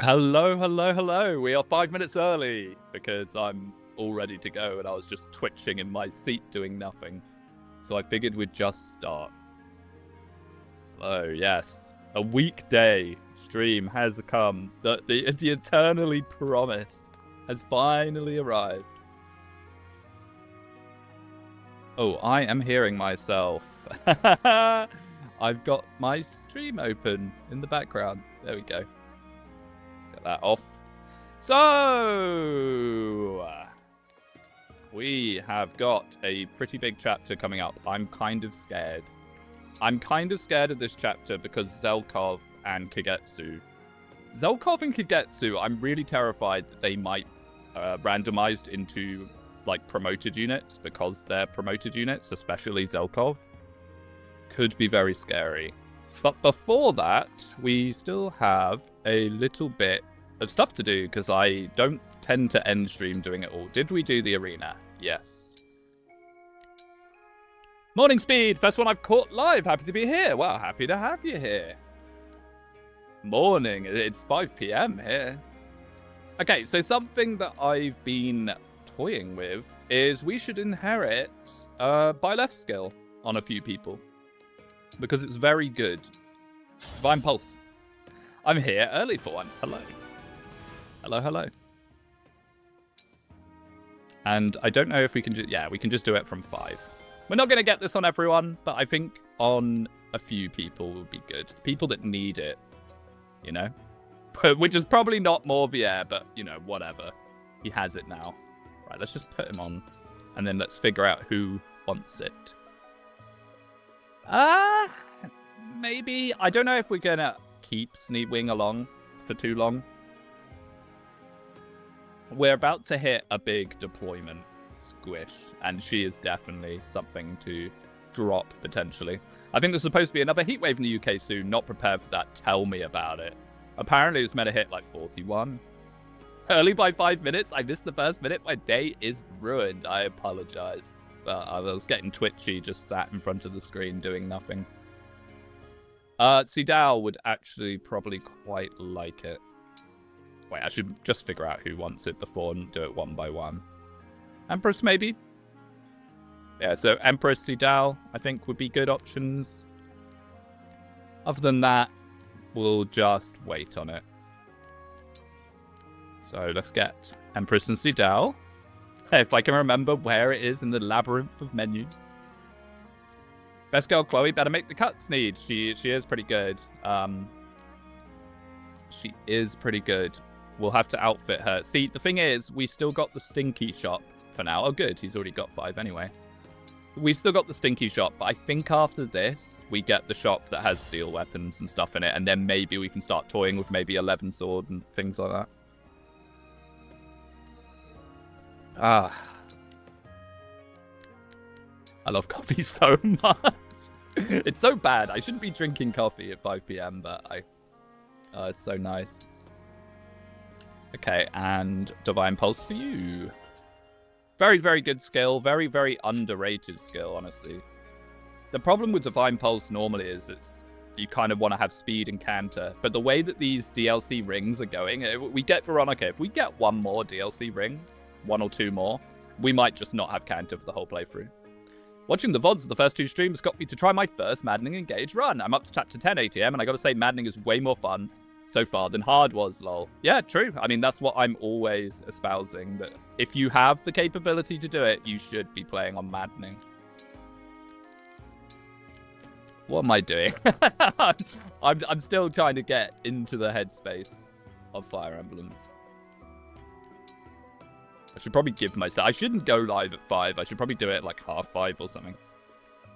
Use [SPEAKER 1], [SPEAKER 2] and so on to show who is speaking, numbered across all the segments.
[SPEAKER 1] Hello, hello, hello. We are 5 minutes early because I'm all ready to go and I was just twitching in my seat doing nothing. So I figured we'd just start. Oh, yes. A weekday stream has come. The eternally promised has finally arrived. Oh, I am hearing myself. I've got my stream open in the background. There we go. Get that off. So, we have got a pretty big chapter coming up. I'm kind of scared. I'm kind of scared of this chapter because Zelkov and Kagetsu. Zelkov and Kagetsu, I'm really terrified that they might randomized into like promoted units because they're promoted units, especially Zelkov. Could be very scary. But before that, we still have a little bit of stuff to do because I don't tend to end stream doing it all. Did we do the arena? Yes. Morning, Speed! First one I've caught live. Happy to be here. Well, happy to have you here. Morning. It's 5 p.m. here. Okay, so something that I've been toying with is we should inherit by left skill on a few people because it's very good. Divine Pulse. I'm here early for once. Hello. Hello, hello. And I don't know if we can just... Yeah, we can just do it from 5. We're not going to get this on everyone, but I think on a few people would be good. People that need it, you know? Which is probably not Morvier, but, you know, whatever. He has it now. Right, let's just put him on. And then let's figure out who wants it. Maybe. I don't know if we're going to keep Speedwing along for too long. We're about to hit a big deployment squish, and she is definitely something to drop, potentially. I think there's supposed to be another heatwave in the UK soon. Not prepared for that. Tell me about it. Apparently, it's meant to hit like 41. Early by 5 minutes. I missed the first minute. My day is ruined. I apologize. But I was getting twitchy, just sat in front of the screen doing nothing. Sidao would actually probably quite like it. Wait, I should just figure out who wants it before and do it one by one. Empress, maybe? Yeah, so Empress, Sidao, I think would be good options. Other than that, we'll just wait on it. So let's get Empress and Sidao. If I can remember where it is in the labyrinth of menus. Best girl, Chloe, better make the cut, Sneed. She is pretty good. She is pretty good. We'll have to outfit her. See, the thing is, we still got the Stinky shop for now. Oh, good. He's already got 5 anyway. We've still got the Stinky shop, but I think after this, we get the shop that has steel weapons and stuff in it, and then maybe we can start toying with maybe 11 sword and things like that. I love coffee so much. It's so bad. I shouldn't be drinking coffee at 5 p.m, but it's so nice. Okay, and Divine Pulse for you. Very, very good skill. Very, very underrated skill, honestly. The problem with Divine Pulse normally is you kind of want to have speed and canter. But the way that these DLC rings are going, we get Veronica. If we get one more DLC ring, 1 or 2 more, we might just not have canter for the whole playthrough. Watching the VODs of the first 2 streams got me to try my first Maddening Engage run. I'm up to chapter 10 ATM, and I gotta say, Maddening is way more fun so far than hard was, lol. Yeah, true. I mean, that's what I'm always espousing, that if you have the capability to do it, you should be playing on Maddening. What am I doing? I'm still trying to get into the headspace of Fire Emblems. I should probably give myself... I shouldn't go live at 5. I should probably do it at like 5:30 or something.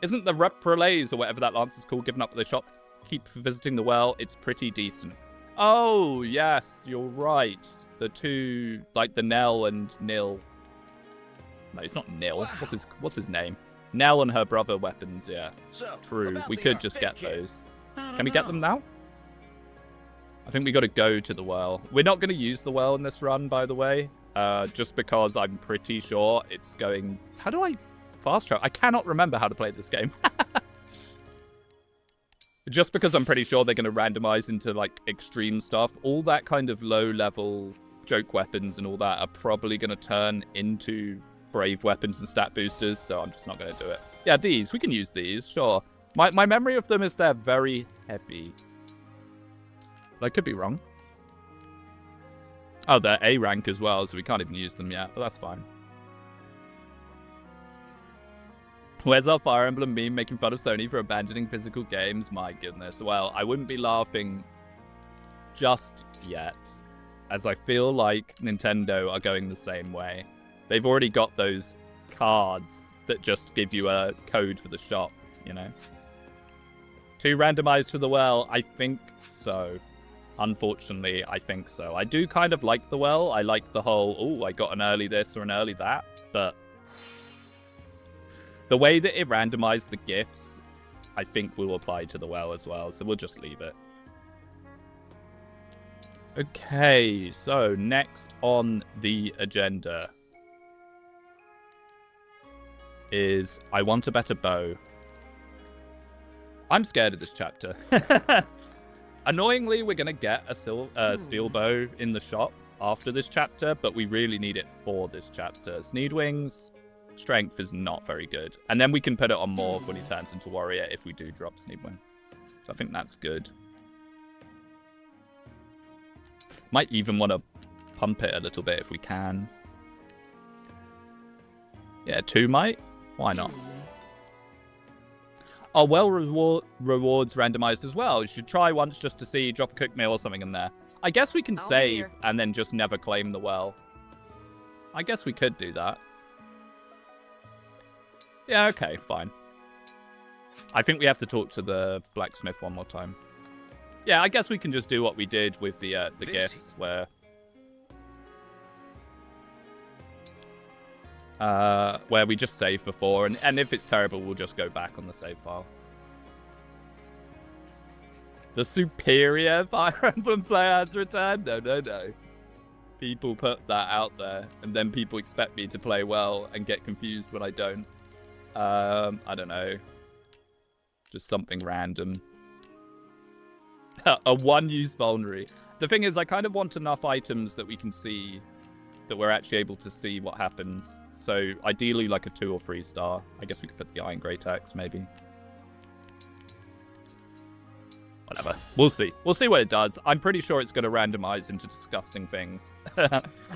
[SPEAKER 1] Isn't the Relays or whatever that lance is called given up at the shop? Keep visiting the well. It's pretty decent. Oh, yes, you're right. The two, like the Nell and Nil. No, it's not Nil. Wow. What's his name? Nell and her brother weapons, yeah. So, true. We could just get those. Can we get them now? I think we got to go to the well. We're not going to use the well in this run, by the way. Just because I'm pretty sure it's going... How do I fast travel? I cannot remember how to play this game. Just because I'm pretty sure they're going to randomize into, like, extreme stuff. All that kind of low-level joke weapons and all that are probably going to turn into brave weapons and stat boosters, so I'm just not going to do it. Yeah, these. We can use these, sure. My memory of them is they're very heavy. But I could be wrong. Oh, they're A rank as well, so we can't even use them yet, but that's fine. Where's our Fire Emblem meme making fun of Sony for abandoning physical games? My goodness. Well, I wouldn't be laughing just yet, as I feel like Nintendo are going the same way. They've already got those cards that just give you a code for the shop, you know? 2 randomized for the well? I think so. Unfortunately, I think so. I do kind of like the well. I like the whole, oh, I got an early this or an early that, but the way that it randomized the gifts, I think will apply to the well as well, so we'll just leave it. Okay, so next on the agenda is I want a better bow. I'm scared of this chapter. Annoyingly, we're going to get a steel bow in the shop after this chapter, but we really need it for this chapter. Speedwing's strength is not very good. And then we can put it on Morph when he turns into warrior if we do drop Speedwing. So I think that's good. Might even want to pump it a little bit if we can. Yeah, 2 might. Why not? Oh, well, rewards randomized as well. You should try once just to see, drop a cooked meal or something in there. I guess we can save and then just never claim the well. I guess we could do that. Yeah, okay, fine. I think we have to talk to the blacksmith one more time. Yeah, I guess we can just do what we did with the gifts, where we just saved before, and if it's terrible, we'll just go back on the save file. The superior Fire Emblem player has returned? No, no, no. People put that out there, and then people expect me to play well and get confused when I don't. I don't know. Just something random. A one-use vulnerary. The thing is, I kind of want enough items that we can see, that we're actually able to see what happens. So, ideally, like a 2 or 3 star. I guess we could put the Iron Great Axe, maybe. Whatever. We'll see. We'll see what it does. I'm pretty sure it's going to randomize into disgusting things.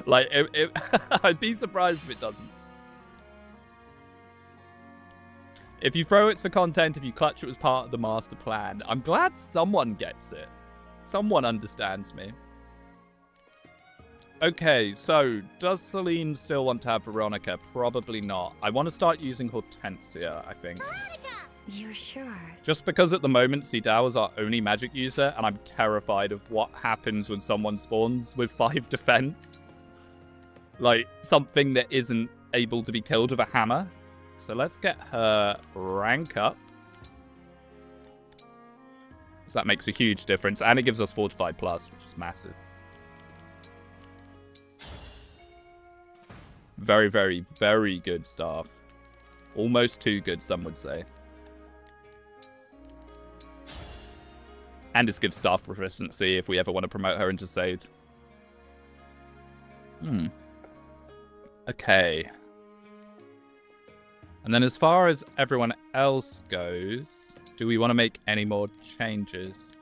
[SPEAKER 1] Like, I'd be surprised if it doesn't. If you throw it's for content, if you clutch it was part of the master plan. I'm glad someone gets it. Someone understands me. Okay, so does Celine still want to have Veronica? Probably not. I want to start using Hortensia, I think.
[SPEAKER 2] Veronica! You're sure?
[SPEAKER 1] Just because at the moment, Sidao is our only magic user, and I'm terrified of what happens when someone spawns with 5 defense. Like, something that isn't able to be killed with a hammer. So let's get her rank up. So that makes a huge difference. And it gives us 45+, which is massive. Very, very, very good staff. Almost too good, some would say. And this gives staff proficiency if we ever want to promote her into Sage. Okay. And then as far as everyone else goes, do we want to make any more changes?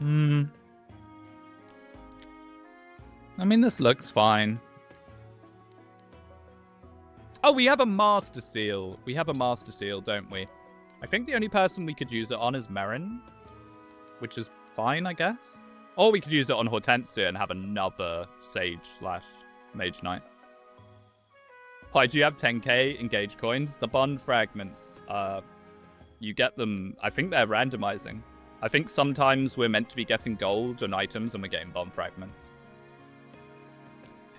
[SPEAKER 1] I mean, this looks fine. Oh, we have a Master Seal. We have a Master Seal, don't we? I think the only person we could use it on is Merrin, which is fine, I guess. Or we could use it on Hortensia and have another Sage/Mage Knight. Why do you have 10k Engage coins? The bond fragments. You get them, I think they're randomizing. I think sometimes we're meant to be getting gold on items and we're getting bond fragments.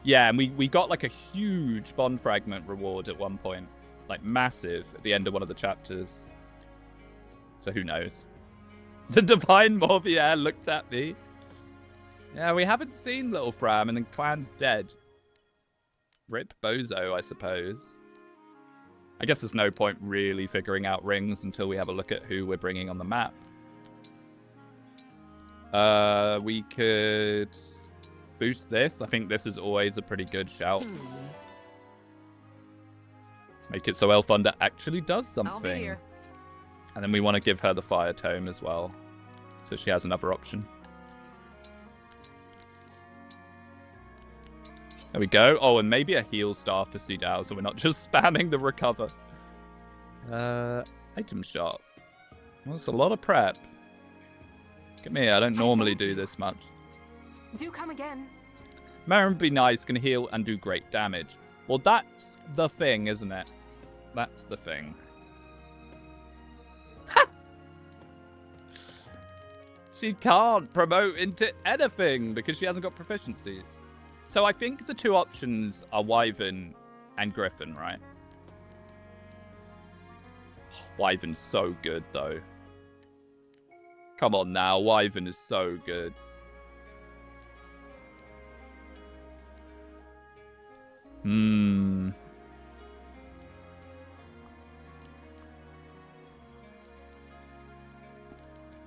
[SPEAKER 1] Yeah, and we got like a huge bond fragment reward at one point. Like massive at the end of one of the chapters. So who knows? The Divine Morbier looked at me. Yeah, we haven't seen Little Fram and then Clan's dead. Rip Bozo, I suppose. I guess there's no point really figuring out rings until we have a look at who we're bringing on the map. We could boost this. I think this is always a pretty good shout. Make it so Elfunder actually does something.
[SPEAKER 2] I'll be here.
[SPEAKER 1] And then we want to give her the fire tome as well, so she has another option. There we go. Oh, and maybe a heal star for Seedao, so we're not just spamming the recover. Item shop. Well, that's a lot of prep. Look at me, I don't normally do this much.
[SPEAKER 2] Do come again.
[SPEAKER 1] Marin be nice, can heal and do great damage. Well, that's the thing, isn't it? That's the thing. She can't promote into anything because she hasn't got proficiencies. So I think the two options are Wyvern and Griffin, right? Wyvern's so good, though. Come on now, Wyvern is so good.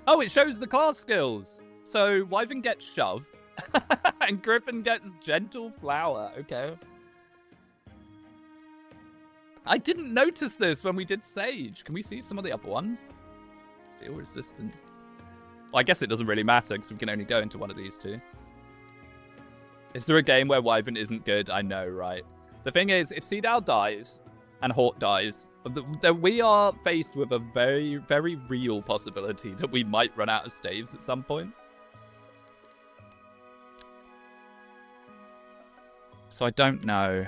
[SPEAKER 1] Oh, it shows the class skills. So Wyvern gets shove, and Griffin gets gentle flower. Okay. I didn't notice this when we did Sage. Can we see some of the other ones? Seal resistance. Well, I guess it doesn't really matter because we can only go into one of these two. Is there a game where Wyvern isn't good? I know, right? The thing is, if Seedao dies and Hawk dies, then we are faced with a very, very real possibility that we might run out of staves at some point. So I don't know.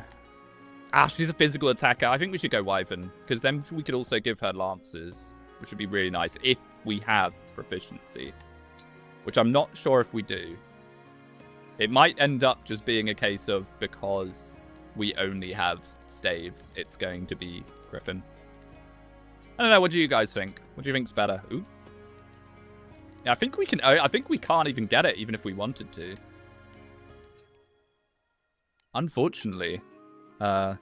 [SPEAKER 1] Ah, she's a physical attacker. I think we should go Wyvern, because then we could also give her lances, which would be really nice if we have proficiency, which I'm not sure if we do. It might end up just being a case of because we only have staves, it's going to be Griffin. I don't know. What do you guys think? What do you think's better? Ooh. Yeah, I think we can. I think we can't even get it, even if we wanted to. Unfortunately. I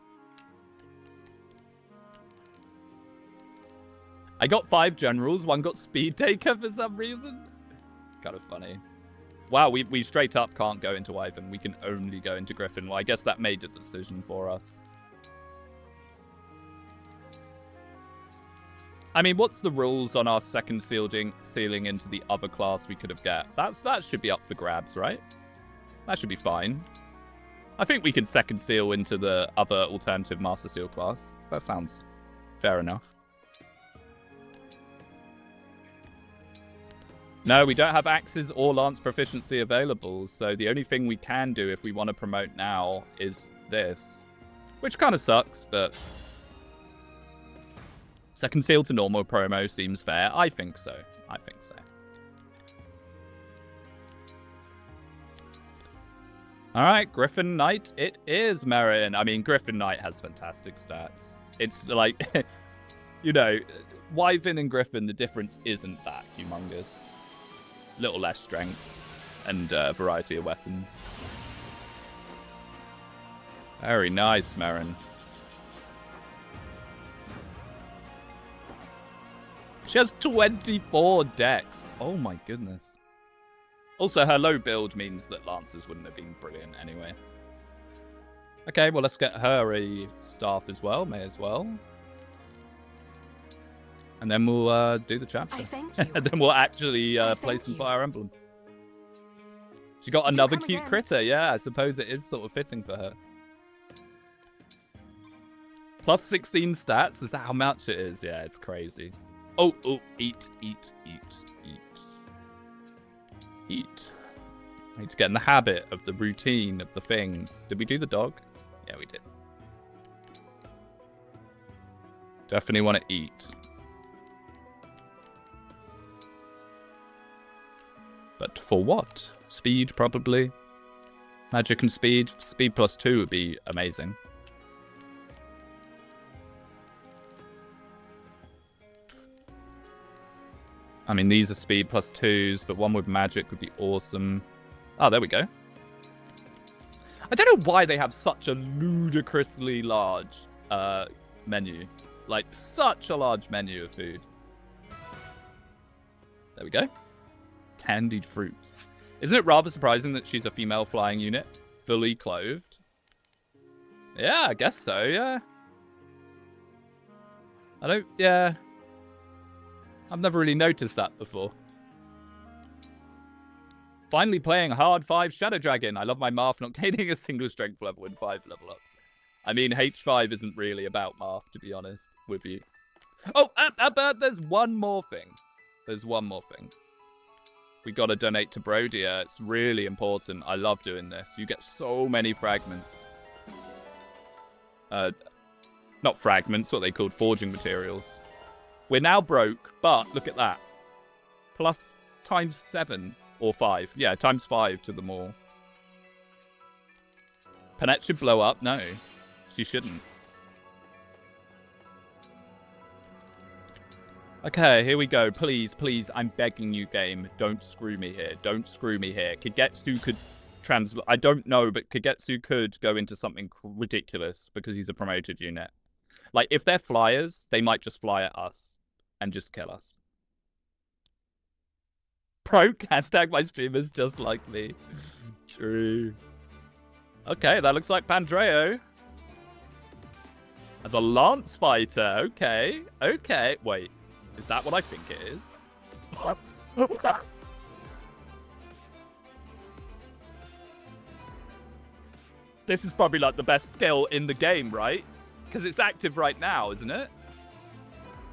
[SPEAKER 1] got 5 generals. One got speed taker for some reason. Kind of funny. Wow, we straight up can't go into Wyvern. We can only go into Griffin. Well, I guess that made the decision for us. I mean, what's the rules on our second sealing into the other class we could have got? That should be up for grabs, right? That should be fine. I think we can second seal into the other alternative Master Seal class. That sounds fair enough. No, we don't have axes or lance proficiency available, so the only thing we can do if we want to promote now is this. Which kind of sucks, but... Second seal to normal promo seems fair. I think so. I think so. Alright, Griffin Knight it is, Marin. I mean, Griffin Knight has fantastic stats. It's like, you know, Wyvern and Griffin, the difference isn't that humongous. Little less strength and variety of weapons. Very nice, Marin. She has 24 decks. Oh my goodness. Also, her low build means that Lancers wouldn't have been brilliant anyway. Okay, well, let's get her a staff as well. May as well. And then we'll do the chapter. And then we'll actually play some Fire Emblem. She got another cute critter. Yeah, I suppose it is sort of fitting for her. Plus 16 stats. Is that how much it is? Yeah, it's crazy. Oh, eat. I need to get in the habit of the routine of the things. Did we do the dog? Yeah, we did. Definitely want to eat. But for what? Speed, probably. Magic and speed. Speed plus 2 would be amazing. I mean, these are speed plus 2s, but one with magic would be awesome. Oh, there we go. I don't know why they have such a ludicrously large menu. Like, such a large menu of food. There we go. Candied fruits. Isn't it rather surprising that she's a female flying unit? Fully clothed? Yeah, I guess so, yeah. Yeah. I've never really noticed that before. Finally playing hard 5 Shadow Dragon. I love my Marth not gaining a single strength level in 5 level ups. I mean, H5 isn't really about Marth, to be honest with you. Oh, there's one more thing. There's one more thing. We gotta donate to Brodia. It's really important. I love doing this. You get so many fragments. Not fragments, what they called forging materials. We're now broke, but look at that. Plus times 7 or 5. Yeah, times 5 to them all. Panette should blow up. No, she shouldn't. Okay, here we go. Please, please, I'm begging you, game. Don't screw me here. Don't screw me here. Kagetsu could translate. I don't know, but Kagetsu could go into something ridiculous because he's a promoted unit. Like, if they're flyers, they might just fly at us and just kill us. Pro hashtag my streamers just like me. True. Okay, that looks like Pandreo. As a lance fighter. Okay. Okay. Wait. Is that what I think it is? This is probably like the best skill in the game, right? Because it's active right now, isn't it?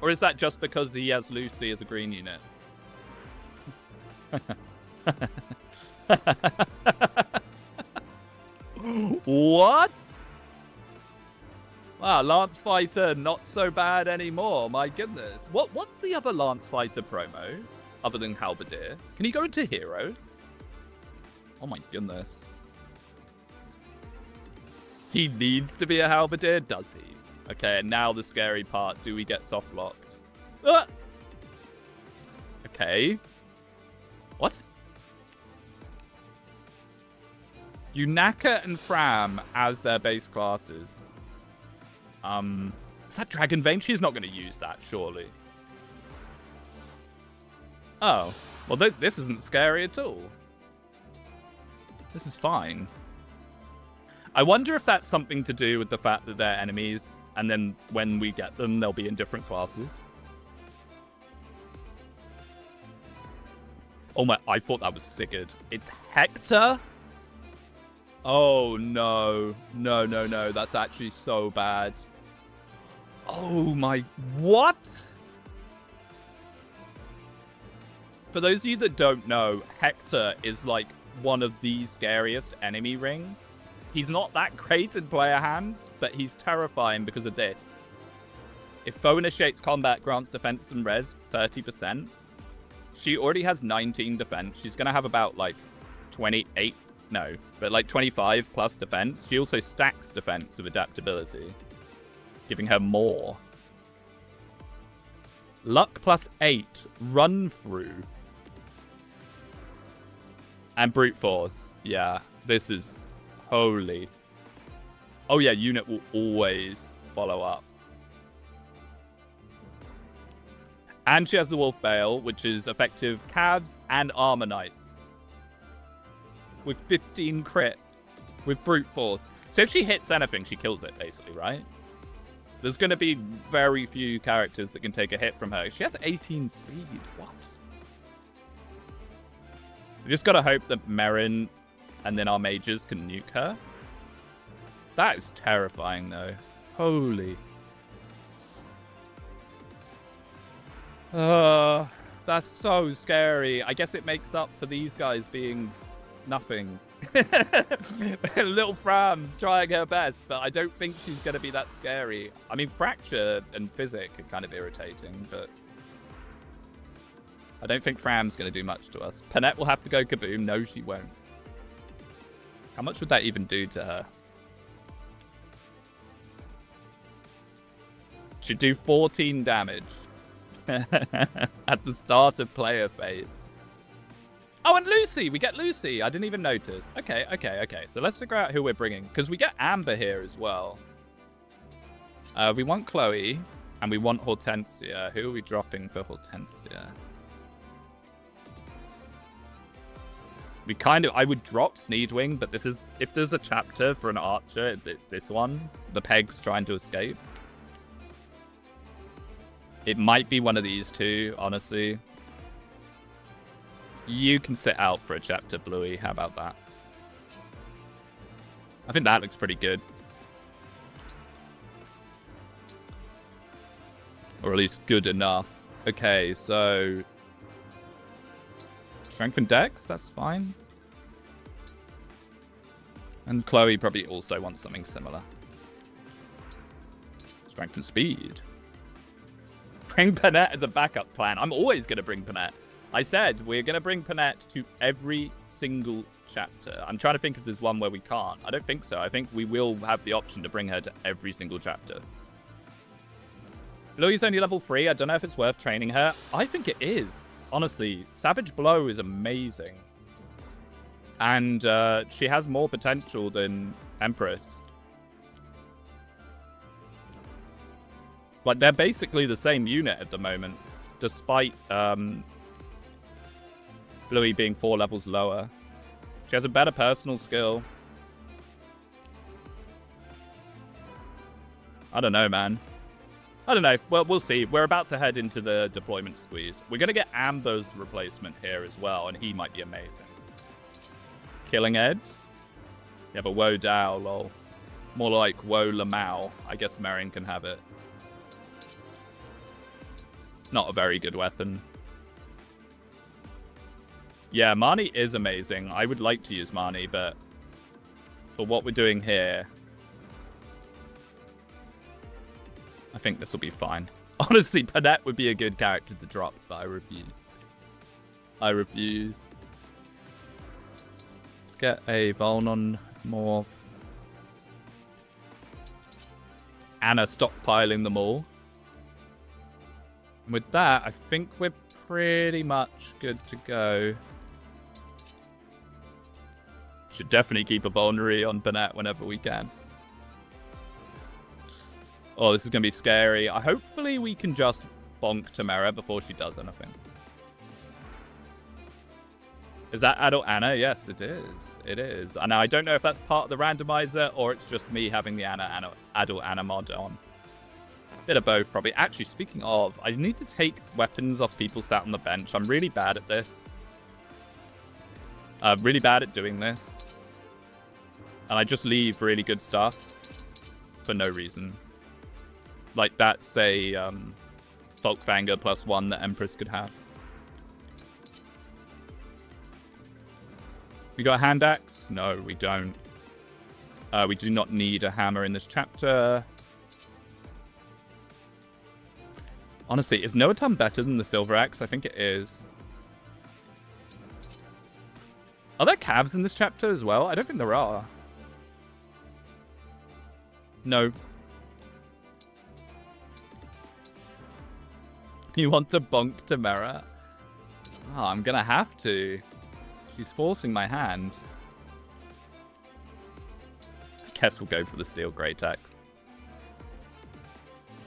[SPEAKER 1] Or is that just because he has Lucy as a green unit? What? Wow, Lance Fighter, not so bad anymore. My goodness. What's the other Lance Fighter promo? Other than Halberdier? Can he go into Hero? Oh my goodness. He needs to be a Halberdier, does he? Okay, and now the scary part. Do we get soft locked? Ah! Okay. What? Yunaka and Fram as their base classes. Is that Dragon Vein? She's not going to use that, surely. Oh. Well, this isn't scary at all. This is fine. I wonder if that's something to do with the fact that they're enemies, and then when we get them, they'll be in different classes. Oh my, I thought that was Sigurd. It's Hector? Oh, no. No, no, no. That's actually so bad. Oh my, what? For those of you that don't know, Hector is like one of the scariest enemy rings. He's not that great in player hands, but he's terrifying because of this. If foe initiates combat, grants defense and res 30%. She already has 19 defense. She's going to have about like 28, no, but like 25 plus defense. She also stacks defense with adaptability, giving her more. Luck plus 8, run through. And brute force. Yeah, this is holy. Oh yeah, unit will always follow up. And she has the Wolf Bale, which is effective calves and armor knights. With 15 crit. With brute force. So if she hits anything, she kills it, basically, right? There's going to be very few characters that can take a hit from her. She has 18 speed. What? We just got to hope that Merrin and then our mages can nuke her. That is terrifying, though. Holy. That's so scary. I guess it makes up for these guys being nothing. Little Fram's trying her best, but I don't think she's going to be that scary. I mean, Fracture and Physic are kind of irritating, but I don't think Fram's going to do much to us. Panette will have to go kaboom. No, she won't. How much would that even do to her? Should do 14 damage at the start of player phase. Oh, and Lucy! We get Lucy! I didn't even notice. Okay, okay, okay. So let's figure out who we're bringing. Because we get Amber here as well. We want Chloe. And we want Hortensia. Who are we dropping for Hortensia? We kind of... I would drop Speedwing, but this is... If there's a chapter for an archer, it's this one. The peg's trying to escape. It might be one of these two, honestly. You can sit out for a chapter, Bluey. How about that? I think that looks pretty good. Or at least good enough. Okay, so... Strength and Dex, that's fine. And Chloe probably also wants something similar. Strength and Speed. Bring Panette as a backup plan. I'm always going to bring Panette. I said we're going to bring Panette to every single chapter. I'm trying to think if there's one where we can't. I don't think so. I think we will have the option to bring her to every single chapter. Bluey's only level 3. I don't know if it's worth training her. I think it is. Honestly, Savage Blow is amazing. And she has more potential than Empress. Like, they're basically the same unit at the moment, despite Bluey being 4 levels lower. She has a better personal skill. I don't know, man. I don't know. Well, we'll see. We're about to head into the deployment squeeze. We're going to get Amber's replacement here as well, and he might be amazing. Killing Ed? Yeah, but Woe Dao, lol. More like Woe Lamau. I guess Marion can have it. It's not a very good weapon. Yeah, Marnie is amazing. I would like to use Marnie, but for what we're doing here, I think this will be fine. Honestly, Panette would be a good character to drop, but I refuse. I refuse. Let's get a Volnon Morph. Anna stockpiling them all. And with that, I think we're pretty much good to go. Should definitely keep a Vulnerary on Panette whenever we can. Oh, this is going to be scary. Hopefully we can just bonk Tamara before she does anything. Is that Adult Anna? Yes, it is. It is. And I don't know if that's part of the randomizer or it's just me having the Adult Anna mod on. Bit of both, probably. Actually, speaking of, I need to take weapons off people sat on the bench. I'm really bad at this. Really bad at doing this. And I just leave really good stuff for no reason. Like, that's a Folkvanger +1 that Empress could have. We got a hand axe? No, we don't. We do not need a hammer in this chapter. Honestly, is Noatum better than the silver axe? I think it is. Are there calves in this chapter as well? I don't think there are. No. You want to bonk Tamara? Oh, I'm gonna have to. She's forcing my hand. I guess we'll go for the steel great axe.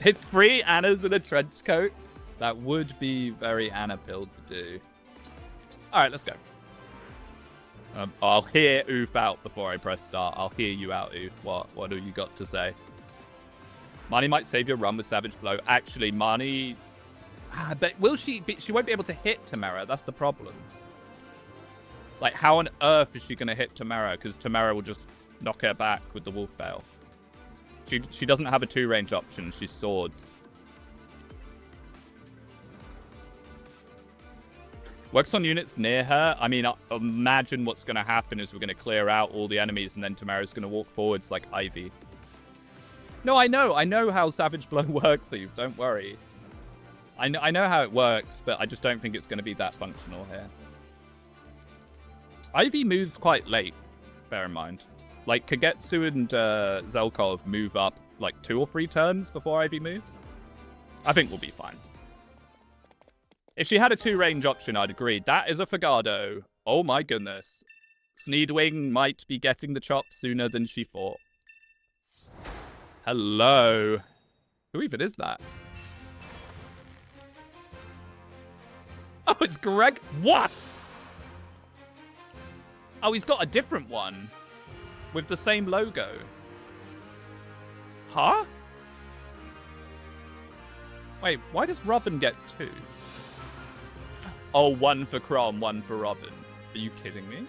[SPEAKER 1] It's free. Anna's in a trench coat. That would be very Anna Pill to do. All right, let's go. I'll hear Oof out before I press start. I'll hear you out, Oof. What do you got to say? Marnie might save your run with Savage Blow. Actually, Marnie... but will she... She won't be able to hit Tamara. That's the problem. Like, how on earth is she going to hit Tamara? Because Tamara will just knock her back with the Wolf Bale. She doesn't have a 2-range option. She's swords. Works on units near her. I mean, imagine what's going to happen is we're going to clear out all the enemies and then Tamara's going to walk forwards like Ivy. No, I know how Savage Blow works, Eve. Don't worry. I know how it works, but I just don't think it's going to be that functional here. Ivy moves quite late, bear in mind. Like, Kagetsu and Zelkov move up like 2 or 3 turns before Ivy moves. I think we'll be fine. If she had a 2-range option, I'd agree. That is a Fogado. Oh my goodness. Speedwing might be getting the chop sooner than she thought. Hello. Who even is that? Oh, it's Greg. What? Oh, he's got a different one with the same logo. Huh? Wait, why does Robin get 2? Oh, 1 for Crom, 1 for Robin. Are you kidding me?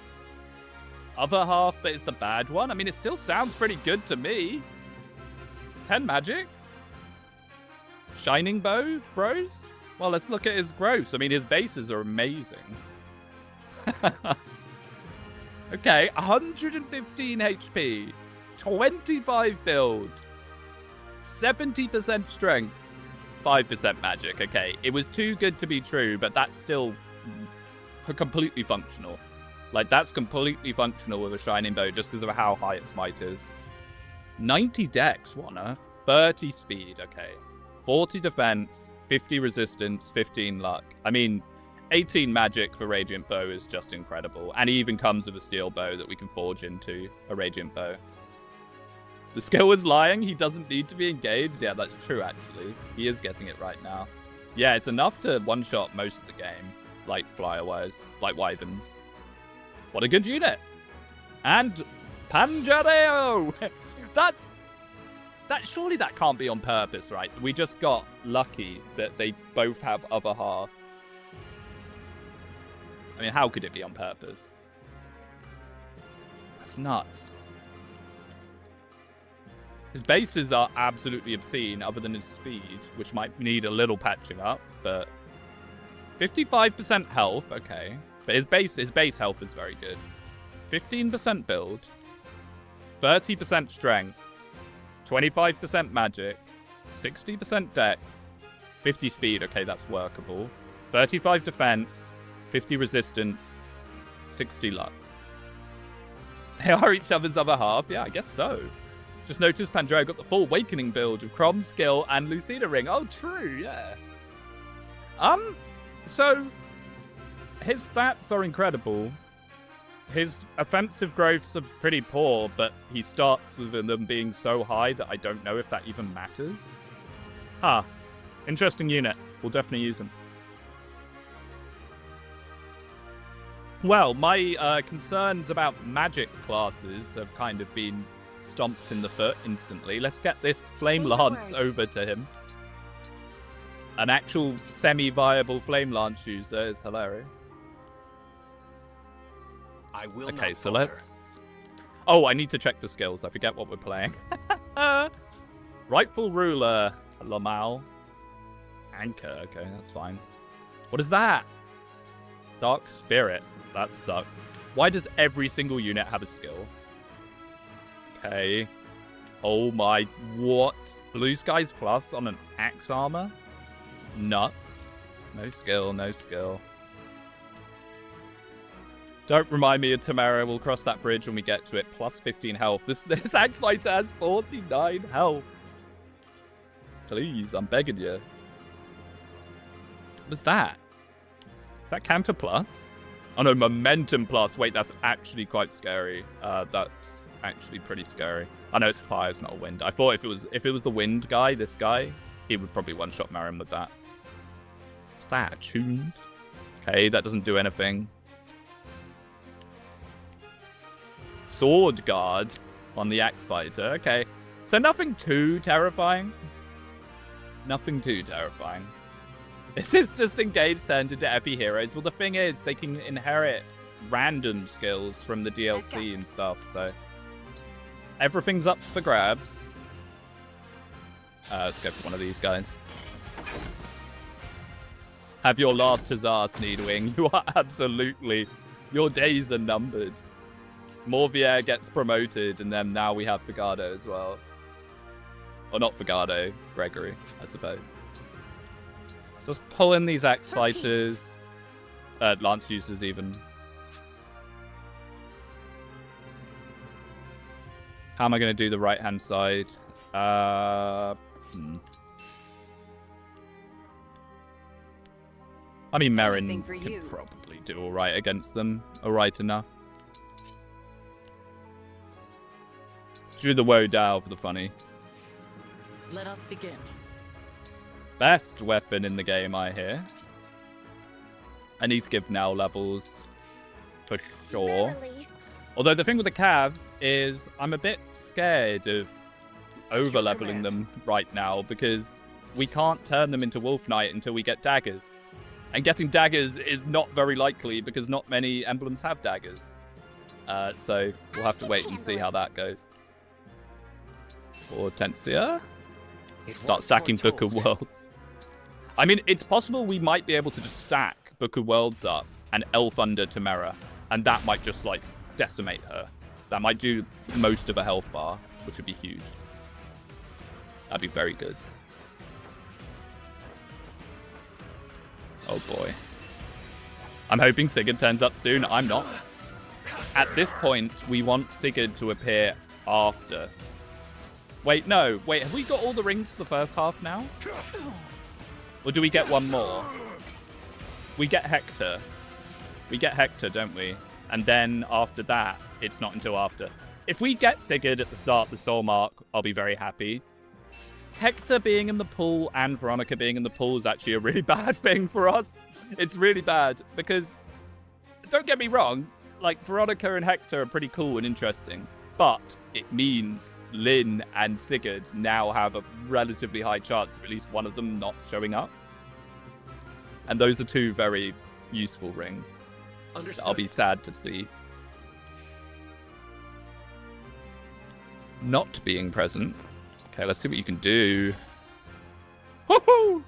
[SPEAKER 1] Other half, but it's the bad one? I mean, it still sounds pretty good to me. 10 magic? Shining Bow, bros? Well, let's look at his gross. I mean, his bases are amazing. Okay, 115 HP, 25 build, 70% strength, 5% magic. Okay, it was too good to be true, but that's still completely functional. Like, that's completely functional with a Shining Bow just because of how high its might is. 90 dex, what on earth? 30 speed, okay. 40 defense, 50 resistance, 15 luck. I mean, 18 magic for Radiant Bow is just incredible. And he even comes with a steel bow that we can forge into a Radiant Bow. The skill is lying. He doesn't need to be engaged. Yeah, that's true, actually. He is getting it right now. Yeah, it's enough to one-shot most of the game. Like flyer-wise. Like Wyverns. What a good unit. And Panjareo! Surely that can't be on purpose, right? We just got lucky that they both have other half. I mean, how could it be on purpose? That's nuts. His bases are absolutely obscene, other than his speed, which might need a little patching up, but 55% health, okay. But his base health is very good. 15% build, 30% strength, 25% magic, 60% dex, 50 speed, okay, that's workable. 35 defense, 50 resistance, 60 luck. They are each other's other half. Yeah, I guess so. Just noticed Pandora got the full Awakening build with Crom's skill and Lucina Ring. Oh, true, yeah. So his stats are incredible. His offensive growths are pretty poor, but he starts with them being so high that I don't know if that even matters. Huh. Interesting unit. We'll definitely use him. Well, my concerns about magic classes have kind of been stomped in the foot instantly. Let's get this Flame Lance over to him. An actual semi-viable Flame Lance user is hilarious.
[SPEAKER 3] I will
[SPEAKER 1] okay,
[SPEAKER 3] not
[SPEAKER 1] so
[SPEAKER 3] falter.
[SPEAKER 1] let's... Oh, I need to check the skills. I forget what we're playing. Rightful Ruler, Lamal. Anchor, okay, that's fine. What is that? Dark Spirit. That sucks. Why does every single unit have a skill? Okay. Oh my... What? Blue Skies Plus on an Axe Armor? Nuts. No skill, no skill. Don't remind me of Tamara. We'll cross that bridge when we get to it. Plus 15 health. This Axe Fighter has 49 health. Please, I'm begging you. What is that? Is that Counter Plus? Oh no, Momentum Plus. Wait, that's actually quite scary. That's actually pretty scary. I know it's fire, it's not a wind. I thought if it was the wind guy, this guy, he would probably one-shot Marin with that. What's that? Attuned? Okay, that doesn't do anything. Sword Guard on the Axe Fighter. Okay, so nothing too terrifying. Nothing too terrifying. Is this just Engage turned into epi heroes? Well, the thing is, they can inherit random skills from the DLC and stuff, so everything's up for grabs. Let's go for one of these guys. Have your last huzzah, Speedwing. You are absolutely... Your days are numbered. Morvier gets promoted, and then now we have Fagado as well. Or not Fagado, Gregory, I suppose. So let's pull in these Axe Fighters. Lance users, even. How am I going to do the right-hand side? I mean, Merrin could probably do alright against them. Alright enough. Drew the woe down for the funny.
[SPEAKER 4] Let us begin.
[SPEAKER 1] Best weapon in the game, I hear. I need to give Nell levels for sure.
[SPEAKER 3] Verily.
[SPEAKER 1] Although the thing with the calves is I'm a bit scared of over-leveling them right now because we can't turn them into Wolf Knight until we get daggers. And getting daggers is not very likely because not many emblems have daggers. So we'll have to wait and see how that goes. Hortensia. Start stacking Book of Worlds. I mean, it's possible we might be able to just stack Book of Worlds up and Elf under Temera. And that might just, like, decimate her. That might do most of a health bar, which would be huge. That'd be very good. Oh boy. I'm hoping Sigurd turns up soon. I'm not. At this point, we want Sigurd to appear after. Wait, no. Wait, have we got all the rings for the first half now? Or do we get one more? We get Hector. We get Hector, don't we? And then after that, it's not until after. If we get Sigurd at the start of the Soul Mark, I'll be very happy. Hector being in the pool and Veronica being in the pool is actually a really bad thing for us. It's really bad because, don't get me wrong, like Veronica and Hector are pretty cool and interesting, but it means Lynn and Sigurd now have a relatively high chance of at least one of them not showing up. And those are two very useful rings. Understood. I'll be sad to see. Not being present. Okay, let's see what you can do. Woohoo!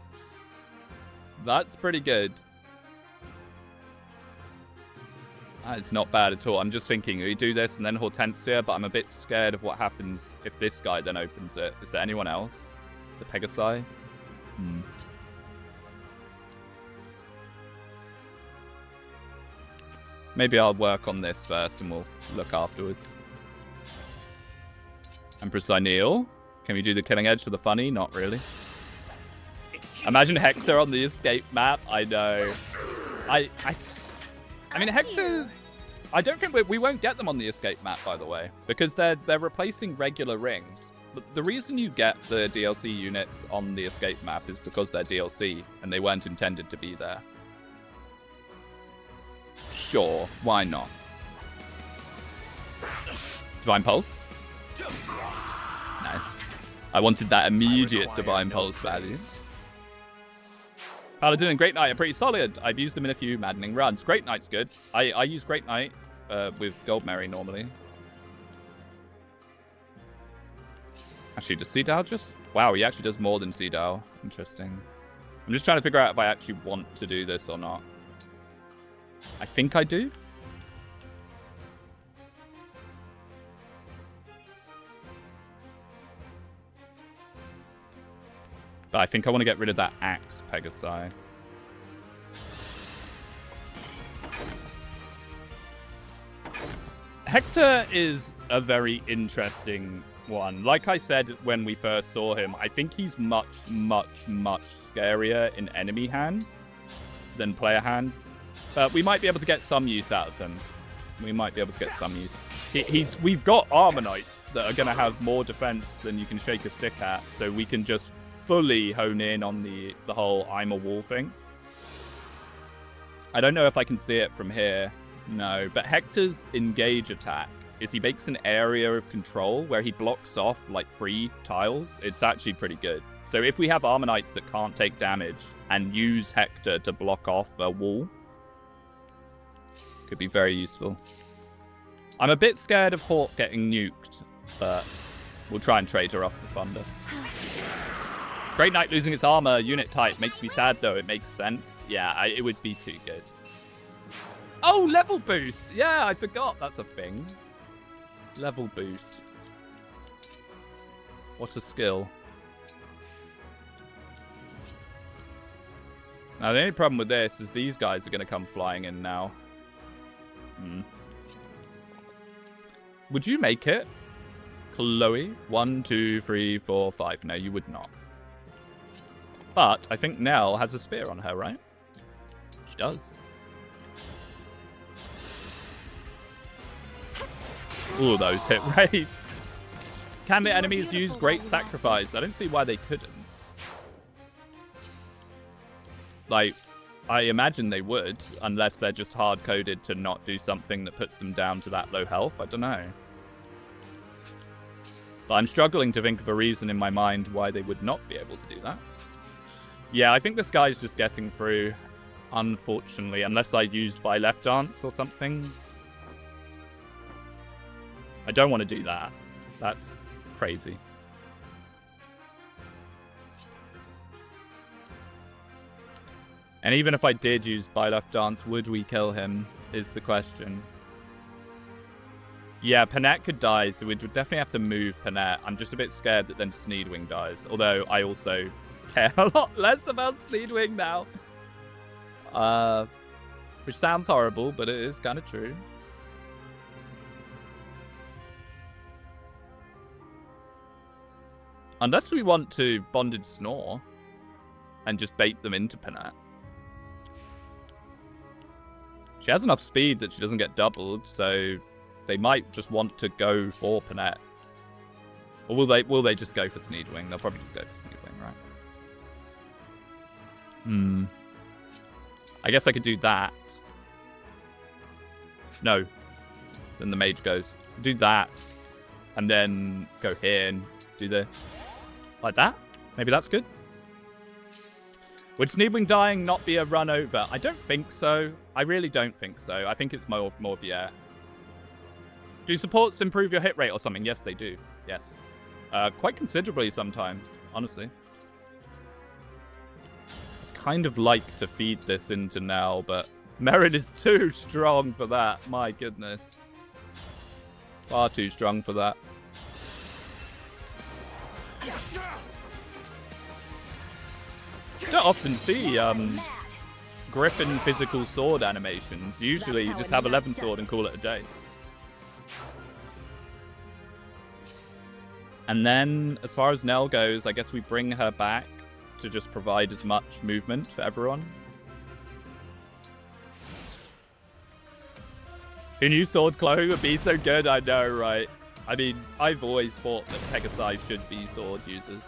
[SPEAKER 1] That's pretty good. That is not bad at all. I'm just thinking, we do this and then Hortensia, but I'm a bit scared of what happens if this guy then opens it. Is there anyone else? The Pegasi? Maybe I'll work on this first and we'll look afterwards. Empress Ineal. Can we do the Killing Edge for the funny? Not really. Imagine Hector on the escape map. I know. I mean, Hector... I don't think we won't get them on the escape map, by the way, because they're replacing regular rings. But the reason you get the DLC units on the escape map is because they're DLC, and they weren't intended to be there. Sure, why not? Divine Pulse? Nice. I wanted that immediate Divine Pulse value. Paladin and Great Knight are pretty solid. I've used them in a few maddening runs. Great Knight's good. I use Great Knight with Gold Mary normally. Actually, does Seadow just... Wow, he actually does more than Seadow. Interesting. I'm just trying to figure out if I actually want to do this or not. I think I do. But I think I want to get rid of that axe Pegasi. Hector is a very interesting one. Like I said when we first saw him, I think he's much, much, much scarier in enemy hands than player hands. But we might be able to get some use out of him. We might be able to get some use. We've got Armor Knights that are going to have more defense than you can shake a stick at, so we can just fully hone in on the whole I'm a wall thing. I don't know if I can see it from here. No, but Hector's engage attack is he makes an area of control where he blocks off like 3 tiles. It's actually pretty good. So if we have Armor Knights that can't take damage and use Hector to block off a wall, could be very useful. I'm a bit scared of Hawk getting nuked, but we'll try and trade her off the Thunder. Great Knight losing its armor unit type makes me sad, though. It makes sense. Yeah, it would be too good. Oh, level boost! Yeah, I forgot that's a thing. Level boost. What a skill. Now, the only problem with this is these guys are going to come flying in now. Would you make it? Chloe? 1, 2, 3, 4, 5. No, you would not. But I think Nell has a spear on her, right? She does. Ooh, those hit rates. Can the enemies use Great Sacrifice? I don't see why they couldn't. Like, I imagine they would, unless they're just hard-coded to not do something that puts them down to that low health. I don't know. But I'm struggling to think of a reason in my mind why they would not be able to do that. Yeah, I think this guy's just getting through, unfortunately, unless I used by left dance or something. I don't want to do that. That's crazy. And even if I did use by left dance, would we kill him, is the question. Yeah, Panette could die, so we'd definitely have to move Panette. I'm just a bit scared that then Speedwing dies. Although I also care a lot less about Speedwing now. Which sounds horrible, but it is kind of true. Unless we want to Bonded Snore and just bait them into Panette. She has enough speed that she doesn't get doubled, so they might just want to go for Panette. Or will they just go for Speedwing? They'll probably just go for Speedwing, right? I guess I could do that. No. Then the mage goes. Do that. And then go here and do this. Like that? Maybe that's good. Would Speedwing dying not be a run over? I don't think so. I really don't think so. I think it's more of yeah. Do supports improve your hit rate or something? Yes, they do. Yes. Quite considerably sometimes, honestly. I'd kind of like to feed this into Nell, but Merrin is too strong for that. My goodness. Far too strong for that. You don't often see Griffin physical sword animations. Usually you just have 11 sword and call it a day. And then, as far as Nell goes, I guess we bring her back to just provide as much movement for everyone. Who knew sword clothing would be so good? I know, right? I mean, I've always thought that Pegasi should be sword users.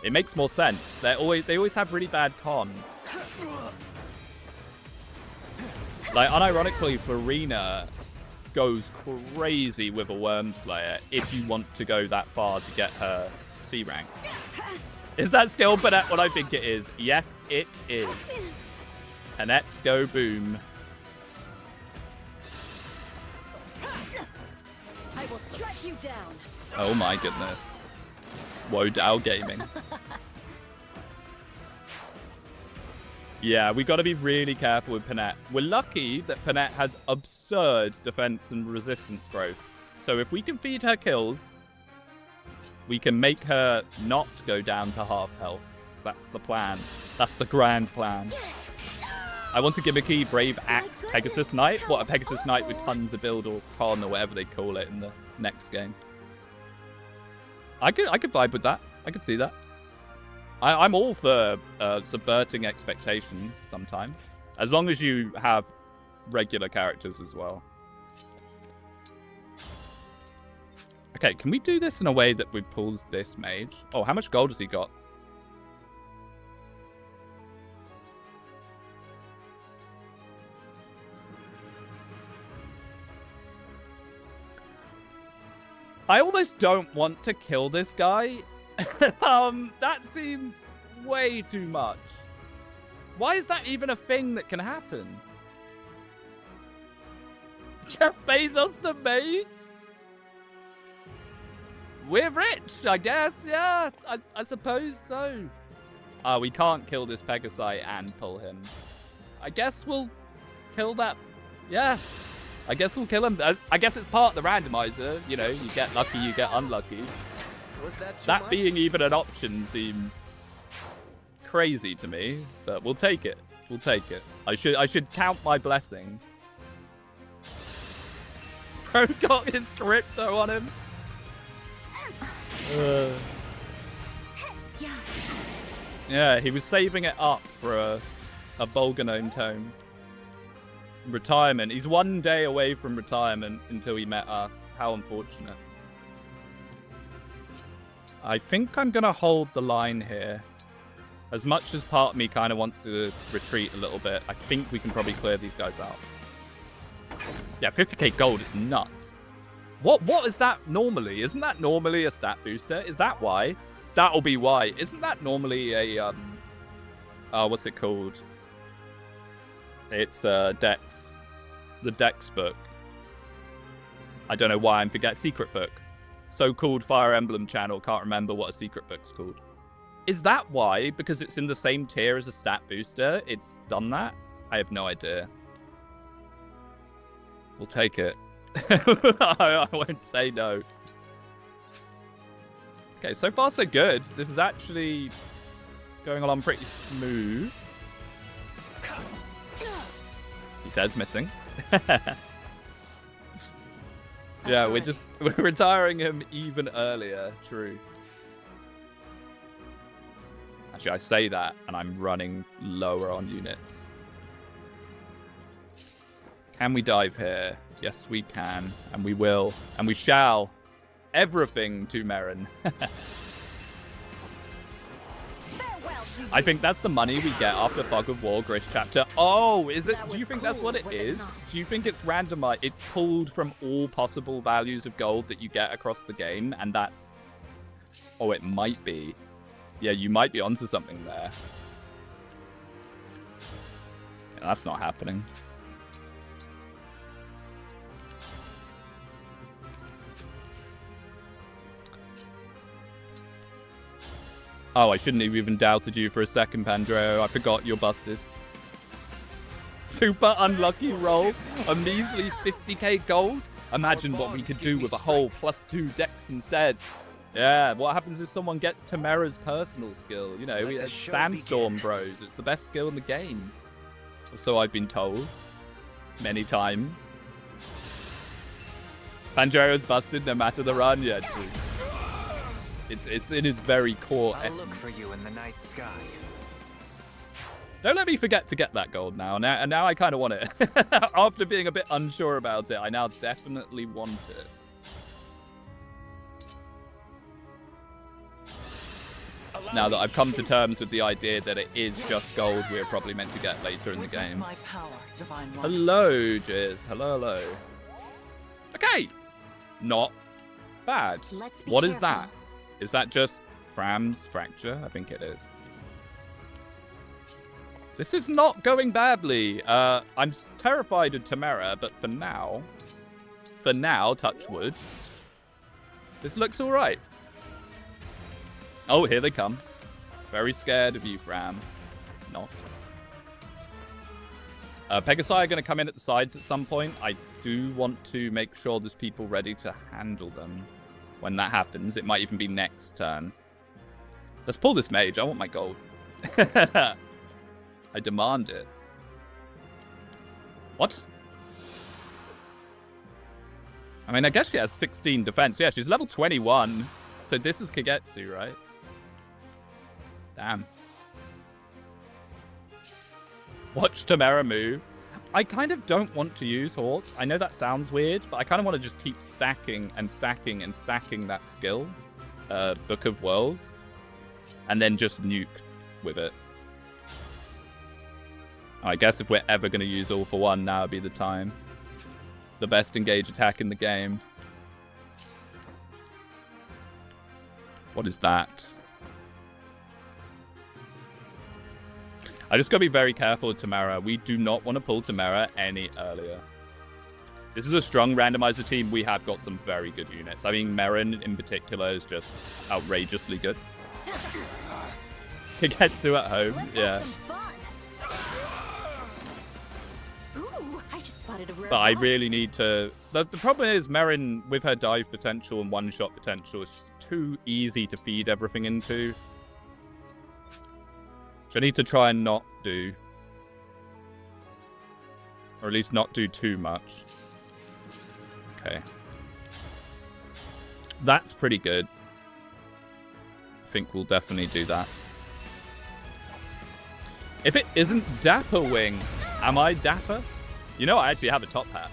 [SPEAKER 1] It makes more sense. They always have really bad con. Like, unironically, Farina goes crazy with a Worm Slayer if you want to go that far to get her C rank. Is that skill Panette what I think it is? Yes, it is. Panette, go boom.
[SPEAKER 4] I will strike you down.
[SPEAKER 1] Oh my goodness. Wodow Gaming. Yeah, we got to be really careful with Panette. We're lucky that Panette has absurd defense and resistance growth. So if we can feed her kills, we can make her not go down to half health. That's the plan. That's the grand plan. I want to gimmicky Brave Axe Pegasus Knight. What, a Pegasus Knight with tons of build or con or whatever they call it in the next game. I could vibe with that. I could see that. I'm all for subverting expectations sometimes. As long as you have regular characters as well. Okay, can we do this in a way that we pulls this mage? Oh, how much gold has he got? I almost don't want to kill this guy. That seems way too much. Why is that even a thing that can happen? Jeff Bezos the mage? We're rich, I guess. Yeah, I suppose so. We can't kill this Pegasi and pull him. I guess we'll kill that. Yeah. I guess we'll kill him. I guess it's part of the randomizer. You know, you get lucky, you get unlucky.
[SPEAKER 3] Was that too
[SPEAKER 1] That
[SPEAKER 3] much?
[SPEAKER 1] being even an option seems crazy to me, but we'll take it. We'll take it. I should count my blessings. Bro got his crypto on him. Yeah, he was saving it up for a Bolganone tome. Retirement. He's one day away from retirement until he met us. How unfortunate. I think I'm going to hold the line here. As much as part of me kind of wants to retreat a little bit, I think we can probably clear these guys out. Yeah, 50k gold is nuts. What is that normally? Isn't that normally a stat booster? Is that why? That'll be why. Isn't that normally a what's it called? It's Dex. The Dex book. I don't know why I'm forgetting. Secret book. So-called Fire Emblem channel. Can't remember what a secret book's called. Is that why? Because it's in the same tier as a stat booster, it's done that? I have no idea. We'll take it. I won't say no. Okay, so far so good. This is actually going along pretty smooth. He says missing. Yeah, we're retiring him even earlier. True. Actually, I say that, and I'm running lower on units. Can we dive here? Yes, we can, and we will, and we shall. Everything to Merrin. I think that's the money we get after Fog of War Grish chapter. Oh, is it? Do you think that's what it is? Do you think it's randomized? It's pulled from all possible values of gold that you get across the game, and that's... Oh, it might be. Yeah, you might be onto something there. Yeah, that's not happening. Oh, I shouldn't have even doubted you for a second, Pandreo. I forgot you're busted. Super unlucky roll. A measly 50k gold. Imagine what we could do with a whole +2 dex instead. Yeah, what happens if someone gets Tamara's personal skill? You know, Sandstorm Bros. It's the best skill in the game. Or so I've been told. Many times. Pandreo's busted no matter the run. Yeah, true. It's in his very core essence.
[SPEAKER 3] I'll look for you in the night sky.
[SPEAKER 1] Don't let me forget to get that gold now. Now I kind of want it. After being a bit unsure about it, I now definitely want it. Now that I've come to terms with the idea that it is just gold we're probably meant to get later in the game. Hello, Jizz. Hello. Okay. Not bad. What is that? Is that just Fram's fracture? I think it is. This is not going badly. I'm terrified of Tamara, but for now, touch wood, this looks all right. Oh, here they come. Very scared of you, Fram. Not. Pegasi are going to come in at the sides at some point. I do want to make sure there's people ready to handle them. When that happens, it might even be next turn. Let's pull this mage. I want my gold. I demand it. What? I mean, I guess she has 16 defense. Yeah, she's level 21. So this is Kagetsu, right? Damn. Watch Tamara move. I kind of don't want to use Hort. I know that sounds weird, but I kind of want to just keep stacking and stacking and stacking that skill. Book of Worlds. And then just nuke with it. I guess if we're ever going to use All for One, now would be the time. The best engage attack in the game. What is that? I just got to be very careful with Tamara. We do not want to pull Tamara any earlier. This is a strong randomizer team. We have got some very good units. I mean, Merrin in particular is just outrageously good. To get to at home, yeah. But I really need to... The problem is Merrin, with her dive potential and one-shot potential, is too easy to feed everything into. Which I need to try and not do. Or at least not do too much. Okay. That's pretty good. I think we'll definitely do that. If it isn't Dapper Wing, am I Dapper? You know, I actually have a top hat.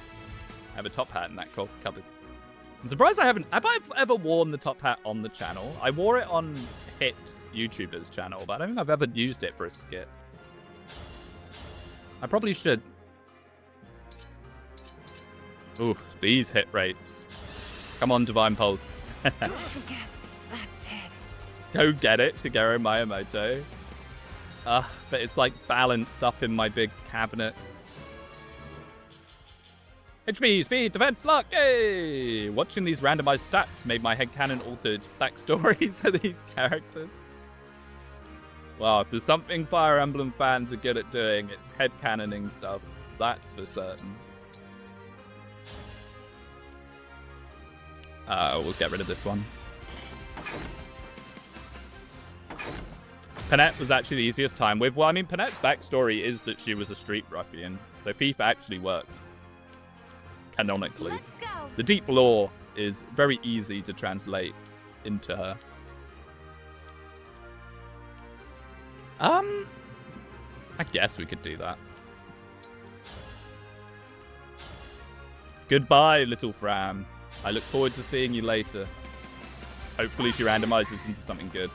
[SPEAKER 1] I have a top hat in that cupboard. I'm surprised I haven't... Have I ever worn the top hat on the channel? I wore it on hit YouTuber's channel, but I don't think I've ever used it for a skit. I probably should. Oof, these hit rates. Come on, Divine Pulse.
[SPEAKER 4] I guess that's it.
[SPEAKER 1] Go get it, Shigeru Miyamoto. But it's like balanced up in my big cabinet. HP, speed, defense, luck, yay! Watching these randomized stats made my headcanon altered backstories for these characters. Wow, if there's something Fire Emblem fans are good at doing, it's headcanoning stuff. That's for certain. We'll get rid of this one. Panette was actually the easiest time with. Well, I mean, Panette's backstory is that she was a street ruffian, so FIFA actually works. Canonically.
[SPEAKER 4] Let's go.
[SPEAKER 1] The deep lore is very easy to translate into her. I guess we could do that. Goodbye, little Fram. I look forward to seeing you later. Hopefully she randomizes into something good.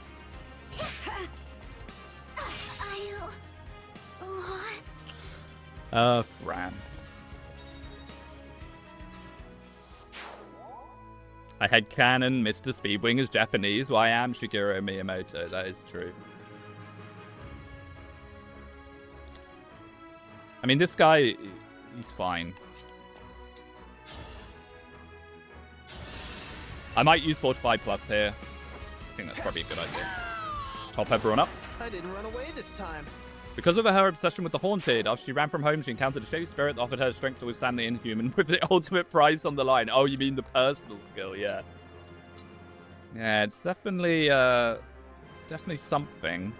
[SPEAKER 1] Fram. I had canon Mr. Speedwing is Japanese. Well, I am Shigeru Miyamoto. That is true. I mean, this guy, he's fine. I might use Fortify Plus here. I think that's probably a good idea. Top everyone up.
[SPEAKER 3] I didn't run away this time.
[SPEAKER 1] Because of her obsession with the Haunted, after she ran from home, she encountered a shady spirit that offered her strength to withstand the inhuman with the ultimate prize on the line. Oh, you mean the personal skill, yeah. Yeah, it's definitely something.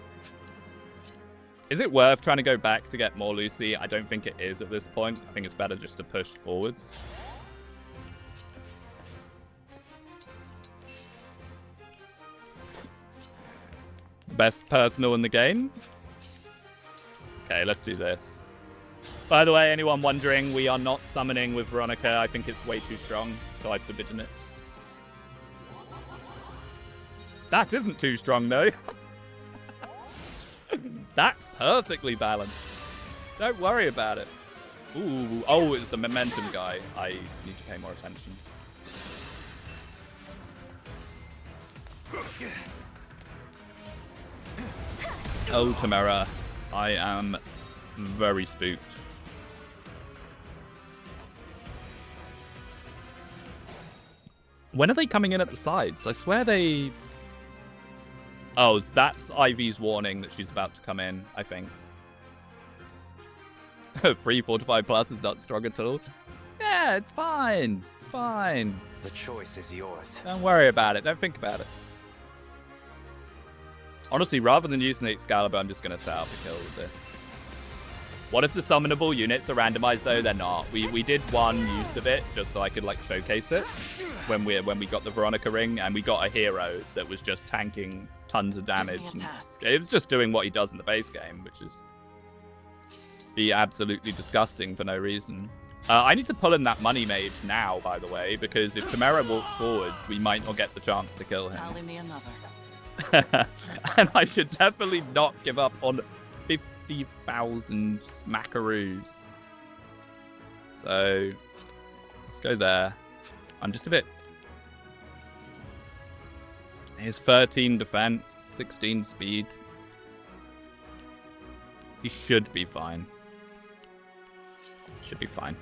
[SPEAKER 1] Is it worth trying to go back to get more Lucy? I don't think it is at this point. I think it's better just to push forwards. Best personal in the game? Okay, let's do this. By the way, anyone wondering, we are not summoning with Veronica. I think it's way too strong, so I've forbidden it. That isn't too strong, though. That's perfectly balanced. Don't worry about it. Ooh, oh, it's the momentum guy. I need to pay more attention. Oh, Tamara. I am very spooked. When are they coming in at the sides? I swear they... Oh, that's Ivy's warning that she's about to come in, I think. Free Fortify Plus is not strong at all. Yeah, it's fine. It's fine.
[SPEAKER 3] The choice is yours.
[SPEAKER 1] Don't worry about it. Don't think about it. Honestly, rather than using the Excalibur, I'm just going to set up a kill with this. What if the summonable units are randomized, though? They're not. We did one use of it, just so I could, like, showcase it when we got the Veronica ring, and we got a hero that was just tanking tons of damage. And it was just doing what he does in the base game, which is be absolutely disgusting for no reason. I need to pull in that money mage now, by the way, because if Tamara walks forwards, we might not get the chance to kill him.
[SPEAKER 2] Tally me another.
[SPEAKER 1] And I should definitely not give up on 50,000 smackaroos. So, let's go there. I'm just a bit... Here's 13 defense, 16 speed. He should be fine. Should be fine.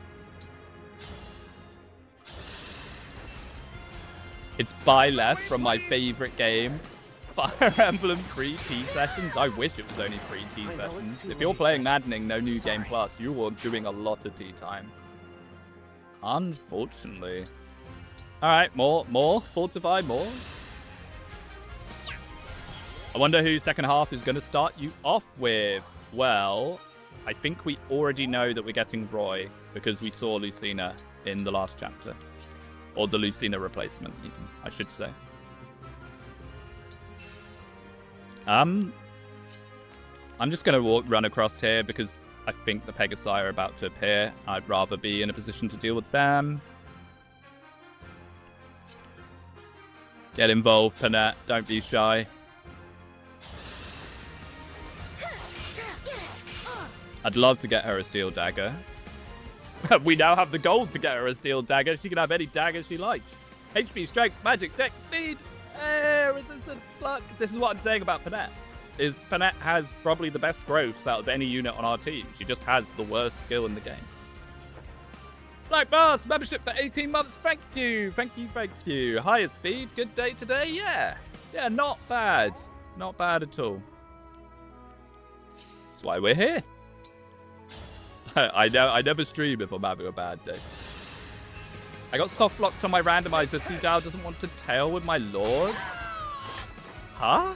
[SPEAKER 1] It's buy left from my favorite game. Fire Emblem free tea sessions. I wish it was only free tea sessions. If you're playing Maddening, no new game plus, you are doing a lot of tea time. Unfortunately. Alright, more. Fortify, more. I wonder who second half is going to start you off with. Well, I think we already know that we're getting Roy because we saw Lucina in the last chapter. Or the Lucina replacement, even, I should say. I'm just going to run across here because I think the Pegasi are about to appear. I'd rather be in a position to deal with them. Get involved, Panette. Don't be shy. I'd love to get her a steel dagger. We now have the gold to get her a steel dagger. She can have any dagger she likes. HP, strength, magic, dex, speed, resistance, luck. This is what I'm saying about Panette. Is Panette has probably the best growth out of any unit on our team. She just has the worst skill in the game. Black Bass, membership for 18 months. Thank you, thank you, thank you. Higher speed, good day today. Yeah, not bad. Not bad at all. That's why we're here. I know I never stream if I'm having a bad day. I got soft locked on my randomizer. Seadow doesn't want to tail with my lord. Huh?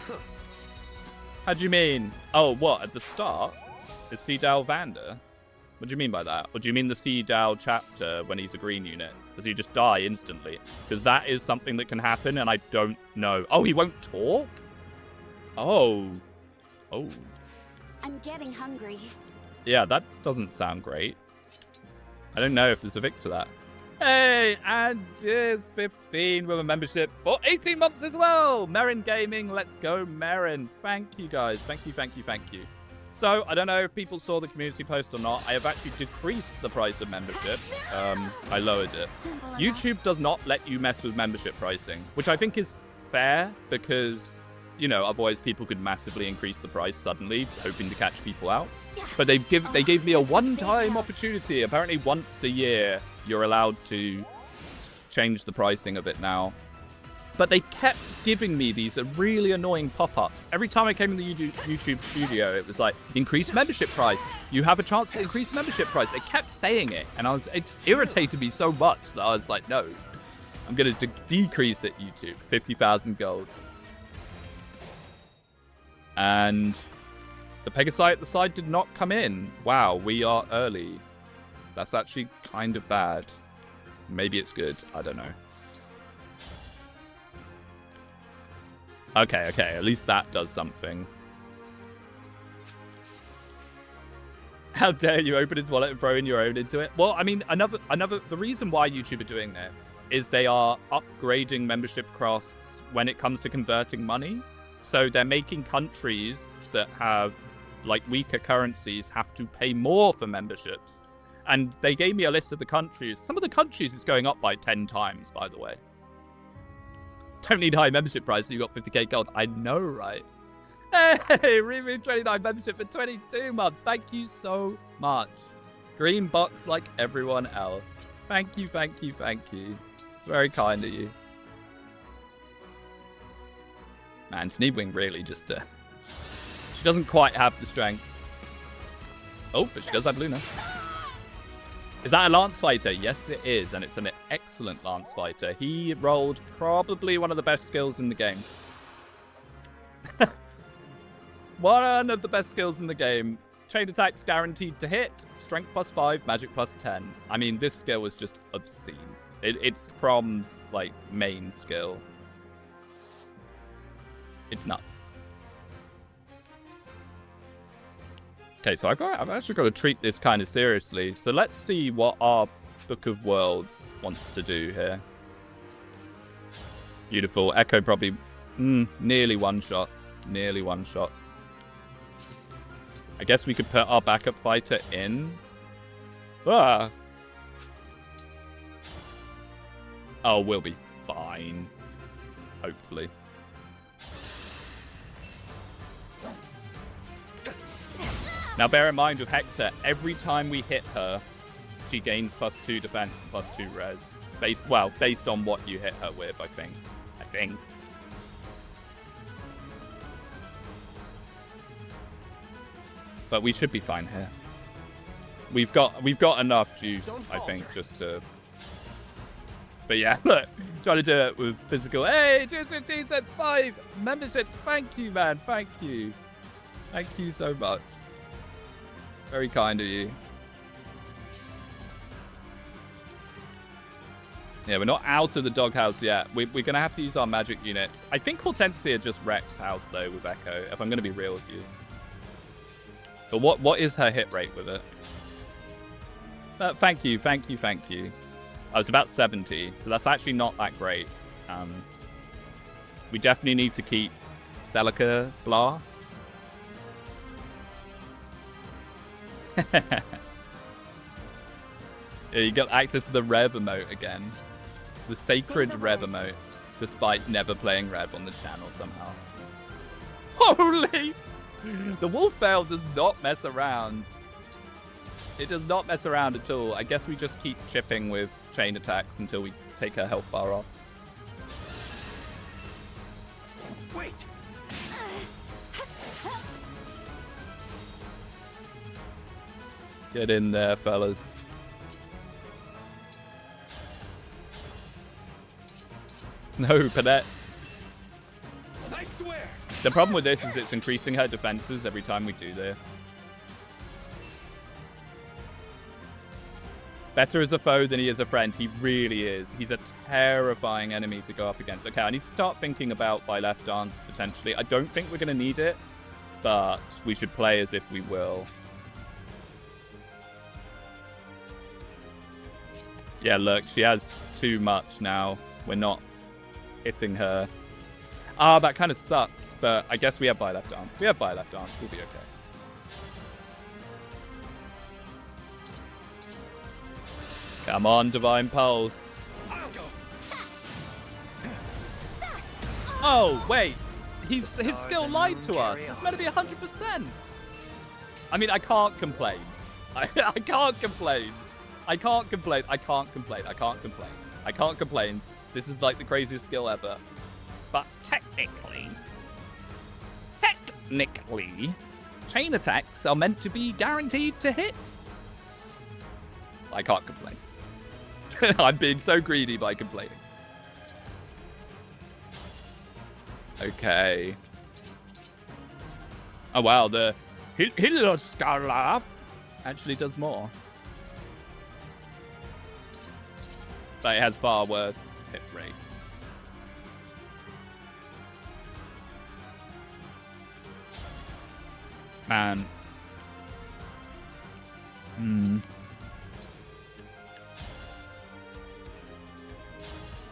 [SPEAKER 1] How do you mean? Oh, what? At the start? Is Seadow Vander? What do you mean by that? Or do you mean the Seadow chapter when he's a green unit? Does he just die instantly? Because that is something that can happen and I don't know. Oh, he won't talk? Oh.
[SPEAKER 4] I'm getting hungry.
[SPEAKER 1] Yeah, that doesn't sound great. I don't know if there's a fix for that. Hey, and here's 15 with a membership for 18 months as well. Merrin Gaming, let's go, Merrin. Thank you, guys. Thank you, thank you, thank you. So, I don't know if people saw the community post or not. I have actually decreased the price of membership. I lowered it. YouTube does not let you mess with membership pricing, which I think is fair because, you know, otherwise people could massively increase the price suddenly, hoping to catch people out. But they gave me a one-time opportunity. Apparently once a year, you're allowed to change the pricing of it now. But they kept giving me these really annoying pop-ups. Every time I came in the YouTube studio, it was like, increase membership price. You have a chance to increase membership price. They kept saying it. And it just irritated me so much that I was like, no, I'm going to decrease it, YouTube. 50,000 gold. And the Pegasite at the side did not come in. Wow, we are early. That's actually kind of bad. Maybe it's good. I don't know. Okay. At least that does something. How dare you open his wallet and throw in your own into it? Well, I mean, the reason why YouTube are doing this is they are upgrading membership costs when it comes to converting money. So they're making countries that have like weaker currencies have to pay more for memberships. And they gave me a list of the countries. Some of the countries is going up by 10 times, by the way. Don't need high membership price, so you got 50k gold. I know, right? Hey, Reboot 29 membership for 22 months. Thank you so much. Green box like everyone else. Thank you, thank you, thank you. It's very kind of you. Man, Speedwing really just... she doesn't quite have the strength. Oh, but she does have Luna. Is that a Lance Fighter? Yes, it is. And it's an excellent Lance Fighter. He rolled probably one of the best skills in the game. One of the best skills in the game. Chain attacks guaranteed to hit. Strength +5, magic +10. I mean, this skill was just obscene. It's Crom's, like, main skill. It's nuts. Okay, so I've actually got to treat this kind of seriously. So let's see what our Book of Worlds wants to do here. Beautiful. Echo probably nearly one-shots. Nearly one-shots. I guess we could put our backup fighter in. Ah. Oh, we'll be fine. Hopefully. Now, bear in mind with Hector, every time we hit her, she gains +2 defense and +2 res. Based on what you hit her with, I think. But we should be fine here. We've got enough juice, I think, just to... But yeah, look, trying to do it with physical. Hey, Juice 15 said 5 memberships. Thank you, man. Thank you. Thank you so much. Very kind of you. Yeah, we're not out of the doghouse yet. We're going to have to use our magic units. I think Hortensia just wrecks house, though, with Echo, if I'm going to be real with you. But what is her hit rate with it? Thank you. Oh, it's about 70, so that's actually not that great. We definitely need to keep Celica Blast. Yeah, you got access to the Rev emote again. The sacred Rev emote, despite never playing Rev on the channel somehow. Holy! The wolf bell does not mess around. It does not mess around at all. I guess we just keep chipping with chain attacks until we take her health bar off.
[SPEAKER 3] Wait!
[SPEAKER 1] Get in there, fellas. No, Panette.
[SPEAKER 3] I swear!
[SPEAKER 1] The problem with this is it's increasing her defenses every time we do this. Better as a foe than he is a friend. He really is. He's a terrifying enemy to go up against. Okay, I need to start thinking about my left dance potentially. I don't think we're going to need it, but we should play as if we will. Yeah, look, she has too much now. We're not hitting her. Ah, that kind of sucks, but I guess we have by left dance. We have by left dance. We'll be okay. Come on, Divine Pulse. Oh, wait. His skill lied to us. It's meant to be 100%. I mean, I can't complain. I can't complain. I can't complain. I can't complain. I can't complain. I can't complain. This is like the craziest skill ever. But technically, chain attacks are meant to be guaranteed to hit. I can't complain. I'm being so greedy by complaining. Okay. Oh wow, the Hiloscarlaf actually does more. But it has far worse hit rate. Man.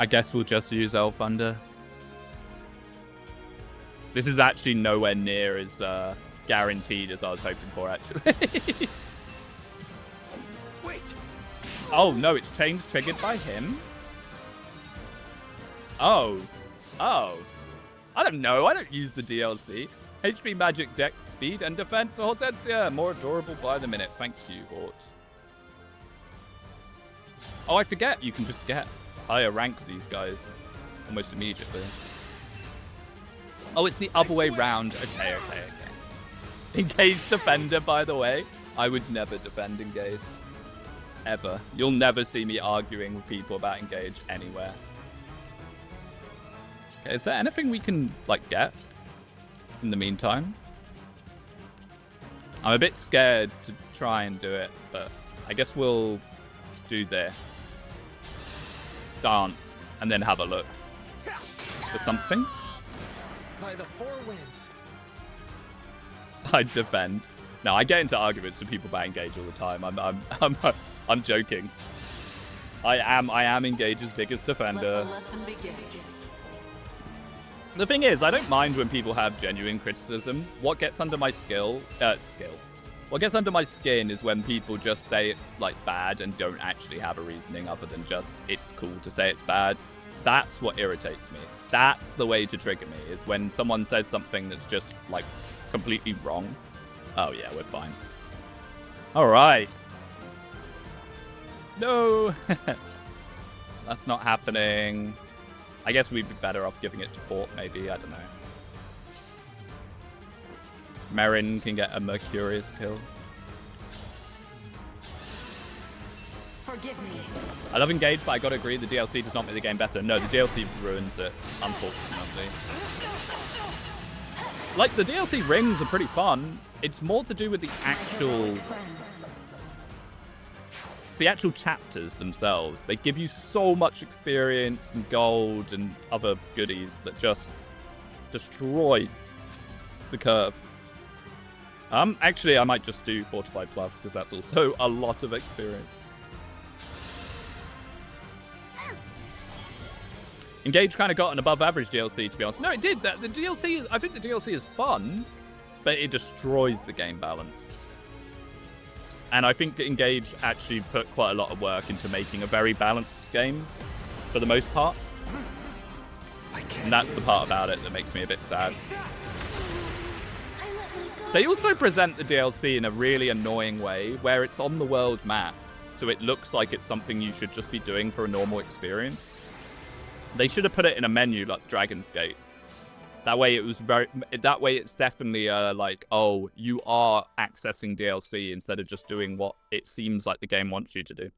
[SPEAKER 1] I guess we'll just use Elfunder. This is actually nowhere near as guaranteed as I was hoping for, actually.
[SPEAKER 3] Wait!
[SPEAKER 1] Oh, no, it's chains triggered by him? Oh. Oh. I don't know. I don't use the DLC. HP, magic, dex, speed, and defense for Hortensia. More adorable by the minute. Thank you, Hort. Oh, I forget. You can just get higher rank with these guys almost immediately. Oh, it's the other way round. Okay. Engage defender, by the way. I would never defend Engage. Ever. You'll never see me arguing with people about Engage anywhere. Okay, is there anything we can, like, get in the meantime? I'm a bit scared to try and do it, but I guess we'll do this. Dance, and then have a look for something.
[SPEAKER 3] By the four winds.
[SPEAKER 1] I defend. No, I get into arguments with people about Engage all the time. I'm joking. I am Engage's biggest defender. The thing is, I don't mind when people have genuine criticism. What gets under my what gets under my skin is when people just say it's like bad and don't actually have a reasoning other than just it's cool to say it's bad. That's what irritates me. That's the way to trigger me, is when someone says something that's just like completely wrong. Oh yeah, we're fine. All right. No. That's not happening. I guess we'd be better off giving it to Port, maybe. I don't know. Merrin can get a Mercurius kill.
[SPEAKER 2] Forgive me.
[SPEAKER 1] I love Engage, but I gotta agree, the DLC does not make the game better. No, the DLC ruins it, unfortunately. Like, the DLC rings are pretty fun. It's more to do with the actual... It's the actual chapters themselves. They give you so much experience and gold and other goodies that just destroy the curve. Actually, I might just do Fortified Plus, because that's also a lot of experience. Engage kind of got an above average DLC, to be honest. No, it did. The DLC, I think the DLC is fun, but it destroys the game balance. And I think Engage actually put quite a lot of work into making a very balanced game for the most part. And that's the part about it that makes me a bit sad. They also present the DLC in a really annoying way where it's on the world map. So it looks like it's something you should just be doing for a normal experience. They should have put it in a menu like Dragon's Gate. That way it was that way it's definitely like, oh, you are accessing DLC instead of just doing what it seems like the game wants you to do.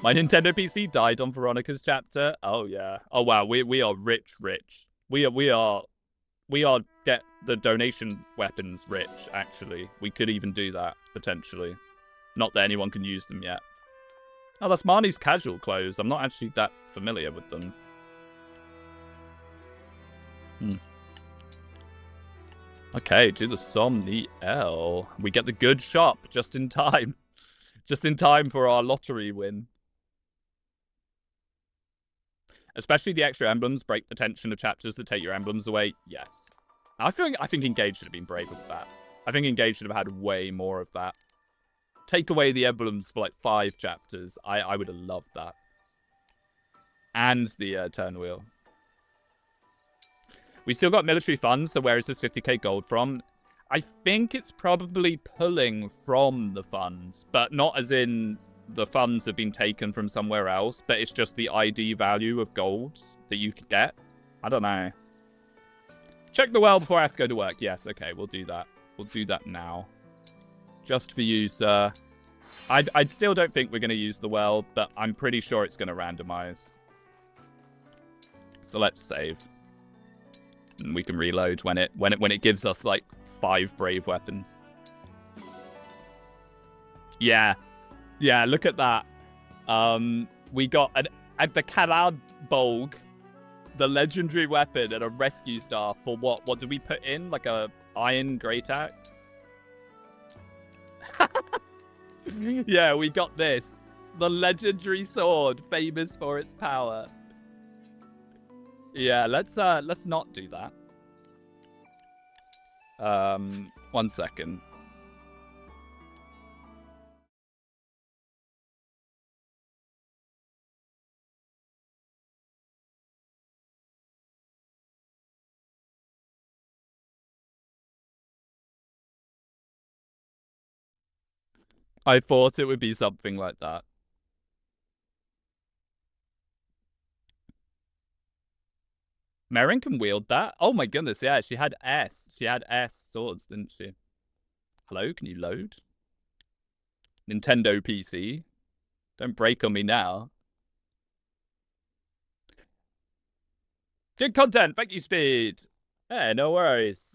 [SPEAKER 1] My Nintendo PC died on Veronica's chapter. Oh yeah. Oh wow, we are rich. We are get the donation weapons rich, actually. We could even do that, potentially. Not that anyone can use them yet. Oh, that's Marnie's casual clothes. I'm not actually that familiar with them. Okay, to the Somniel. We get the good shop just in time. Just in time for our lottery win. Especially the extra emblems break the tension of chapters that take your emblems away. Yes. I think Engage should have been braver with that. I think Engage should have had way more of that. Take away the emblems for like 5 chapters. I would have loved that. And the turn wheel. We still got military funds, so where is this 50k gold from? I think it's probably pulling from the funds, but not as in the funds have been taken from somewhere else, but it's just the ID value of gold that you could get. I don't know. Check the well before I have to go to work. Yes, okay, we'll do that. We'll do that now. Just for you, sir. I still don't think we're going to use the well, but I'm pretty sure it's going to randomize. So let's save. And we can reload when it gives us like 5 brave weapons. Yeah. Yeah, look at that. We got the Kalad Bolg, the legendary weapon, and a rescue star for what? What did we put in? Like a iron great axe? Yeah, we got this. The legendary sword, famous for its power. Yeah, let's not do that. 1 second. I thought it would be something like that. Merrin can wield that? Oh my goodness, yeah, she had S. She had S swords, didn't she? Hello, can you load? Nintendo PC. Don't break on me now. Good content, thank you, Speed. Hey, no worries.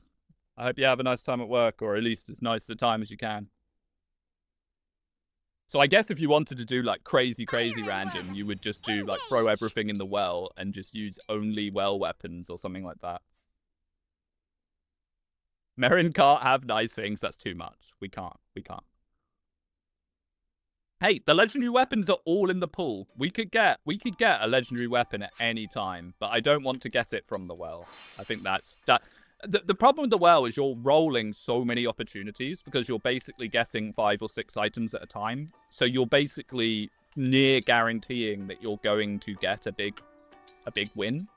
[SPEAKER 1] I hope you have a nice time at work, or at least as nice a time as you can. So I guess if you wanted to do like crazy random, you would just do like throw everything in the well and just use only well weapons or something like that. Merrin can't have nice things. That's too much. We can't. Hey, the legendary weapons are all in the pool. We could get a legendary weapon at any time, but I don't want to get it from the well. I think that's that. The problem with the well is you're rolling so many opportunities because you're basically getting 5 or 6 items at a time. So you're basically near guaranteeing that you're going to get a big win.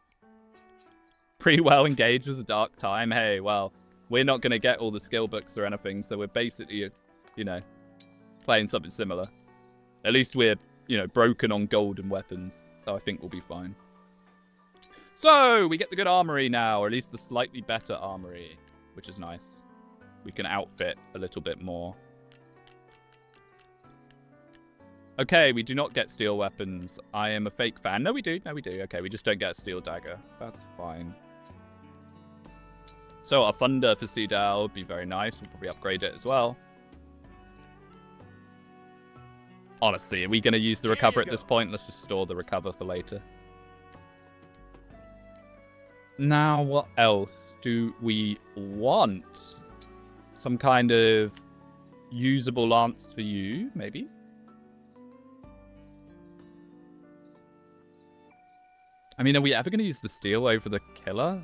[SPEAKER 1] Pretty well engaged was a dark time. Hey, well, we're not going to get all the skill books or anything, so we're basically, you know, playing something similar. At least we're, you know, broken on gold and weapons, so I think we'll be fine. So, we get the good armory now, or at least the slightly better armory, which is nice. We can outfit a little bit more. Okay, we do not get steel weapons. I am a fake fan. No, we do. No, we do. Okay, we just don't get a steel dagger. That's fine. So, our thunder for Cedal would be very nice. We'll probably upgrade it as well. Honestly, are we going to use the recover at this point? Let's just store the recover for later. Now, what else do we want? Some kind of usable lance for you, maybe? I mean, are we ever going to use the steel over the killer?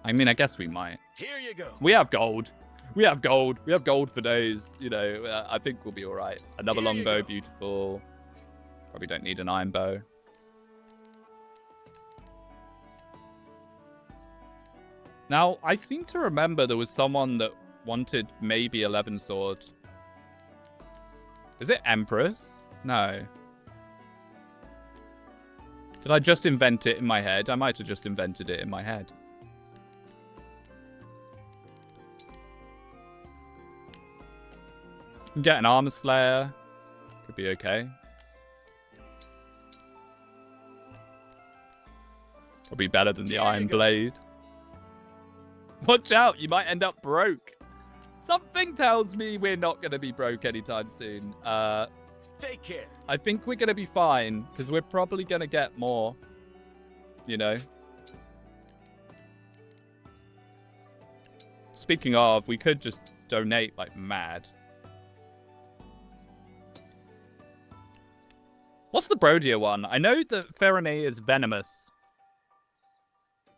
[SPEAKER 1] I mean, I guess we might.
[SPEAKER 3] Here you go.
[SPEAKER 1] We have gold. We have gold. We have gold for days. You know, I think we'll be all right. Another
[SPEAKER 3] Here you
[SPEAKER 1] longbow,
[SPEAKER 3] go.
[SPEAKER 1] beautiful. Probably don't need an iron bow. Now, I seem to remember there was someone that wanted maybe 11 sword. Is it Empress? No. Did I just invent it in my head? I might have just invented it in my head. Get an armor slayer. Could be okay. Probably better than the iron blade. Watch out, you might end up broke. Something tells me we're not going to be broke anytime soon.
[SPEAKER 3] Take care.
[SPEAKER 1] I think we're going to be fine, because we're probably going to get more. You know? Speaking of, we could just donate like mad. What's the Brodia one? I know that Ferrone is venomous.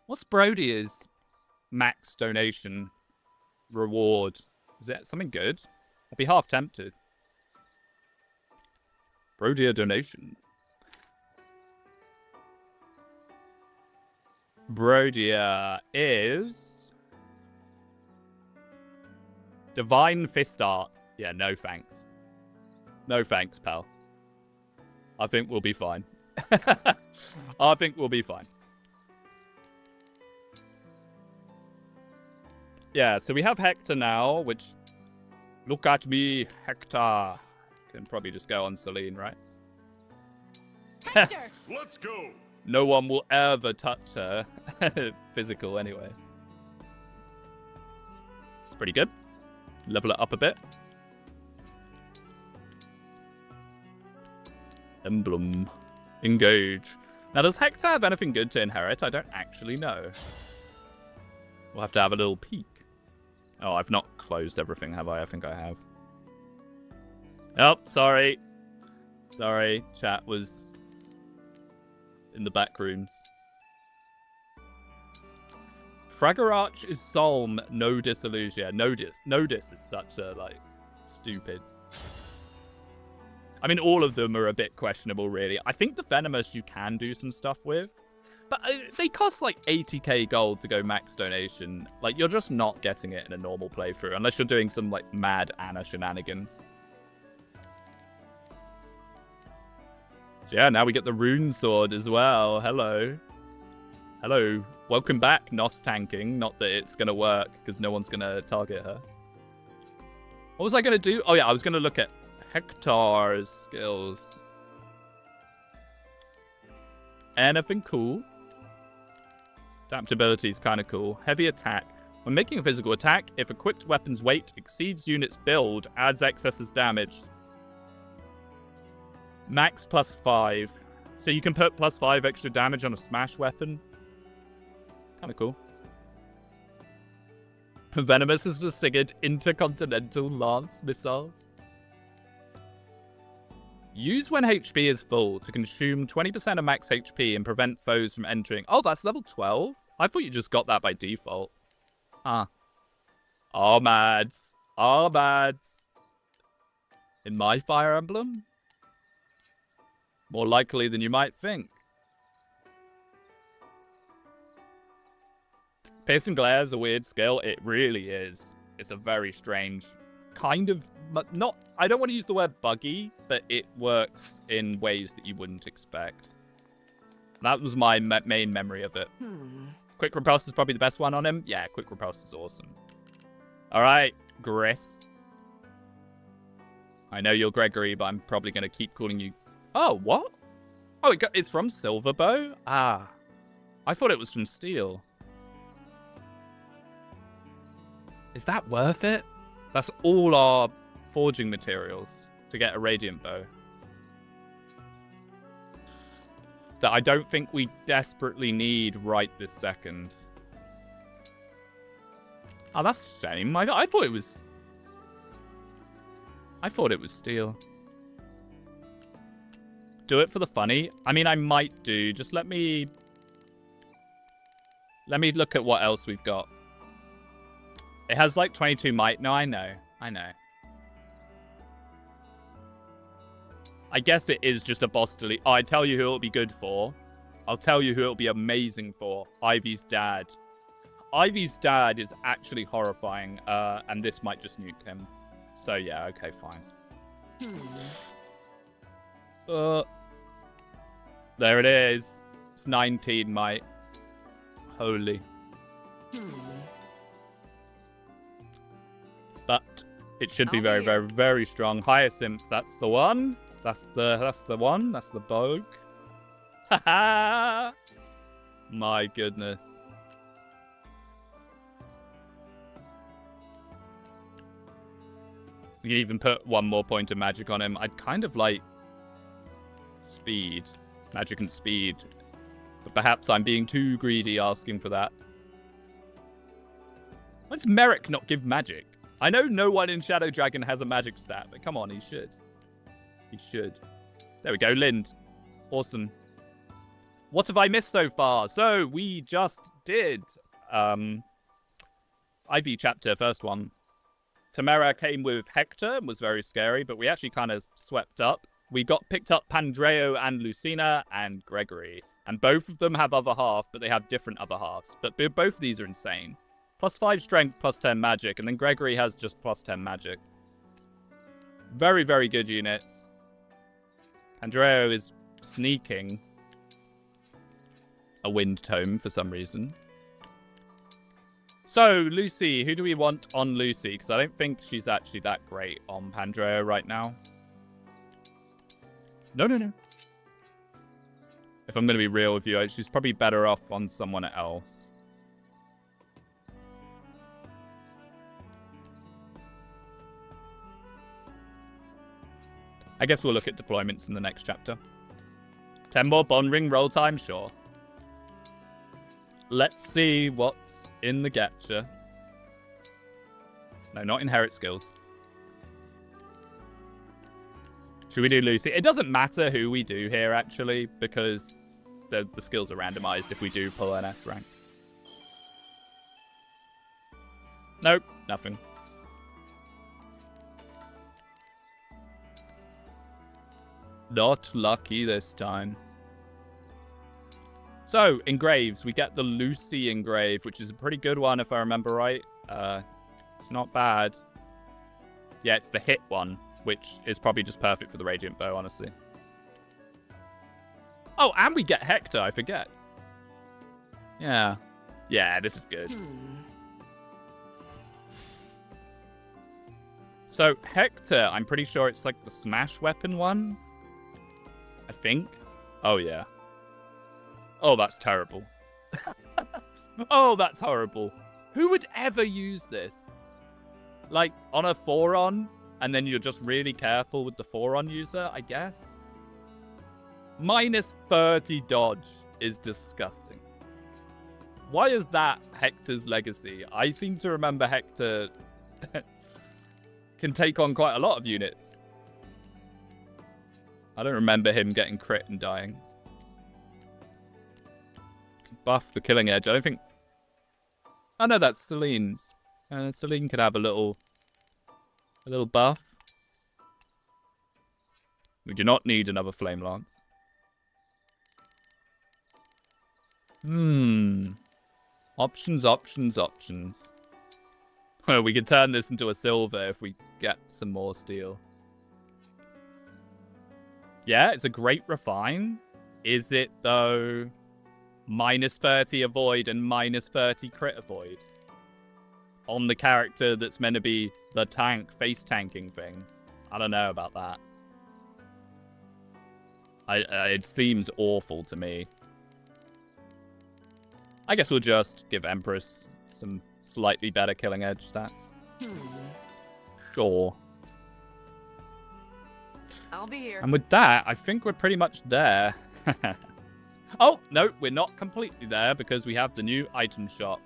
[SPEAKER 1] What's Brodia's max donation reward? Is it something good? I'd be half tempted. Brodia donation. Brodia is Divine Fist Art. Yeah, no thanks. No thanks, pal. I think we'll be fine. I think we'll be fine. Yeah, so we have Hector now, which... Look at me, Hector. Can probably just go on Celine, right?
[SPEAKER 2] Hector!
[SPEAKER 3] Let's go.
[SPEAKER 1] No one will ever touch her. Physical, anyway. It's pretty good. Level it up a bit. Emblem. Engage. Now, does Hector have anything good to inherit? I don't actually know. We'll have to have a little peek. Oh, I've not closed everything, have I? I think I have. Oh, sorry. Sorry, chat was in the back rooms. Fragarach is Solm, no disillusion. Nodis is such a, like, stupid. I mean, all of them are a bit questionable, really. I think the Venomous you can do some stuff with. But they cost like 80k gold to go max donation. Like, you're just not getting it in a normal playthrough. Unless you're doing some, like, mad Anna shenanigans. So yeah, now we get the rune sword as well. Hello. Hello. Welcome back, Nos tanking. Not that it's going to work, because no one's going to target her. What was I going to do? Oh yeah, I was going to look at Hector's skills. Anything cool? Adaptability is kind of cool. Heavy attack. When making a physical attack, if equipped weapon's weight exceeds unit's build, adds excess as damage. Max +5. So you can put +5 extra damage on a smash weapon. Kind of cool. Venomous is disfigured intercontinental lance missiles. Use when HP is full to consume 20% of max HP and prevent foes from entering. Oh, that's level 12? I thought you just got that by default. Ah. Oh, mads. Oh, mads. In my Fire Emblem? More likely than you might think. Piercing Glare is a weird skill. It really is. It's a very strange kind of... not. I don't want to use the word buggy, but it works in ways that you wouldn't expect. That was my main memory of it. Quick Repulse is probably the best one on him. Yeah, Quick Repulse is awesome. Alright, Griss. I know you're Gregory, but I'm probably going to keep calling you... Oh, what? Oh, it's from Silverbow? Ah. I thought it was from Steel. Is that worth it? That's all our forging materials to get a Radiant Bow. That I don't think we desperately need right this second. Oh, that's a shame. I thought it was... I thought it was steel. Do it for the funny? I mean, I might do. Just let me look at what else we've got. It has like 22 might. No, I know. I know. I guess it is just a boss delete. Oh, I tell you who it'll be good for. I'll tell you who it'll be amazing for. Ivy's dad. Ivy's dad is actually horrifying, and this might just nuke him. So yeah, okay, fine. There it is. It's 19 might. Holy. But it should be very, very, very strong. Hyacinth, that's the one. That's the one. That's the bug. Haha. My goodness. You can even put one more point of magic on him. I'd kind of like speed. Magic and speed. But perhaps I'm being too greedy asking for that. Why does Merrick not give magic? I know no one in Shadow Dragon has a magic stat, but come on, he should. He should. There we go, Lind. Awesome. What have I missed so far? So, we just did IV chapter, first one. Tamara came with Hector and was very scary, but we actually kind of swept up. We picked up Pandreo and Lucina and Gregory. And both of them have other half, but they have different other halves. But both of these are insane. +5 strength, +10 magic, and then Gregory has just +10 magic. Very, very good units. Pandreo is sneaking a wind tome for some reason. So, Lucy, who do we want on Lucy? Because I don't think she's actually that great on Pandreo right now. No. If I'm going to be real with you, she's probably better off on someone else. I guess we'll look at deployments in the next chapter. 10 more bond ring roll time? Sure. Let's see what's in the gacha. No, not inherit skills. Should we do Lucy? It doesn't matter who we do here, actually, because the skills are randomized if we do pull an S rank. Nope, nothing. Not lucky this time. So, engraves. We get the Lucy engrave, which is a pretty good one if I remember right. It's not bad. Yeah, it's the hit one, which is probably just perfect for the Radiant Bow, honestly. Oh, and we get Hector, I forget. Yeah. Yeah, this is good. So, Hector, I'm pretty sure it's like the smash weapon one. I think. Oh, yeah. Oh, that's terrible. Oh, that's horrible. Who would ever use this? Like, on a 4-on, and then you're just really careful with the 4-on user, I guess? -30 dodge is disgusting. Why is that Hector's legacy? I seem to remember Hector can take on quite a lot of units. I don't remember him getting crit and dying. Buff the killing edge. I don't think... Oh no, that's Celine's. Celine could have a little buff. We do not need another Flame Lance. Options. Well, we could turn this into a silver if we get some more steel. Yeah, it's a great refine. Is it, though, -30 avoid and -30 crit avoid? On the character that's meant to be the tank, face tanking things. I don't know about that. It seems awful to me. I guess we'll just give Empress some slightly better killing edge stats. Sure.
[SPEAKER 4] I'll be here.
[SPEAKER 1] And with that, I think we're pretty much there. Oh, no, we're not completely there because we have the new item shop.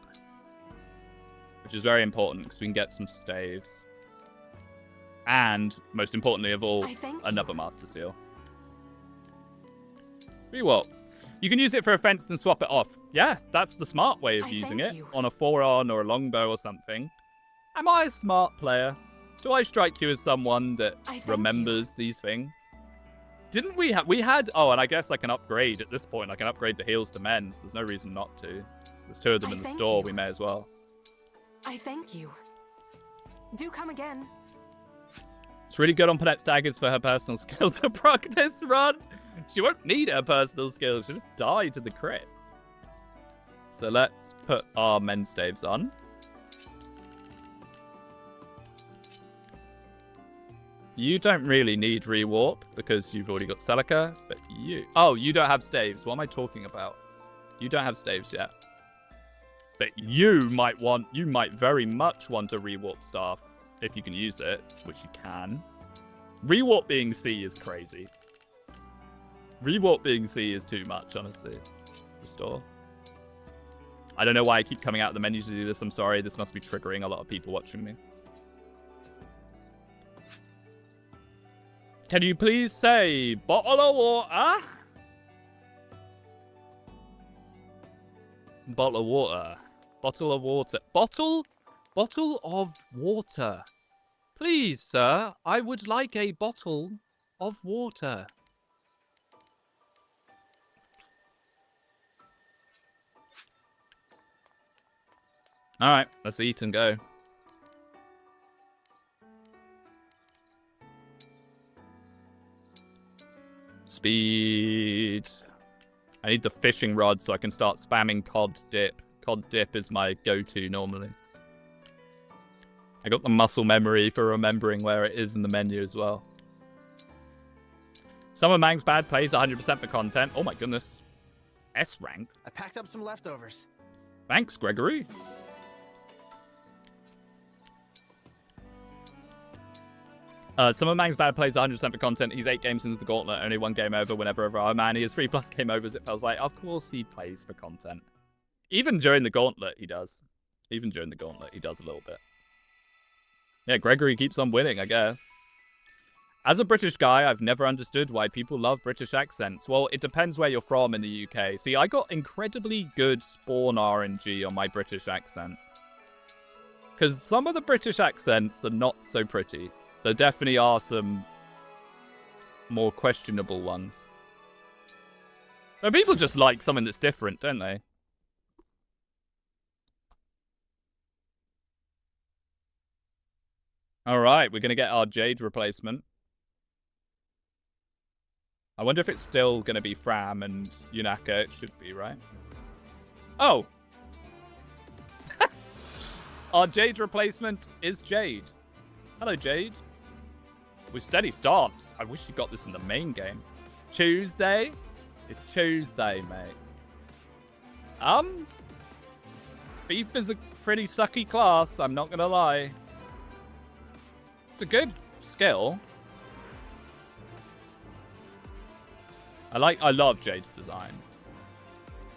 [SPEAKER 1] Which is very important because we can get some staves. And, most importantly of all, another Master Seal. Tell you what, you can use it for a fence and swap it off. Yeah, that's the smart way of using it. On a 4-on or a longbow or something. Am I a smart player? Do I strike you as someone that
[SPEAKER 4] I thank
[SPEAKER 1] remembers these things? Didn't we have... We had... Oh, and I guess I can upgrade at this point. I can upgrade the heals to men's. There's no reason not to. There's 2 of them
[SPEAKER 4] I
[SPEAKER 1] in the
[SPEAKER 4] thank
[SPEAKER 1] store.
[SPEAKER 4] you.
[SPEAKER 1] We may as well.
[SPEAKER 4] I thank you. Do come again.
[SPEAKER 1] It's really good on Panette's daggers for her personal skill to proc this run. She won't need her personal skill. She'll just die to the crit. So let's put our men's staves on. You don't really need rewarp because you've already got Celica, but you... Oh, you don't have staves. What am I talking about? You don't have staves yet. But you might very much want a rewarp staff if you can use it, which you can. Rewarp being C is crazy. Rewarp being C is too much, honestly. Restore. I don't know why I keep coming out of the menu to do this. I'm sorry. This must be triggering a lot of people watching me. Can you please say bottle of water? Bottle of water. Bottle of water. Bottle of water. Please, sir, I would like a bottle of water. All right, let's eat and go. Speed. I need the fishing rod so I can start spamming cod dip. Cod dip is my go-to normally. I got the muscle memory for remembering where it is in the menu as well. Some of Mang's bad plays 100% for content. Oh my goodness. S rank.
[SPEAKER 5] I packed up some leftovers.
[SPEAKER 1] Thanks, Gregory. Some of Mang's bad plays 100% for content. He's 8 games into the gauntlet, only 1 game over whenever. Oh man, he has 3+ game overs. It feels like, of course he plays for content. Even during the gauntlet, he does. Even during the gauntlet, he does a little bit. Yeah, Gregory keeps on winning, I guess. As a British guy, I've never understood why people love British accents. Well, it depends where you're from in the UK. See, I got incredibly good spawn RNG on my British accent. Because some of the British accents are not so pretty. There definitely are some more questionable ones. But people just like something that's different, don't they? Alright, we're going to get our Jade replacement. I wonder if it's still going to be Fram and Yunaka. It should be, right? Oh! Our Jade replacement is Jade. Hello, Jade. With steady starts. I wish you got this in the main game. Tuesday? It's Tuesday, mate. Thief is a pretty sucky class, I'm not gonna lie. It's a good skill. I love Jade's design.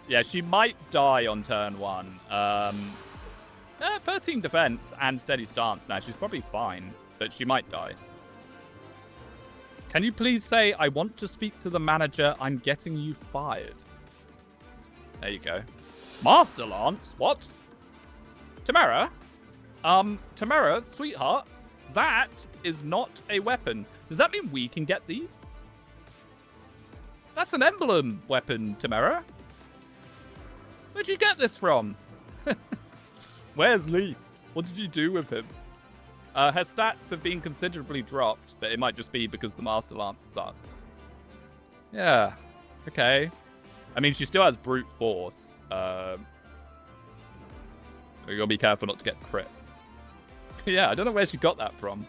[SPEAKER 1] Yeah, she might die on turn 1. 13 defense and steady stance now. She's probably fine, but she might die. Can you please say, I want to speak to the manager, I'm getting you fired? There you go. Master Lance? What? Tamara? Tamara, sweetheart, that is not a weapon. Does that mean we can get these? That's an emblem weapon, Tamara. Where'd you get this from? Where's Leaf? What did you do with him? Her stats have been considerably dropped, but it might just be because the Master Lance sucks. Yeah. Okay. I mean, she still has brute force. You gotta be careful not to get crit. Yeah, I don't know where she got that from.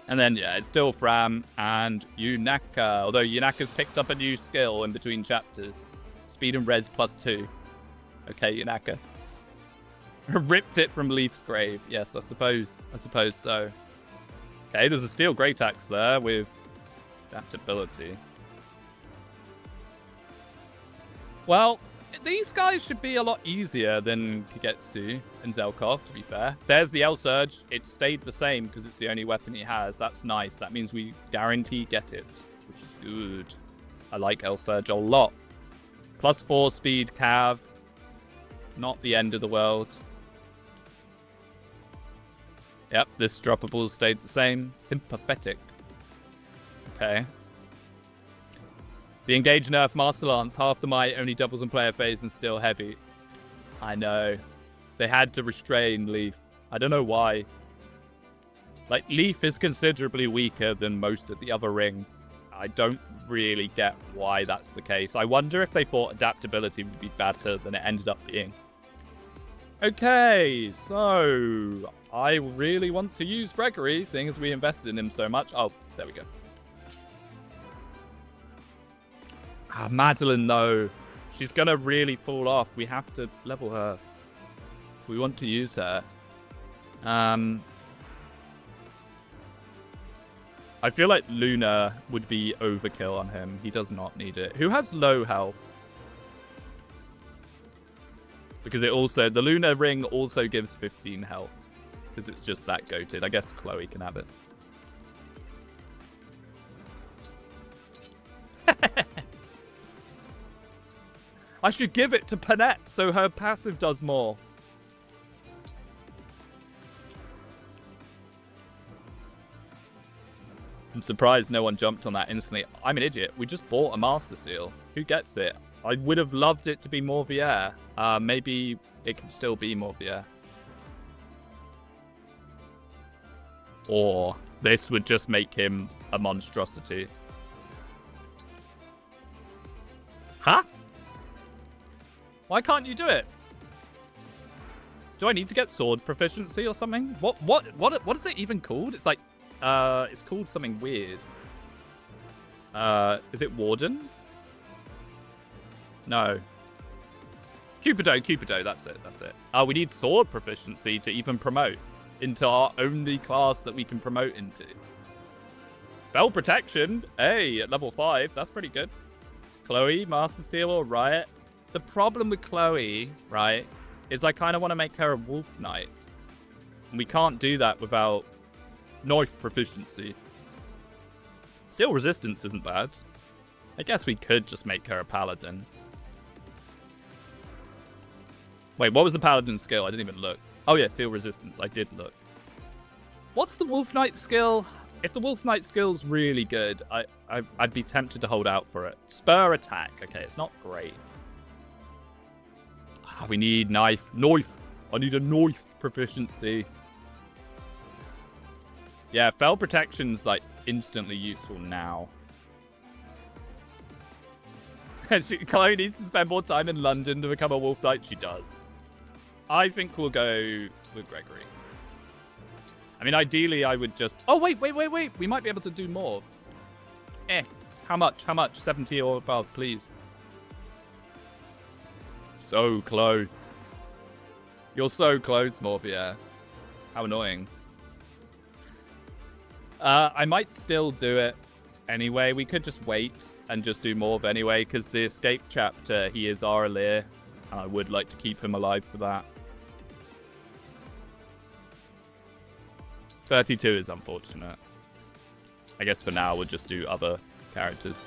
[SPEAKER 1] And then, yeah, it's still Fram and Yunaka. Although Yunaka's picked up a new skill in between chapters. Speed and res +2. Okay, Yunaka. Ripped it from Leaf's grave. Yes, I suppose so. Okay, there's a steel great axe there with adaptability. Well, these guys should be a lot easier than Kagetsu and Zelkov, to be fair. There's the L Surge. It stayed the same because it's the only weapon he has. That's nice. That means we guarantee get it, which is good. I like L Surge a lot. +4 speed cav. Not the end of the world. Yep, this droppable stayed the same. Sympathetic. Okay. The Engage nerf Master Lance, half the might, only doubles in player phase and still heavy. I know. They had to restrain Leaf. I don't know why. Like, Leaf is considerably weaker than most of the other rings. I don't really get why that's the case. I wonder if they thought adaptability would be better than it ended up being. Okay, so I really want to use Gregory, seeing as we invested in him so much. Oh, there we go. Ah, Madeline, though. She's going to really fall off. We have to level her. We want to use her. I feel like Luna would be overkill on him. He does not need it. Who has low health? Because it also... The Luna ring also gives 15 health. Because it's just that goated. I guess Chloe can have it. I should give it to Panette so her passive does more. I'm surprised no one jumped on that instantly. I'm an idiot. We just bought a Master Seal. Who gets it? I would have loved it to be Morvier. Maybe it can still be Morvier. Or this would just make him a monstrosity. Huh? Why can't you do it? Do I need to get sword proficiency or something? What is it even called? It's like it's called something weird. Is it Warden? No. Cupido, that's it. We need sword proficiency to even promote into our only class that we can promote into. Spell protection, hey, at level 5, that's pretty good. Chloe, Master Seal, or Riot. The problem with Chloe, right, is I kind of want to make her a Wolf Knight. And we can't do that without knife proficiency. Seal resistance isn't bad. I guess we could just make her a Paladin. Wait, what was the Paladin skill? I didn't even look. Oh yeah, seal resistance. I did look. What's the Wolf Knight skill? If the Wolf Knight skill's really good, I'd be tempted to hold out for it. Spur attack. Okay, it's not great. We need knife. Knife. I need a knife proficiency. Yeah, fell protection's like instantly useful now. Chloe needs to spend more time in London to become a Wolf Knight. She does. I think we'll go with Gregory. I mean, ideally, I would just... Oh, wait. We might be able to do more. How much? 70 or above, please. So close. You're so close, Morphier. How annoying. I might still do it anyway. We could just wait and just do Morph anyway, because the escape chapter, he is our Alir, and I would like to keep him alive for that. 32 is unfortunate. I guess for now we'll just do other characters.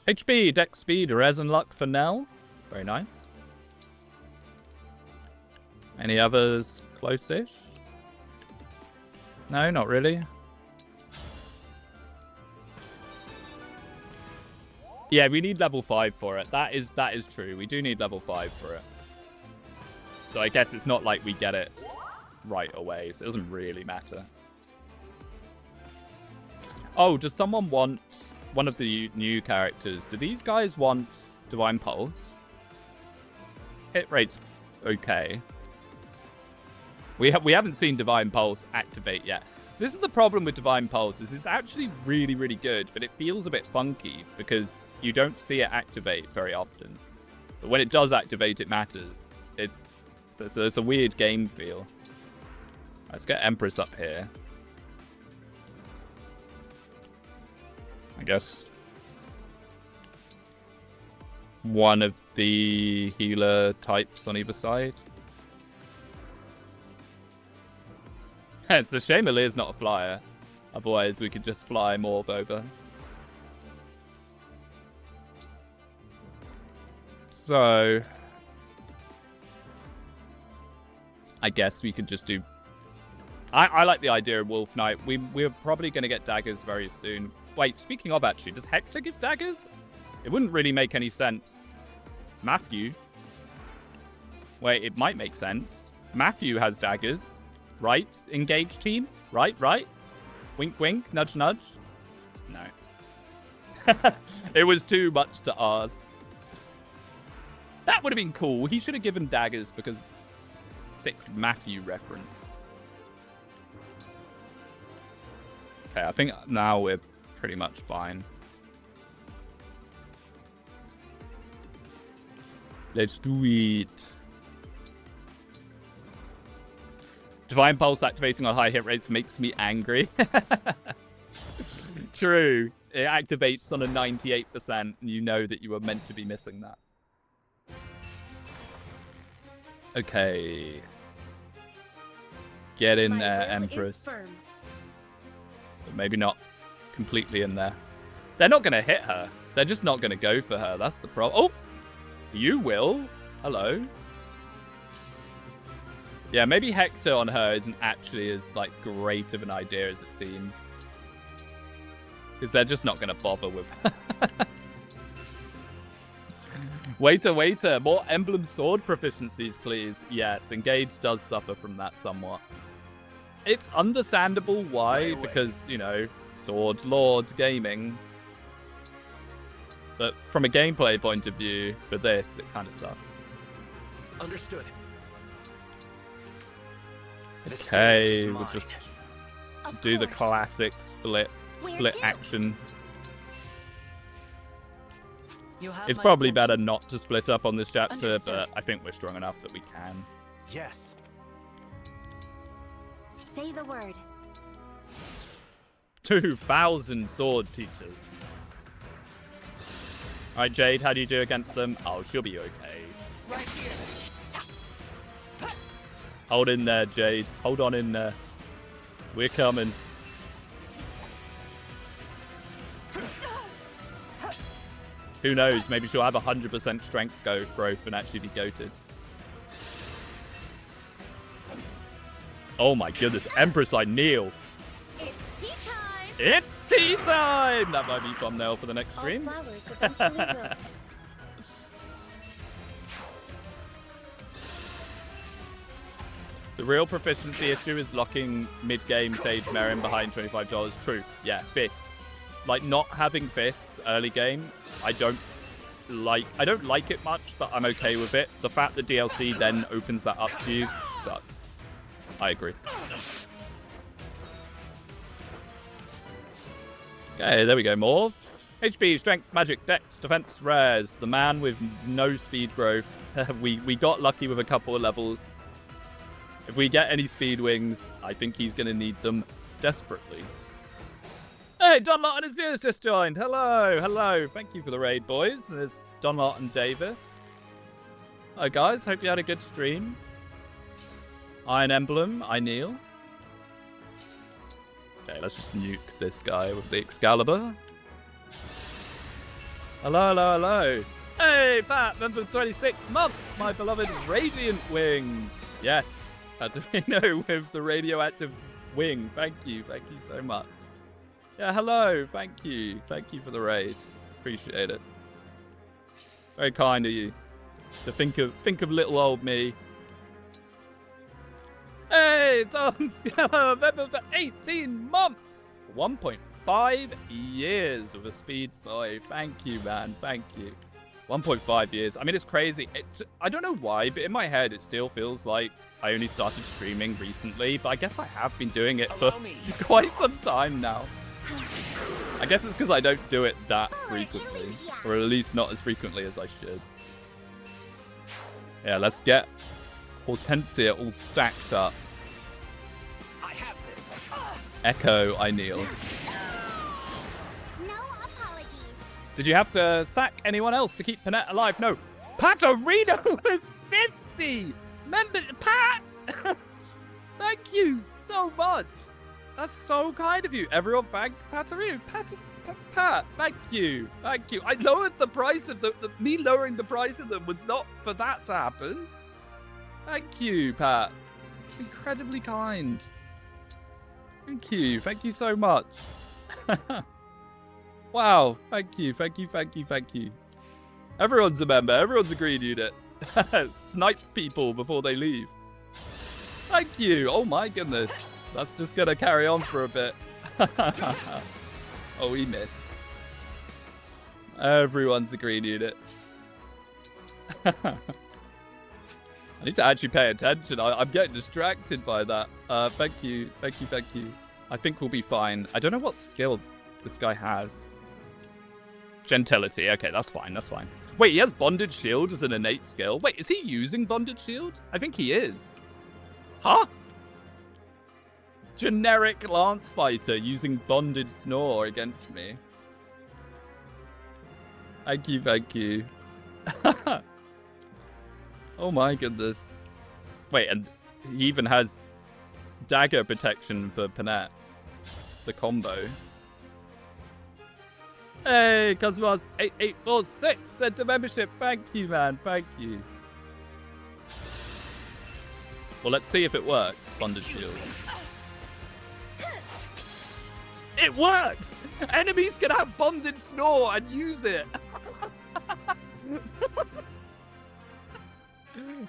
[SPEAKER 1] HP, Dex Speed, Res and Luck for Nell. Very nice. Any others close-ish? No, not really. Yeah, we need level 5 for it. That is true. We do need level 5 for it. So I guess it's not like we get it right away, so it doesn't really matter. Oh, does someone want one of the new characters? Do these guys want Divine Pulse? Hit rate's okay. We haven't seen Divine Pulse activate yet. This is the problem with Divine Pulse, is it's actually really, really good, but it feels a bit funky because you don't see it activate very often. But when it does activate, it matters. So it's a weird game feel. Let's get Empress up here. I guess one of the healer types on either side. It's a shame Alir's not a flyer. Otherwise, we could just fly Morph over. So... I guess we could just do... I like the idea of Wolf Knight. We're probably going to get daggers very soon. Wait, speaking of actually, does Hector give daggers? It wouldn't really make any sense. Matthew? Wait, it might make sense. Matthew has daggers. Right? Engage team? Right? Wink, wink. Nudge, nudge. No. It was too much to ask. That would have been cool. He should have given daggers because... Sick Matthew reference. Okay, I think now we're pretty much fine. Let's do it. Divine Pulse activating on high hit rates makes me angry. True. It activates on a 98%, and you know that you were meant to be missing that. Okay. Get in there, Empress. But maybe not completely in there. They're not going to hit her. They're just not going to go for her. That's the problem. Oh! You will. Hello. Yeah, maybe Hector on her isn't actually as, like, great of an idea as it seems. Because they're just not going to bother with her. Waiter. More emblem sword proficiencies, please. Yes, Engage does suffer from that somewhat. It's understandable why, because, you know, Sword Lord gaming. But from a gameplay point of view, for this, it kind of sucks.
[SPEAKER 3] Understood.
[SPEAKER 1] Okay, we'll just do the classic split action. It's probably better not to split up on this chapter, but I think we're strong enough that we can.
[SPEAKER 3] Yes.
[SPEAKER 2] Say the word.
[SPEAKER 1] 2,000 sword teachers. Alright, Jade, how do you do against them? Oh, she'll be okay.
[SPEAKER 2] Right here.
[SPEAKER 1] Hold in there, Jade. Hold on in there. We're coming. Who knows? Maybe she'll have 100% strength growth and actually be goated. Oh my goodness. Empress, I kneel.
[SPEAKER 2] It's tea time.
[SPEAKER 1] It's tea time! That might be thumbnail for the next stream.
[SPEAKER 2] All flowers eventually wilt.
[SPEAKER 1] The real proficiency issue is locking mid-game Sage Merrin behind $25. True. Yeah, fists. Like, not having fists early game, I don't like it much, but I'm okay with it. The fact that DLC then opens that up to you sucks. I agree. Okay, there we go. More. HP, Strength, Magic, Dex, Defense, Rares. The man with no speed growth. we got lucky with a couple of levels. If we get any speed wings, I think he's going to need them desperately. Hey, Donlot and his viewers just joined. Hello. Thank you for the raid, boys. There's Donlot and Davis. Hi, guys. Hope you had a good stream. Iron Emblem, I kneel. Okay, let's just nuke this guy with the Excalibur. Hello. Hey, Pat, member of 26 months, my beloved Radiant Wing. Yes, Paterino with the radioactive wing. Thank you so much. Yeah, hello, thank you for the raid. Appreciate it. Very kind of you to think of little old me. Hey, Tom Skeller, member for 18 months. 1.5 years with a speed soy. Thank you, man. Thank you. 1.5 years. I mean, it's crazy. I don't know why, but in my head, it still feels like I only started streaming recently. But I guess I have been doing it for quite some time now. I guess it's because I don't do it that frequently. Or at least not as frequently as I should. Yeah, let's get Hortensia all stacked up.
[SPEAKER 3] I have this.
[SPEAKER 1] Echo, I kneel.
[SPEAKER 2] No apologies.
[SPEAKER 1] Did you have to sack anyone else to keep Panette alive? No. Paterino with 50! Member, Pat! Thank you so much. That's so kind of you. Everyone thank Paterino. Pat, thank you. I lowered the price of me lowering the price of them was not for that to happen. Thank you, Pat. It's incredibly kind. Thank you. Thank you so much. Wow. Thank you. Thank you. Thank you. Thank you. Everyone's a member. Everyone's a green unit. Snipe people before they leave. Thank you. Oh my goodness. That's just going to carry on for a bit. Oh, he missed. Everyone's a green unit. I need to actually pay attention. I'm getting distracted by that. Thank you. Thank you. Thank you. I think we'll be fine. I don't know what skill this guy has. Gentility. Okay, that's fine. That's fine. Wait, he has Bonded Shield as an innate skill. Wait, is he using Bonded Shield? I think he is. Huh? Generic Lance Fighter using Bonded Snore against me. Thank you, thank you. Oh my goodness. Wait, and he even has dagger protection for Panette. The combo. Hey, Cosmos 8846 sent a membership. Thank you, man. Thank you. Well, let's see if it works. Bonded Shield. It works! Enemies can have Bonded Snore and use it.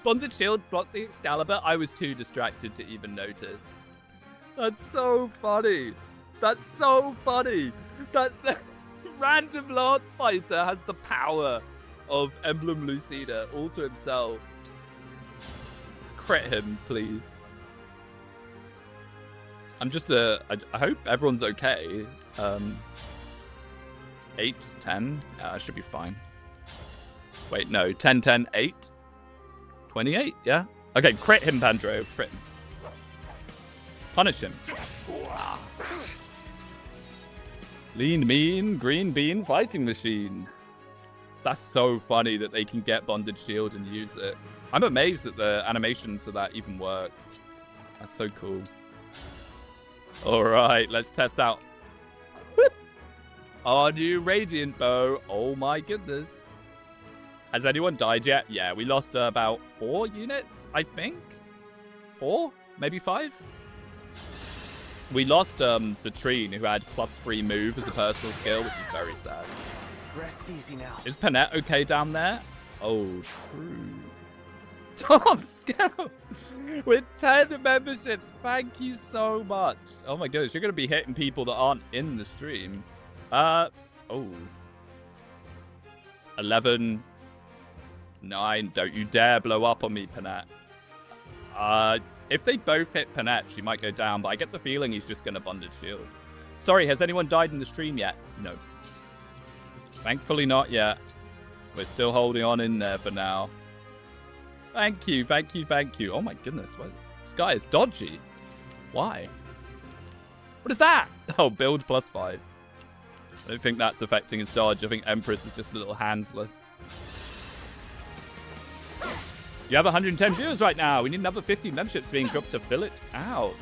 [SPEAKER 1] Bonded Shield blocked the Excalibur. I was too distracted to even notice. That's so funny. That's so funny. That the random Lance Fighter has the power of Emblem Lucida all to himself. Let's crit him, please. I'm just I hope everyone's okay. 8, 10. I should be fine. Wait, no. 10, 10, 8. 28, yeah? Okay, crit him, Pandro. Crit him. Punish him. Lean, mean, green bean fighting machine. That's so funny that they can get Bonded Shield and use it. I'm amazed that the animations for that even work. That's so cool. Alright, let's test out our new Radiant Bow. Oh my goodness. Has anyone died yet? Yeah, we lost about 4 units, I think. 4? Maybe 5? We lost Citrine, who had +3 move as a personal skill, which is very sad.
[SPEAKER 3] Rest easy now.
[SPEAKER 1] Is Panette okay down there? Oh, true. Top Scout with 10 memberships. Thank you so much. Oh my goodness, you're going to be hitting people that aren't in the stream. Oh. 11. 9. Don't you dare blow up on me, Panette. If they both hit Panette, she might go down, but I get the feeling he's just going to Bonded Shield. Sorry, has anyone died in the stream yet? No. Thankfully not yet. We're still holding on in there for now. Thank you, thank you, thank you. Oh my goodness, what? This guy is dodgy. Why? What is that? Oh, build +5. I don't think that's affecting his dodge. I think Empress is just a little handsless. You have 110 viewers right now. We need another 50 memberships being dropped to fill it out.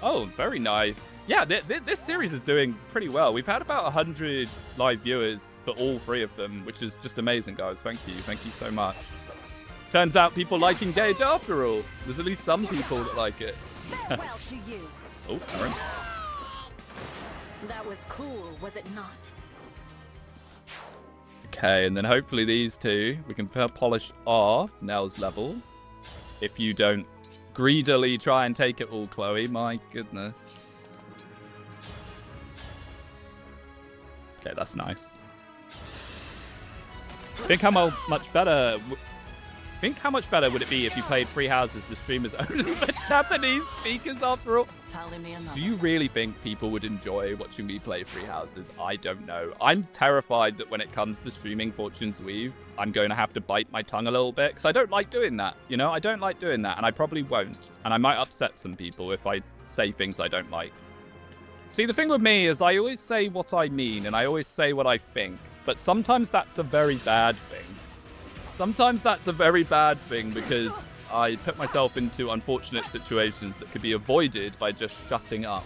[SPEAKER 1] Oh, very nice. Yeah, this series is doing pretty well. We've had about 100 live viewers for all 3 of them, which is just amazing, guys. Thank you. Thank you so much. Turns out people like Engage after all. There's at least some people that like it.
[SPEAKER 4] Farewell to you.
[SPEAKER 1] Oh, Aaron.
[SPEAKER 4] That was cool, was it not?
[SPEAKER 1] Okay, and then hopefully these 2 we can polish off Nell's level. If you don't greedily try and take it all, Chloe. My goodness. Okay, that's nice. Think how much better would it be if you played Free Houses, the streamers only for Japanese speakers after all?
[SPEAKER 4] Telling me another.
[SPEAKER 1] Do you really think people would enjoy watching me play Free Houses? I don't know. I'm terrified that when it comes to streaming Fortune's Weave, I'm going to have to bite my tongue a little bit, because I don't like doing that. You know, I don't like doing that, and I probably won't. And I might upset some people if I say things I don't like. See, the thing with me is I always say what I mean, and I always say what I think. But sometimes that's a very bad thing. Sometimes that's a very bad thing because I put myself into unfortunate situations that could be avoided by just shutting up.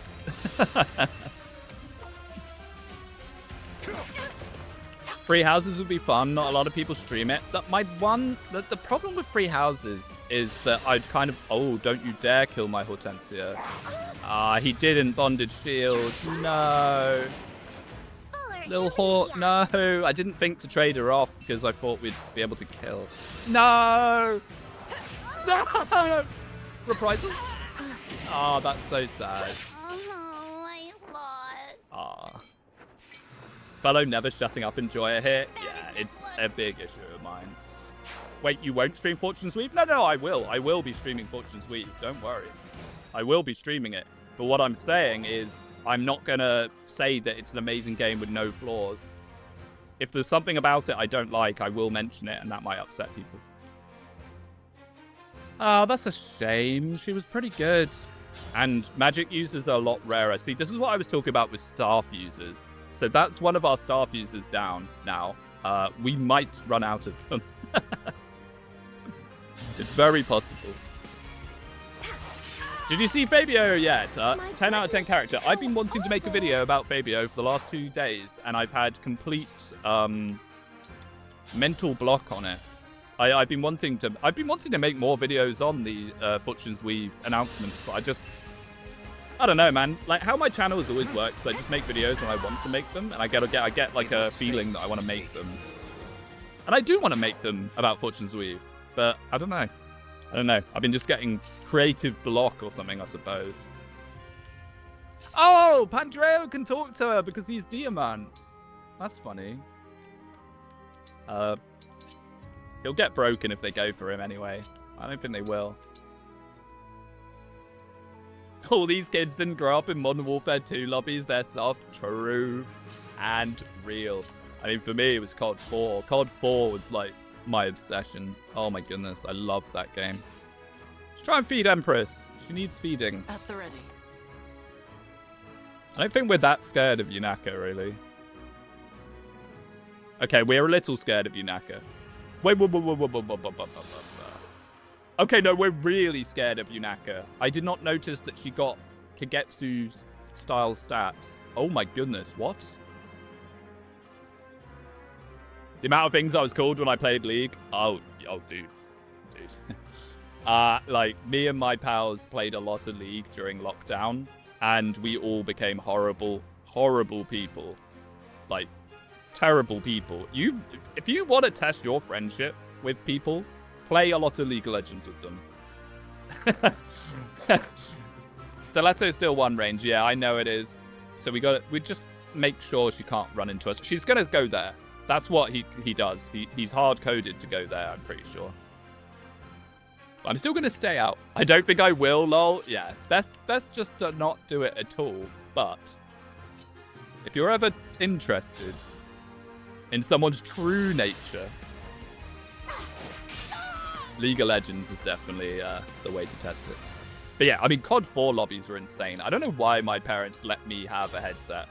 [SPEAKER 1] Free Houses would be fun. Not a lot of people stream it. The problem with Free Houses is that I'd kind of... Oh, don't you dare kill my Hortensia. Ah, he didn't bonded shield. No. Little Hort, no. I didn't think to trade her off because I thought we'd be able to kill. No. No. Reprisal? Oh, that's so sad.
[SPEAKER 2] Oh, I lost.
[SPEAKER 1] Ah. Fellow never shutting up and Joya here. Yeah, it's a big issue of mine. Wait, you won't stream Fortune's Weave? No, I will. I will be streaming Fortune's Weave. Don't worry. I will be streaming it. But what I'm saying is I'm not going to say that it's an amazing game with no flaws. If there's something about it I don't like, I will mention it, and that might upset people. Oh, that's a shame. She was pretty good. And magic users are a lot rarer. See, this is what I was talking about with staff users. So that's one of our staff users down now. We might run out of them. It's very possible. Did you see Fabio yet? 10 out of 10 character. I've been wanting to make a video about Fabio for the last 2 days, and I've had complete mental block on it. I've been wanting to make more videos on the Fortune's Weave announcements, but I don't know, man. Like how my channel has always worked, so I just make videos when I want to make them, and I get like a feeling that I want to make them. And I do want to make them about Fortune's Weave, but I don't know. I've been just getting creative block or something, I suppose. Oh, Pandreo can talk to her because he's Diamant. That's funny. He'll get broken if they go for him anyway. I don't think they will. All these kids didn't grow up in Modern Warfare 2 lobbies. They're soft, true, and real. I mean, for me, it was COD 4. COD 4 was like my obsession. Oh my goodness, I loved that game. Let's try and feed Empress. She needs feeding.
[SPEAKER 4] At the ready.
[SPEAKER 1] I don't think we're that scared of Yunaka, really. Okay, we're a little scared of Yunaka. Wait. Okay, no, we're really scared of Yunaka. I did not notice that she got Kagetsu-style stats. Oh my goodness, what? The amount of things I was called when I played League. Oh, dude. Like, me and my pals played a lot of League during lockdown, and we all became horrible, horrible people. Like, terrible people. If you want to test your friendship with people, play a lot of League of Legends with them. Stiletto's still one range. Yeah, I know it is. So we just make sure she can't run into us. She's going to go there. That's what he does. He's hard-coded to go there, I'm pretty sure. But I'm still going to stay out. I don't think I will, lol. Yeah, best just to not do it at all. But if you're ever interested in someone's true nature, League of Legends is definitely the way to test it. But yeah, I mean, COD 4 lobbies were insane. I don't know why my parents let me have a headset.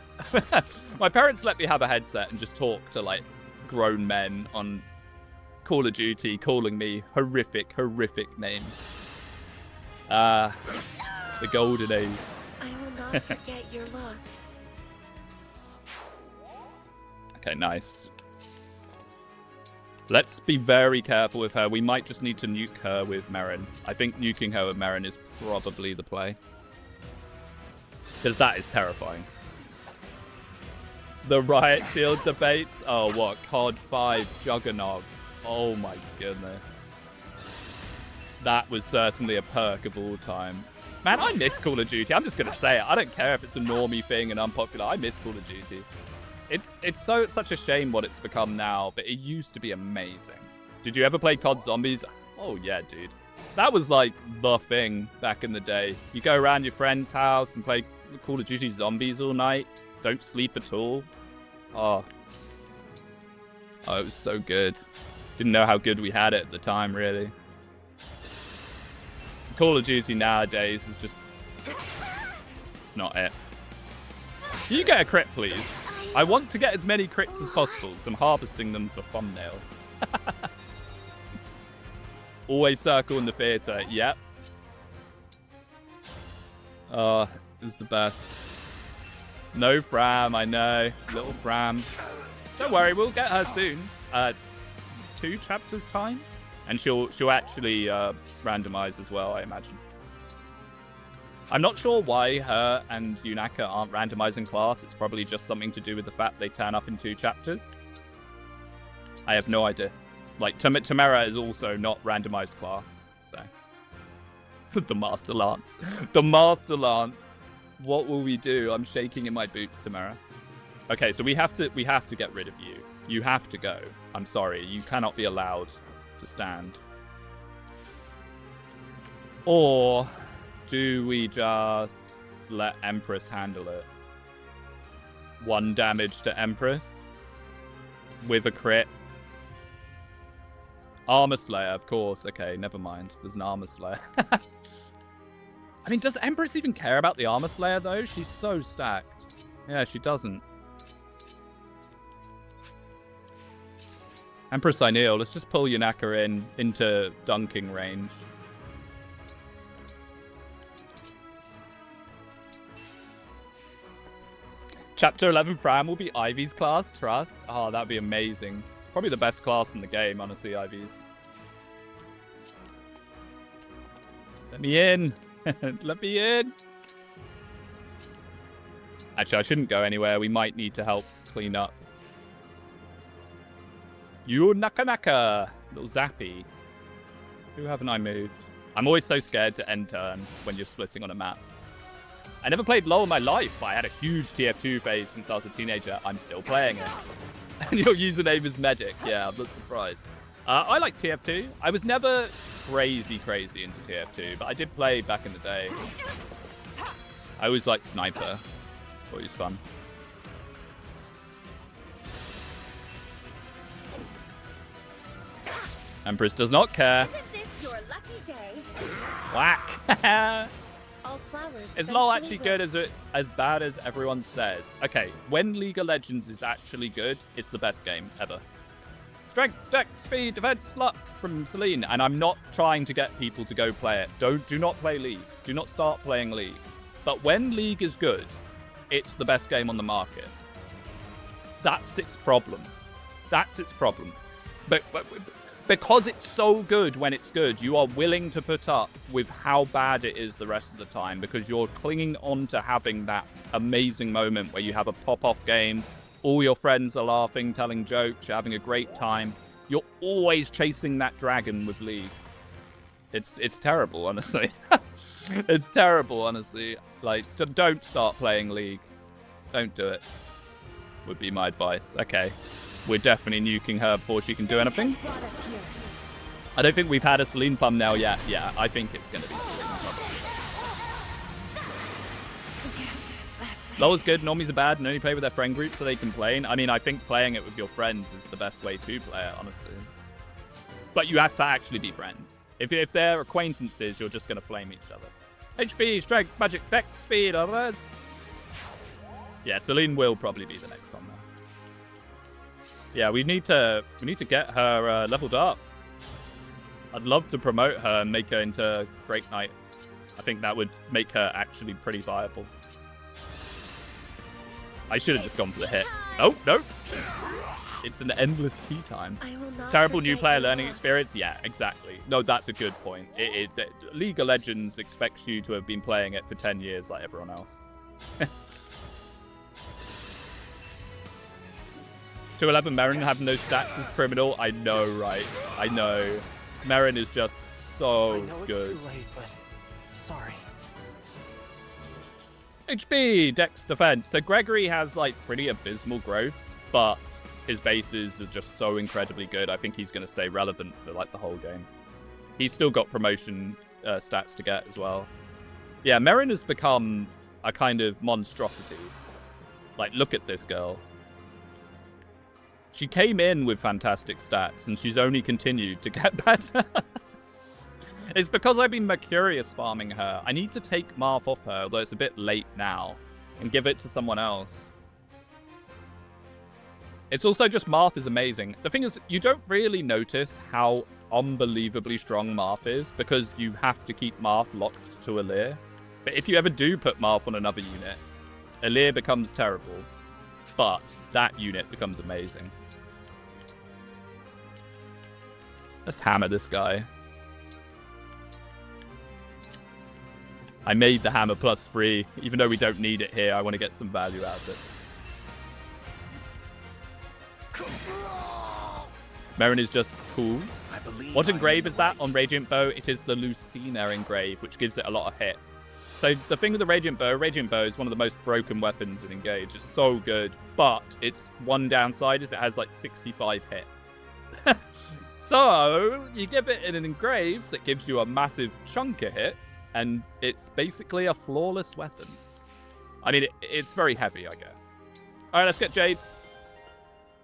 [SPEAKER 1] My parents let me have a headset and just talk to, like, grown men on Call of Duty, calling me horrific names. The golden age.
[SPEAKER 2] I will not forget your loss.
[SPEAKER 1] Okay, nice. Let's be very careful with her. We might just need to nuke her with Merrin. I think nuking her with Merrin is probably the play. Because that is terrifying. The Riot Shield debates. Oh, what? COD 5 Juggernaut. Oh my goodness. That was certainly a perk of all time. Man, I miss Call of Duty. I'm just going to say it. I don't care if it's a normie thing and unpopular. I miss Call of Duty. It's such a shame what it's become now, but it used to be amazing. Did you ever play COD Zombies? Oh yeah, dude. That was like the thing back in the day. You go around your friend's house and play Call of Duty Zombies all night. Don't sleep at all. Oh, it was so good. Didn't know how good we had it at the time, really. Call of Duty nowadays is just... It's not it. Can you get a crit, please? I want to get as many crits as possible, because I'm harvesting them for thumbnails. Always circle in the theater. Yep. Oh, it was the best. No Fram, I know. Little Fram. Don't worry, we'll get her soon. 2 chapters time? And she'll actually randomize as well, I imagine. I'm not sure why her and Yunaka aren't randomizing class. It's probably just something to do with the fact they turn up in 2 chapters. I have no idea. Like, Tamara is also not randomized class, so. The Master Lance. The Master Lance. What will we do? I'm shaking in my boots, Tamara. Okay, so we have to get rid of you. You have to go. I'm sorry. You cannot be allowed to stand. Or do we just let Empress handle it? 1 damage to Empress with a crit. Armor Slayer, of course. Okay, never mind. There's an Armor Slayer. I mean, does Empress even care about the Armor Slayer, though? She's so stacked. Yeah, she doesn't. Empress I kneel. Let's just pull Yunaka into dunking range. Chapter 11 Fran will be Ivy's class, trust. Oh, that'd be amazing. Probably the best class in the game, honestly, Ivy's. Let me in. Let me in. Actually, I shouldn't go anywhere. We might need to help clean up. You Naka. Little Zappy. Who haven't I moved? I'm always so scared to end turn when you're splitting on a map. I never played LoL in my life, but I had a huge TF2 phase since I was a teenager. I'm still playing it. And your username is Medic. Yeah, I'm not surprised. I like TF2. I was never crazy into TF2, but I did play back in the day. I always liked Sniper. Thought it was fun. Empress does not care.
[SPEAKER 2] Isn't this your lucky day?
[SPEAKER 1] Whack.
[SPEAKER 2] All flowers.
[SPEAKER 1] Is LoL actually good as bad as everyone says? Okay, when League of Legends is actually good, it's the best game ever. Strength, dex, speed, defense, luck from Celine. And I'm not trying to get people to go play it. Do not play League. Do not start playing League. But when League is good, it's the best game on the market. That's its problem. That's its problem. But because it's so good when it's good, you are willing to put up with how bad it is the rest of the time because you're clinging on to having that amazing moment where you have a pop-off game, all your friends are laughing, telling jokes, you're having a great time. You're always chasing that dragon with League. It's terrible, honestly. It's terrible, honestly. Like, don't start playing League. Don't do it. Would be my advice. Okay. We're definitely nuking her before she can do anything. I don't think we've had a Celine thumbnail yet. Yeah, I think it's going to be Celine thumbnail. LoL's good, normies are bad, and only play with their friend group so they complain. I mean, I think playing it with your friends is the best way to play it, honestly. But you have to actually be friends. If they're acquaintances, you're just going to flame each other. HP, strength, magic, dex, speed, others. Yeah, Celine will probably be the next one, though. Yeah, we need to get her leveled up. I'd love to promote her and make her into Great Knight. I think that would make her actually pretty viable. I should have just gone for the hit. Oh, no. It's an endless tea time. Terrible new player learning experience? Yeah, exactly. No, that's a good point. League of Legends expects you to have been playing it for 10 years like everyone else. 211 Merrin having those stats is criminal. I know, right? I know. Merrin is just so good.
[SPEAKER 3] It's too late, but sorry.
[SPEAKER 1] HP, Dex, Defense. So Gregory has like pretty abysmal growths, but his bases are just so incredibly good. I think he's going to stay relevant for like the whole game. He's still got promotion stats to get as well. Yeah, Merrin has become a kind of monstrosity. Like, look at this girl. She came in with fantastic stats, and she's only continued to get better. It's because I've been Mercurius farming her. I need to take Marth off her, although it's a bit late now, and give it to someone else. It's also just Marth is amazing. The thing is, you don't really notice how unbelievably strong Marth is, because you have to keep Marth locked to Alir. But if you ever do put Marth on another unit, Alir becomes terrible, but that unit becomes amazing. Let's hammer this guy. I made the hammer +3, even though we don't need it here. I want to get some value out of it. Merrin is just cool. What engrave is that on Radiant Bow? It is the Lucina engrave, which gives it a lot of hit. So the thing with the Radiant Bow is one of the most broken weapons in Engage. It's so good, but its one downside is it has like 65 hit. So you give it an engrave that gives you a massive chunk of hit, and it's basically a flawless weapon. I mean, it's very heavy, I guess. All right, let's get Jade.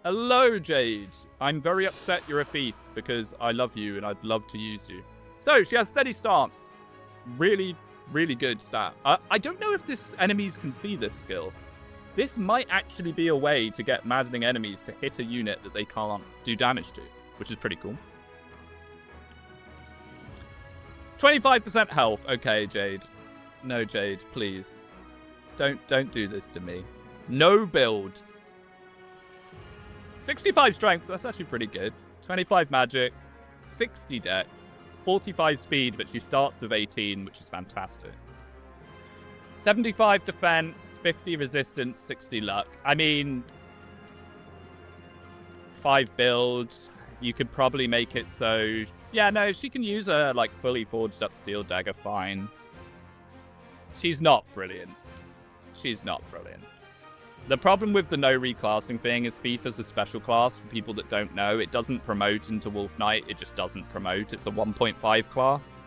[SPEAKER 1] Hello, Jade. I'm very upset you're a thief because I love you and I'd love to use you. So she has steady stance. Really, really good stat. I don't know if this enemies can see this skill. This might actually be a way to get maddening enemies to hit a unit that they can't do damage to, which is pretty cool. 25% health. Okay, Jade. No, Jade, please. Don't do this to me. No build. 65 strength. That's actually pretty good. 25 magic. 60 dex. 45 speed, but she starts with 18, which is fantastic. 75 defense. 50 resistance. 60 luck. I mean, 5 build. You could probably make it so... Yeah, no, she can use a, like, fully forged up steel dagger fine. She's not brilliant. She's not brilliant. The problem with the no reclassing thing is FIFA's a special class for people that don't know. It doesn't promote into Wolf Knight. It just doesn't promote. It's a 1.5 class.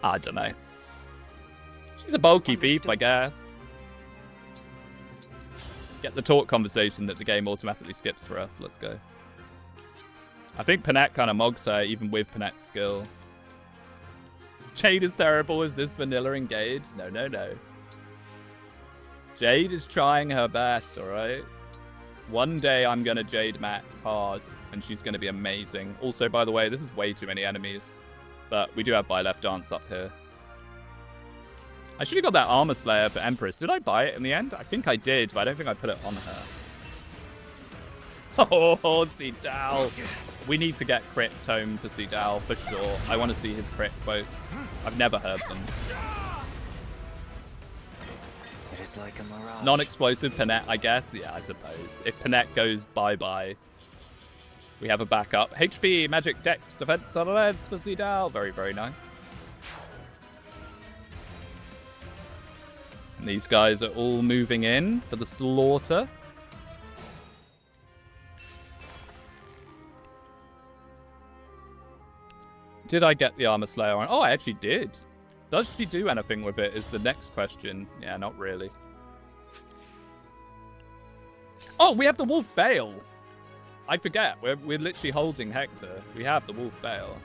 [SPEAKER 1] I don't know. She's a bulky thief, I guess. Get the talk conversation that the game automatically skips for us. Let's go. I think Panette kind of mogs her, even with Panette's skill. Jade is terrible. Is this vanilla Engage? No, no, no. Jade is trying her best, alright? One day I'm going to Jade Max hard, and she's going to be amazing. Also, by the way, this is way too many enemies. But we do have Buy Left Dance up here. I should have got that Armor Slayer for Empress. Did I buy it in the end? I think I did, but I don't think I put it on her. Oh, Seedal. We need to get crit tome for Seedal, for sure. I want to see his crit quote. I've never heard them.
[SPEAKER 3] It is like a mirage.
[SPEAKER 1] Non-explosive Panette, I guess. Yeah, I suppose. If Panette goes bye-bye, we have a backup. HP, Magic, Dex, Defense, Solid for Seedal. Very, very nice. And these guys are all moving in for the slaughter. Did I get the Armor Slayer on? Oh, I actually did. Does she do anything with it is the next question. Yeah, not really. Oh, we have the Wolf Bale. I forget. We're literally holding Hector. We have the Wolf Bale.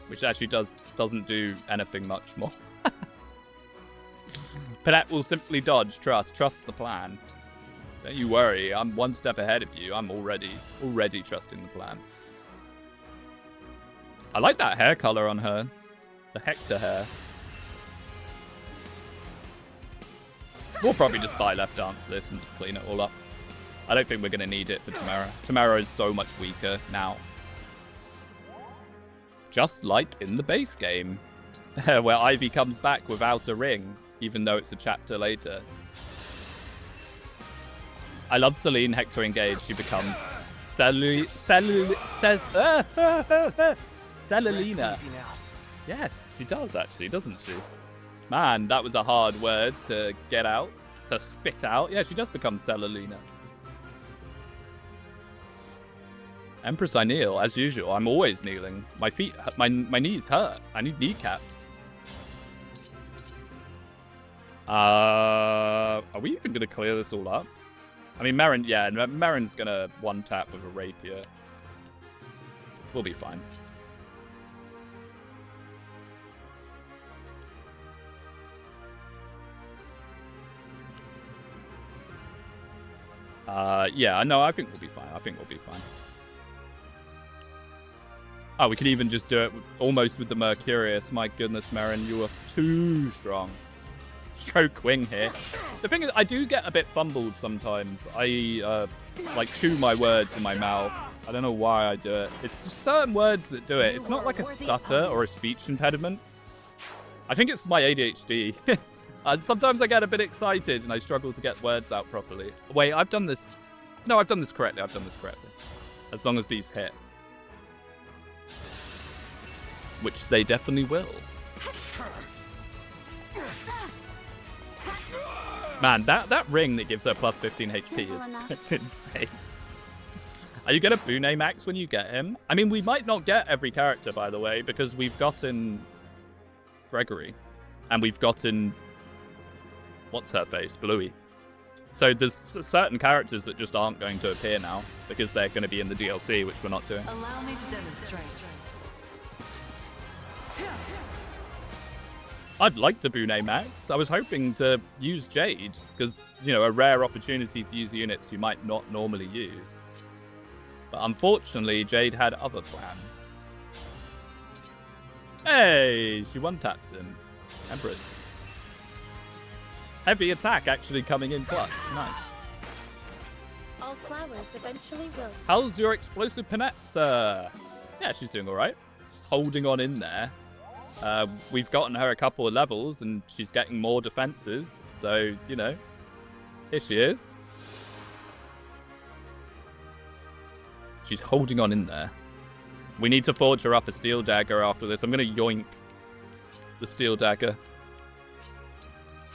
[SPEAKER 1] Which actually doesn't do anything much more. Panette will simply dodge. Trust the plan. Don't you worry. I'm one step ahead of you. I'm already trusting the plan. I like that hair color on her. The Hector hair. We'll probably just Buy Left Dance this and just clean it all up. I don't think we're going to need it for Tamara. Tamara is so much weaker now. Just like in the base game. Where Ivy comes back without a ring. Even though it's a chapter later. I love Celine Hector Engage. She becomes Celilina. Yes, she does actually, doesn't she? Man, that was a hard word to get out, to spit out. Yeah, she does become Celilina. Empress, I kneel as usual. I'm always kneeling. My feet, my knees hurt. I need kneecaps. Are we even gonna clear this all up? I mean, Merrin, yeah, Merrin's gonna one tap with a rapier. We'll be fine. Yeah, no, I think we'll be fine. I think we'll be fine. Oh, we could even just do it almost with the Mercurius. My goodness, Merrin, you are too strong. Stroke wing here. The thing is, I do get a bit fumbled sometimes. I like chew my words in my mouth. I don't know why I do it. It's just certain words that do it. It's not like a stutter or a speech impediment. I think it's my ADHD. Sometimes I get a bit excited and I struggle to get words out properly. Wait, I've done this. No, I've done this correctly. I've done this correctly. As long as these hit. Which they definitely will. Man, that ring that gives her plus 15 HP is insane. Are you going to Bune Max when you get him? I mean, we might not get every character, by the way, because we've gotten Gregory. And we've gotten... What's her face? Bluey. So there's certain characters that just aren't going to appear now, because they're going to be in the DLC, which we're not doing.
[SPEAKER 4] Allow me to demonstrate.
[SPEAKER 1] I'd like to Bune Max. I was hoping to use Jade, because, you know, a rare opportunity to use units you might not normally use. But unfortunately, Jade had other plans. Hey, she one-taps him. Empress. Heavy attack actually coming in clutch. Nice.
[SPEAKER 2] All flowers eventually wilt.
[SPEAKER 1] How's your explosive Pinette, sir? Yeah, she's doing all right. She's holding on in there. We've gotten her a couple of levels, and she's getting more defenses. So, you know, here she is. She's holding on in there. We need to forge her up a steel dagger after this. I'm going to yoink the steel dagger.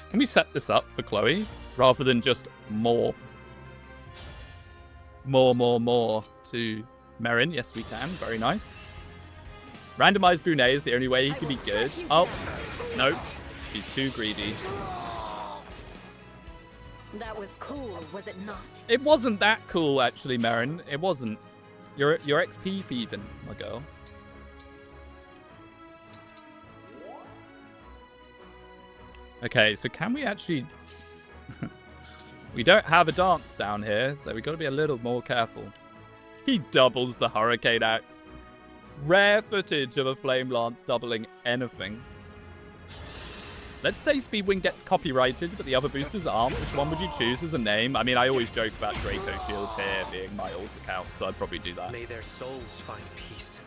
[SPEAKER 1] Can we set this up for Chloe rather than just more to Merrin? Yes, we can. Very nice. Randomized Bune is the only way he can be good. Oh, nope. He's too greedy.
[SPEAKER 4] That was cool, was it not?
[SPEAKER 1] It wasn't that cool, actually, Merrin. It wasn't. You're XP thieving, my girl. Okay, so can we actually... We don't have a dance down here, so we've got to be a little more careful. He doubles the Hurricane Axe. Rare footage of a Flame Lance doubling anything. Let's say Speedwing gets copyrighted, but the other boosters aren't. Which one would you choose as a name? I mean, I always joke about Draco Shield here being my alt account, so I'd probably do that.
[SPEAKER 3] May their souls find peace.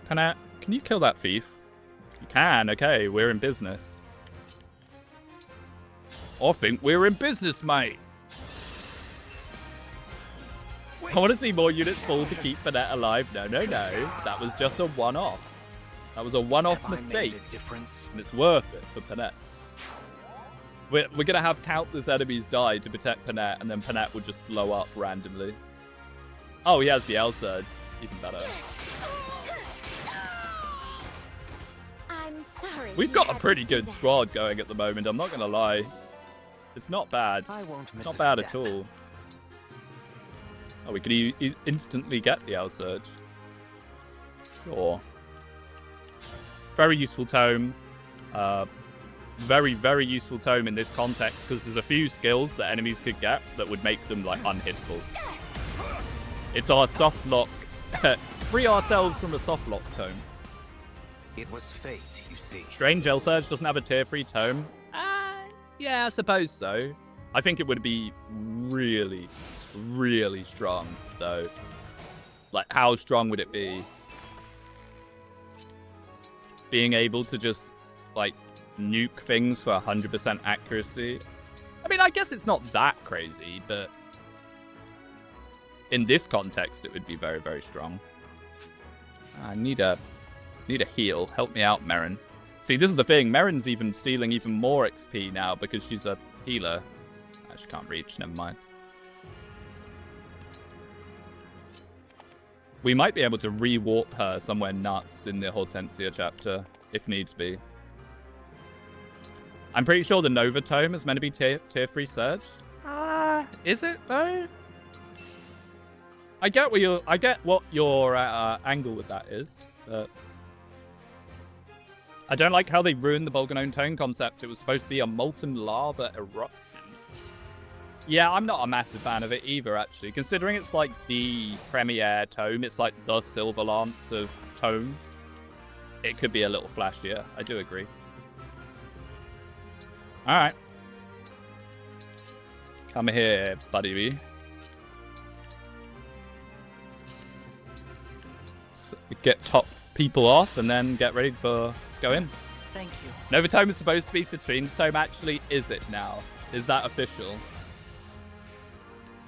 [SPEAKER 1] Can you kill that thief? You can, okay, we're in business. I think we're in business, mate. I want to see more units fall to keep Finette alive. No. That was just a one-off. That was a one-off mistake. And it's worth it for Pinette. We're going to have countless enemies die to protect Pinette, and then Pinette will just blow up randomly. Oh, he has the L Surge. Even better.
[SPEAKER 2] I'm sorry.
[SPEAKER 1] We've got a pretty good squad going at the moment, I'm not going to lie. It's not bad. It's not bad at all. Oh, we can instantly get the L Surge. Sure. Very useful tome. Very, very useful tome in this context, because there's a few skills that enemies could get that would make them, like, unhittable. It's our soft lock. Free ourselves from a soft lock tome.
[SPEAKER 3] It was fate, you see.
[SPEAKER 1] Strange L Surge doesn't have a tier 3 tome. Yeah, I suppose so. I think it would be really, really strong, though. Like, how strong would it be? Being able to just, like, nuke things for 100% accuracy. I mean, I guess it's not that crazy, but in this context, it would be very, very strong. I need a heal. Help me out, Merrin. See, this is the thing. Merrin's even stealing even more XP now because she's a healer. She can't reach. Never mind. We might be able to re-warp her somewhere nuts in the Hortensia chapter, if needs be. I'm pretty sure the Nova Tome is meant to be tier 3 Surge. Is it though? I get what your angle with that is, but I don't like how they ruined the Bolganone Tome concept. It was supposed to be a molten lava eruption. Yeah, I'm not a massive fan of it either, actually. Considering it's like the premiere tome, it's like the Silver Lance of tomes. it could be a little flashier. I do agree. All right. Come here, buddy bee. So get top people off and then get ready for go in.
[SPEAKER 5] Thank you.
[SPEAKER 1] Nova Tome is supposed to be Citrine's Tome. Actually, is it now? Is that official?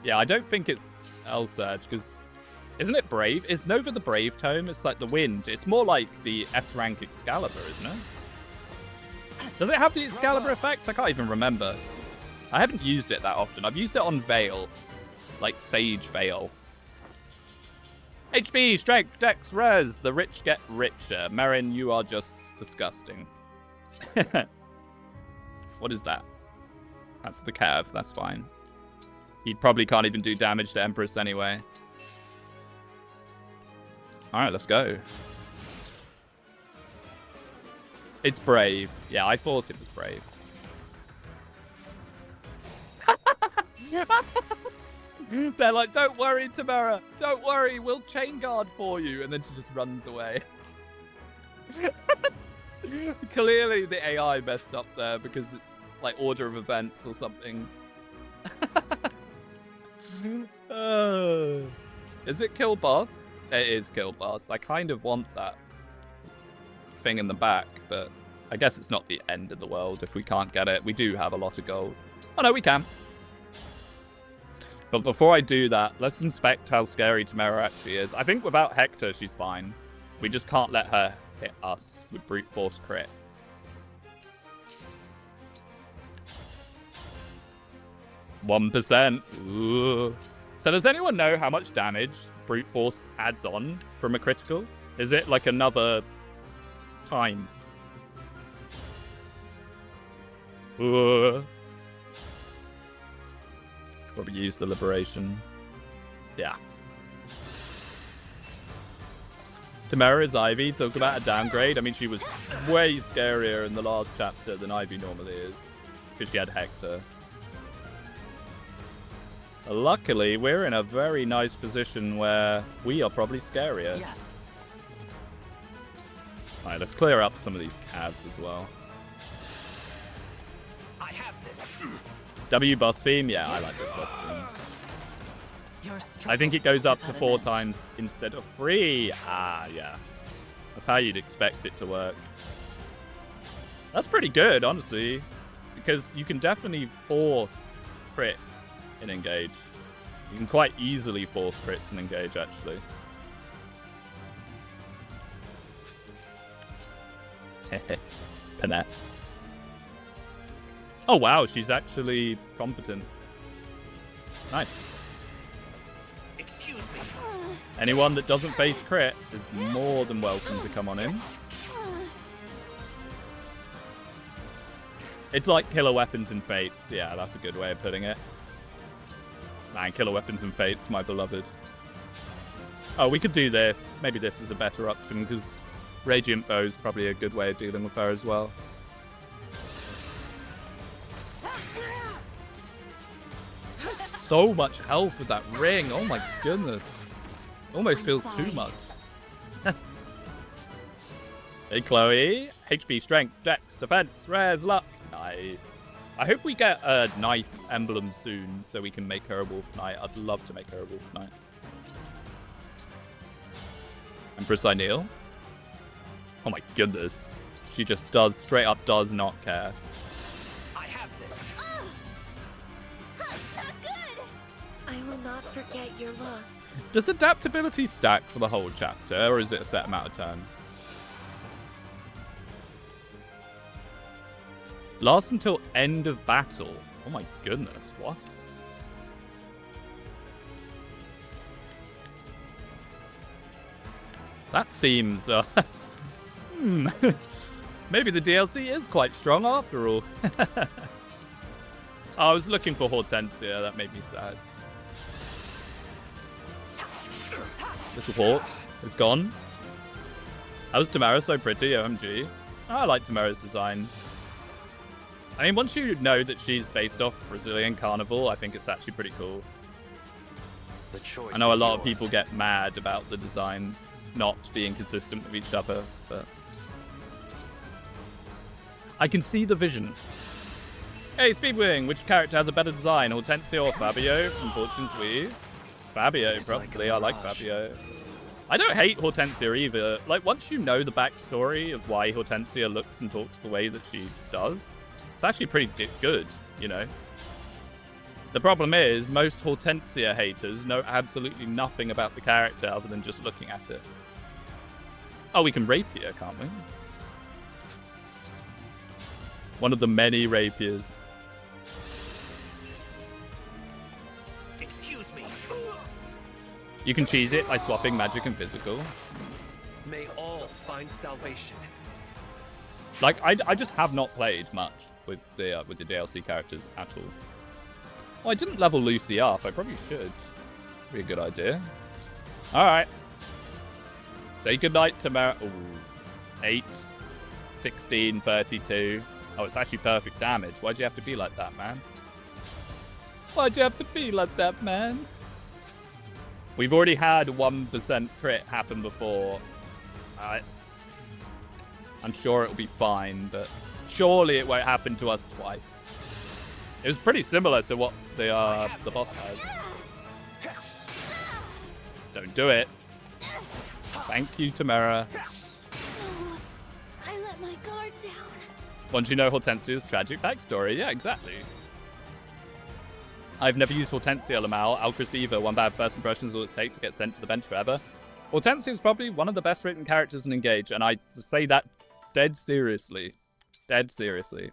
[SPEAKER 1] Yeah, I don't think it's L-Surge, because... Isn't it Brave? Is Nova the Brave Tome? It's like the Wind. It's more like the S-Rank Excalibur, isn't it? Does it have the Excalibur effect? I can't even remember. I haven't used it that often. I've used it on Veil. Like Sage Veil. HP, Strength, Dex, Res. The rich get richer. Marin, you are just disgusting. What is that? That's the Cav. That's fine. He probably can't even do damage to Empress anyway. Alright, let's go. It's Brave. Yeah, I thought it was Brave. They're like, don't worry, Tamara. Don't worry, we'll chain guard for you. And then she just runs away. Clearly the AI messed up there because it's like order of events or something. Is it kill boss? It is kill boss. I kind of want that thing in the back, but I guess it's not the end of the world if we can't get it. We do have a lot of gold. Oh no, we can. But before I do that, let's inspect how scary Tamara actually is. I think without Hector, she's fine. We just can't let her hit us with brute force crit. %. Ooh. So does anyone know how much damage brute force adds on from a critical? Is it like another times? Ooh. Probably use the liberation. Yeah. Tamara's Ivy, talk about a downgrade. I mean, she was way scarier in the last chapter than Ivy normally is. Because she had Hector. Luckily, we're in a very nice position where we are probably scarier.
[SPEAKER 5] Yes.
[SPEAKER 1] Alright, let's clear up some of these cabs as well.
[SPEAKER 3] I have this.
[SPEAKER 1] W boss theme? Yeah, I like this boss theme.
[SPEAKER 5] Your
[SPEAKER 1] I think it goes up
[SPEAKER 5] is
[SPEAKER 1] to
[SPEAKER 5] at an
[SPEAKER 1] 4
[SPEAKER 5] end.
[SPEAKER 1] times instead of 3. Ah, yeah. That's how you'd expect it to work. That's pretty good, honestly. Because you can definitely force crits in Engage. You can quite easily force crits in Engage, actually. Panette. Oh, wow, she's actually competent. Nice.
[SPEAKER 3] Excuse me.
[SPEAKER 1] Anyone that doesn't face crit is more than welcome to come on in. It's like killer weapons and fates. Yeah, that's a good way of putting it. Man, killer weapons and fates, my beloved. Oh, we could do this. Maybe this is a better option because Radiant Bow is probably a good way of dealing with her as well. So much health with that ring. Oh my goodness. Almost
[SPEAKER 4] I'm
[SPEAKER 1] feels
[SPEAKER 4] sorry.
[SPEAKER 1] too much. Hey, Chloe. HP, strength, dex, defense, res, luck. Nice. I hope we get a knife emblem soon so we can make her a wolf knight. I'd love to make her a wolf knight. Empress I kneel. Oh my goodness. She just does, straight up does not care.
[SPEAKER 3] I have this.
[SPEAKER 2] Not good. I will not forget your loss.
[SPEAKER 1] Does adaptability stack for the whole chapter, or is it a set amount of turns? Lasts until end of battle. Oh my goodness, what? That seems... Maybe the DLC is quite strong after all. I was looking for Hortensia, that made me sad. Little Hort is gone. How was Tamara so pretty, OMG? I like Tamara's design. I mean, once you know that she's based off Brazilian Carnival, I think it's actually pretty cool.
[SPEAKER 3] The choice
[SPEAKER 1] I know a
[SPEAKER 3] is
[SPEAKER 1] lot of
[SPEAKER 3] yours.
[SPEAKER 1] people get mad about the designs not being consistent with each other, but I can see the vision. Hey, Speedwing, which character has a better design, Hortensia or Fabio from Fortune's Weave? Fabio, probably. I like Fabio. I don't hate Hortensia either. Like, once you know the backstory of why Hortensia looks and talks the way that she does, it's actually pretty good, you know? The problem is, most Hortensia haters know absolutely nothing about the character other than just looking at it. Oh, we can rapier, can't we? One of the many rapiers.
[SPEAKER 3] Excuse me.
[SPEAKER 1] You can cheese it by swapping magic and physical.
[SPEAKER 3] May all find salvation.
[SPEAKER 1] Like, I just have not played much with the DLC characters at all. Oh, I didn't level Lucy up. I probably should. Be a good idea. All right. Say goodnight to Mar. Ooh. 8, 16, 32. Oh, it's actually perfect damage. Why'd you have to be like that, man? Why'd you have to be like that, man? We've already had 1% crit happen before. I'm sure it'll be fine, but surely it won't happen to us twice. It was pretty similar to what the boss has. Don't do it. Thank you, Tamara.
[SPEAKER 2] I let my guard down.
[SPEAKER 1] Once you know Hortensia's tragic backstory. Yeah, exactly. I've never used Hortensia, Lamal. Alcristiva, one bad first impression is all it's take to get sent to the bench forever. Hortensia is probably one of the best written characters in Engage, and I say that dead seriously. Dead seriously.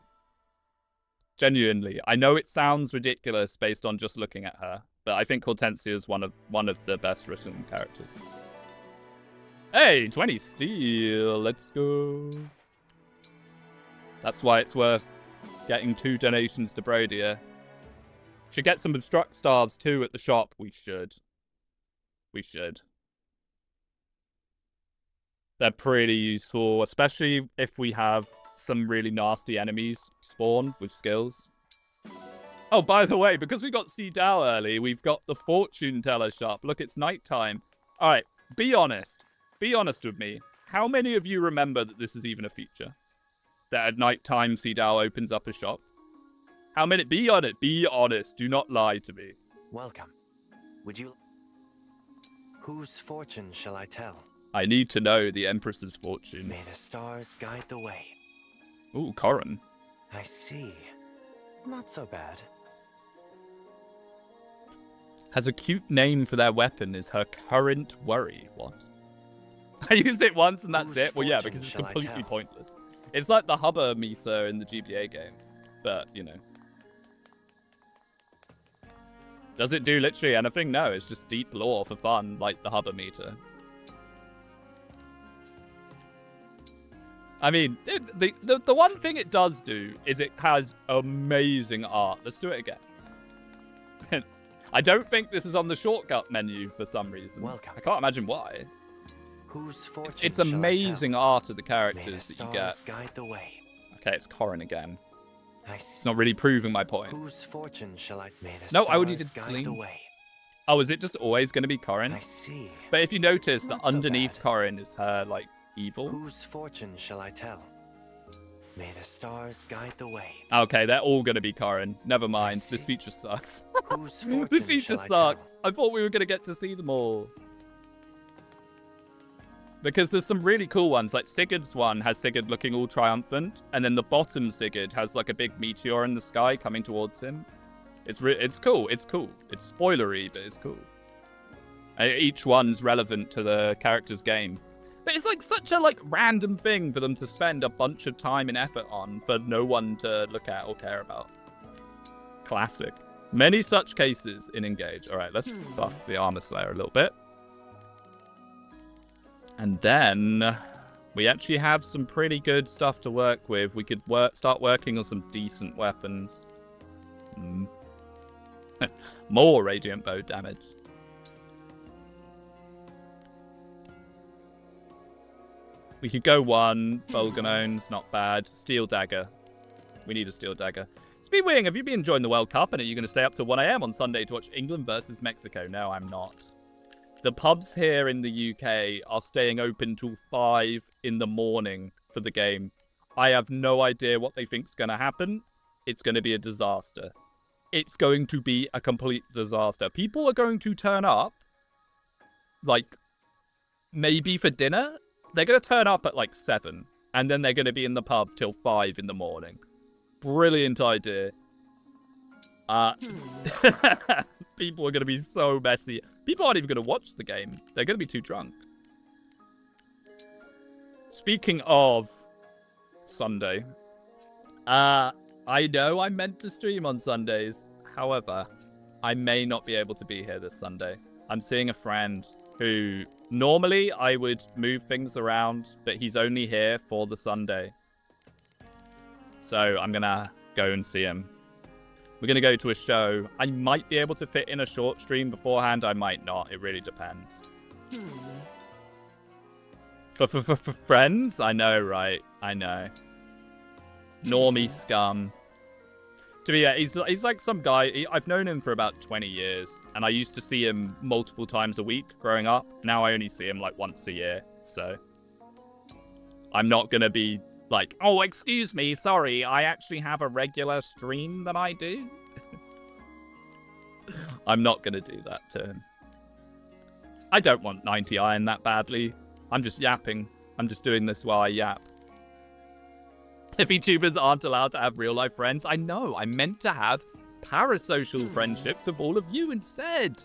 [SPEAKER 1] Genuinely. I know it sounds ridiculous based on just looking at her, but I think Hortensia is one of the best written characters. Hey, 20 steel. Let's go. That's why it's worth getting 2 donations to Brodia. Should get some obstruct stars too at the shop. We should. We should. They're pretty useful, especially if we have some really nasty enemies spawn with skills. Oh, by the way, because we got Dao early, we've got the fortune teller shop. Look, it's nighttime. All right, be honest. Be honest with me. How many of you remember that this is even a feature? That at nighttime, Dao opens up a shop? How many? Be on it. Be honest. Do not lie to me.
[SPEAKER 3] Welcome. Would you... Whose fortune shall I tell?
[SPEAKER 1] I need to know the Empress's fortune.
[SPEAKER 3] May the stars guide the way.
[SPEAKER 1] Ooh, Corrin.
[SPEAKER 3] I see. Not so bad.
[SPEAKER 1] Has a cute name for their weapon is her current worry. What? I used it once and that's
[SPEAKER 3] Whose
[SPEAKER 1] it. Well, yeah,
[SPEAKER 3] fortune
[SPEAKER 1] because it's
[SPEAKER 3] shall I
[SPEAKER 1] completely
[SPEAKER 3] tell?
[SPEAKER 1] pointless. It's like the Hubber meter in the GBA games, but, you know. Does it do literally anything? No, it's just deep lore for fun, like the Hubber meter. I mean, the one thing it does do is it has amazing art. Let's do it again. I don't think this is on the shortcut menu for some reason.
[SPEAKER 3] Welcome.
[SPEAKER 1] I can't imagine why.
[SPEAKER 3] Whose fortune
[SPEAKER 1] It's
[SPEAKER 3] shall I
[SPEAKER 1] amazing
[SPEAKER 3] tell?
[SPEAKER 1] art of the
[SPEAKER 3] May the
[SPEAKER 1] characters that you get.
[SPEAKER 3] stars guide the way.
[SPEAKER 1] Okay, it's Corrin again.
[SPEAKER 3] I
[SPEAKER 1] It's
[SPEAKER 3] see.
[SPEAKER 1] not really proving my point.
[SPEAKER 3] Whose fortune shall I... May the
[SPEAKER 1] No, I
[SPEAKER 3] stars
[SPEAKER 1] already did
[SPEAKER 3] guide
[SPEAKER 1] Sling.
[SPEAKER 3] the way.
[SPEAKER 1] Oh, is it just always going to be Corrin?
[SPEAKER 3] I see.
[SPEAKER 1] But if you notice that
[SPEAKER 3] Not so
[SPEAKER 1] underneath
[SPEAKER 3] bad.
[SPEAKER 1] Corrin is her, like, evil.
[SPEAKER 3] Whose fortune shall I tell? May the stars guide the way.
[SPEAKER 1] Okay, they're all going to be Corrin. Never mind. This
[SPEAKER 3] see.
[SPEAKER 1] feature sucks.
[SPEAKER 3] Whose fortune
[SPEAKER 1] This feature
[SPEAKER 3] shall I
[SPEAKER 1] sucks. I thought we were going to get to see them all. Because there's some really cool ones. Like Sigurd's one has Sigurd looking all triumphant. And then the bottom Sigurd has like a big meteor in the sky coming towards him. It's cool. It's cool. It's spoilery, but it's cool. Each one's relevant to the character's game. But it's like such a like random thing for them to spend a bunch of time and effort on for no one to look at or care about. Classic. Many such cases in Engage. All right, let's buff the Armor Slayer a little bit. And then we actually have some pretty good stuff to work with. We could start working on some decent weapons. More Radiant Bow damage. We could go 1. Bolganone's not bad. Steel Dagger. We need a Steel Dagger. Speedwing, have you been enjoying the World Cup? And are you going to stay up till 1 a.m. on Sunday to watch England versus Mexico? No, I'm not. The pubs here in the UK are staying open till 5 in the morning for the game. I have no idea what they think's going to happen. It's going to be a disaster. It's going to be a complete disaster. People are going to turn up, like, maybe for dinner. They're going to turn up at, like, 7. And then they're going to be in the pub till 5 in the morning. Brilliant idea. People are going to be so messy. People aren't even going to watch the game. They're going to be too drunk. Speaking of Sunday, I know I'm meant to stream on Sundays. However, I may not be able to be here this Sunday. I'm seeing a friend who normally I would move things around, but he's only here for the Sunday. So I'm going to go and see him. We're going to go to a show. I might be able to fit in a short stream beforehand. I might not. It really depends. For friends? I know, right? I know. Normie scum. To be fair, he's like some guy. I've known him for about 20 years. And I used to see him multiple times a week growing up. Now I only see him like once a year. So I'm not going to be like, oh, excuse me, sorry, I actually have a regular stream that I do. I'm not going to do that to him. I don't want 90 iron that badly. I'm just yapping. I'm just doing this while I yap. If VTubers aren't allowed to have real-life friends, I know. I meant to have parasocial friendships with all of you instead.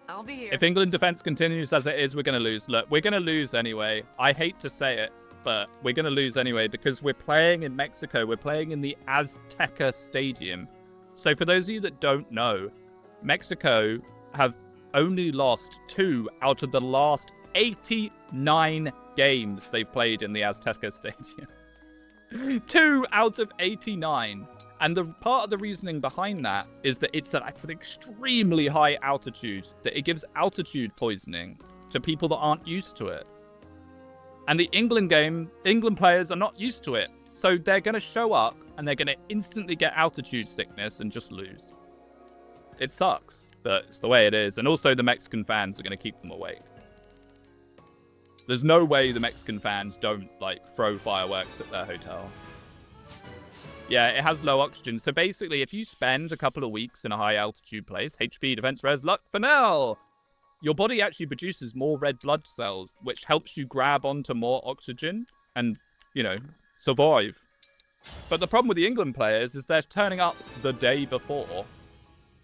[SPEAKER 5] I'll be here.
[SPEAKER 1] If England defense continues as it is, we're going to lose. Look, we're going to lose anyway. I hate to say it, but we're going to lose anyway because we're playing in Mexico. We're playing in the Azteca Stadium. So for those of you that don't know, Mexico have only lost 2 out of the last 89 games they've played in the Azteca Stadium. 2 out of 89. And the part of the reasoning behind that is that it's at an extremely high altitude, that it gives altitude poisoning to people that aren't used to it. And the England players are not used to it. So they're going to show up and they're going to instantly get altitude sickness and just lose. It sucks, but it's the way it is. And also the Mexican fans are going to keep them awake. There's no way the Mexican fans don't, like, throw fireworks at their hotel. Yeah, it has low oxygen. So basically, if you spend a couple of weeks in a high-altitude place, HP, defense, res, luck, finale, your body actually produces more red blood cells, which helps you grab onto more oxygen and, you know, survive. But the problem with the England players is they're turning up the day before,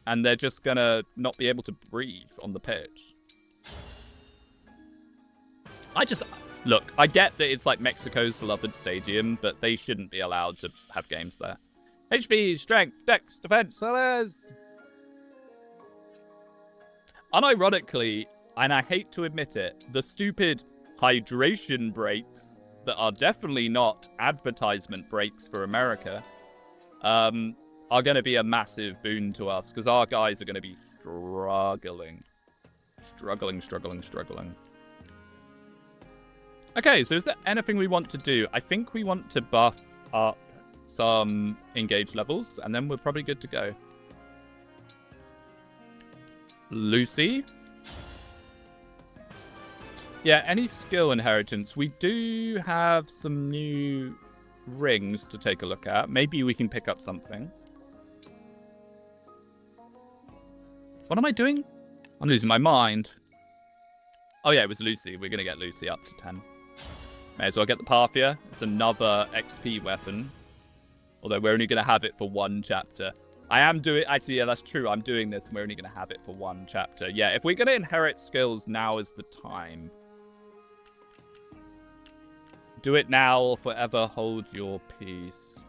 [SPEAKER 1] and they're just going to not be able to breathe on the pitch. Look, I get that it's like Mexico's beloved stadium, but they shouldn't be allowed to have games there. HP, strength, dex, defense, sellers. Unironically, and I hate to admit it, the stupid hydration breaks that are definitely not advertisement breaks for America are going to be a massive boon to us because our guys are going to be struggling. Okay, so is there anything we want to do? I think we want to buff up some engage levels, and then we're probably good to go. Lucy? Yeah, any skill inheritance. We do have some new rings to take a look at. Maybe we can pick up something. What am I doing? I'm losing my mind. Oh yeah, it was Lucy. We're going to get Lucy up to 10. May as well get the Parthia. It's another XP weapon. Although we're only going to have it for 1 chapter. I am doing... Actually, yeah, that's true. I'm doing this and we're only going to have it for 1 chapter. Yeah, if we're going to inherit skills, now is the time. Do it now or forever hold your peace.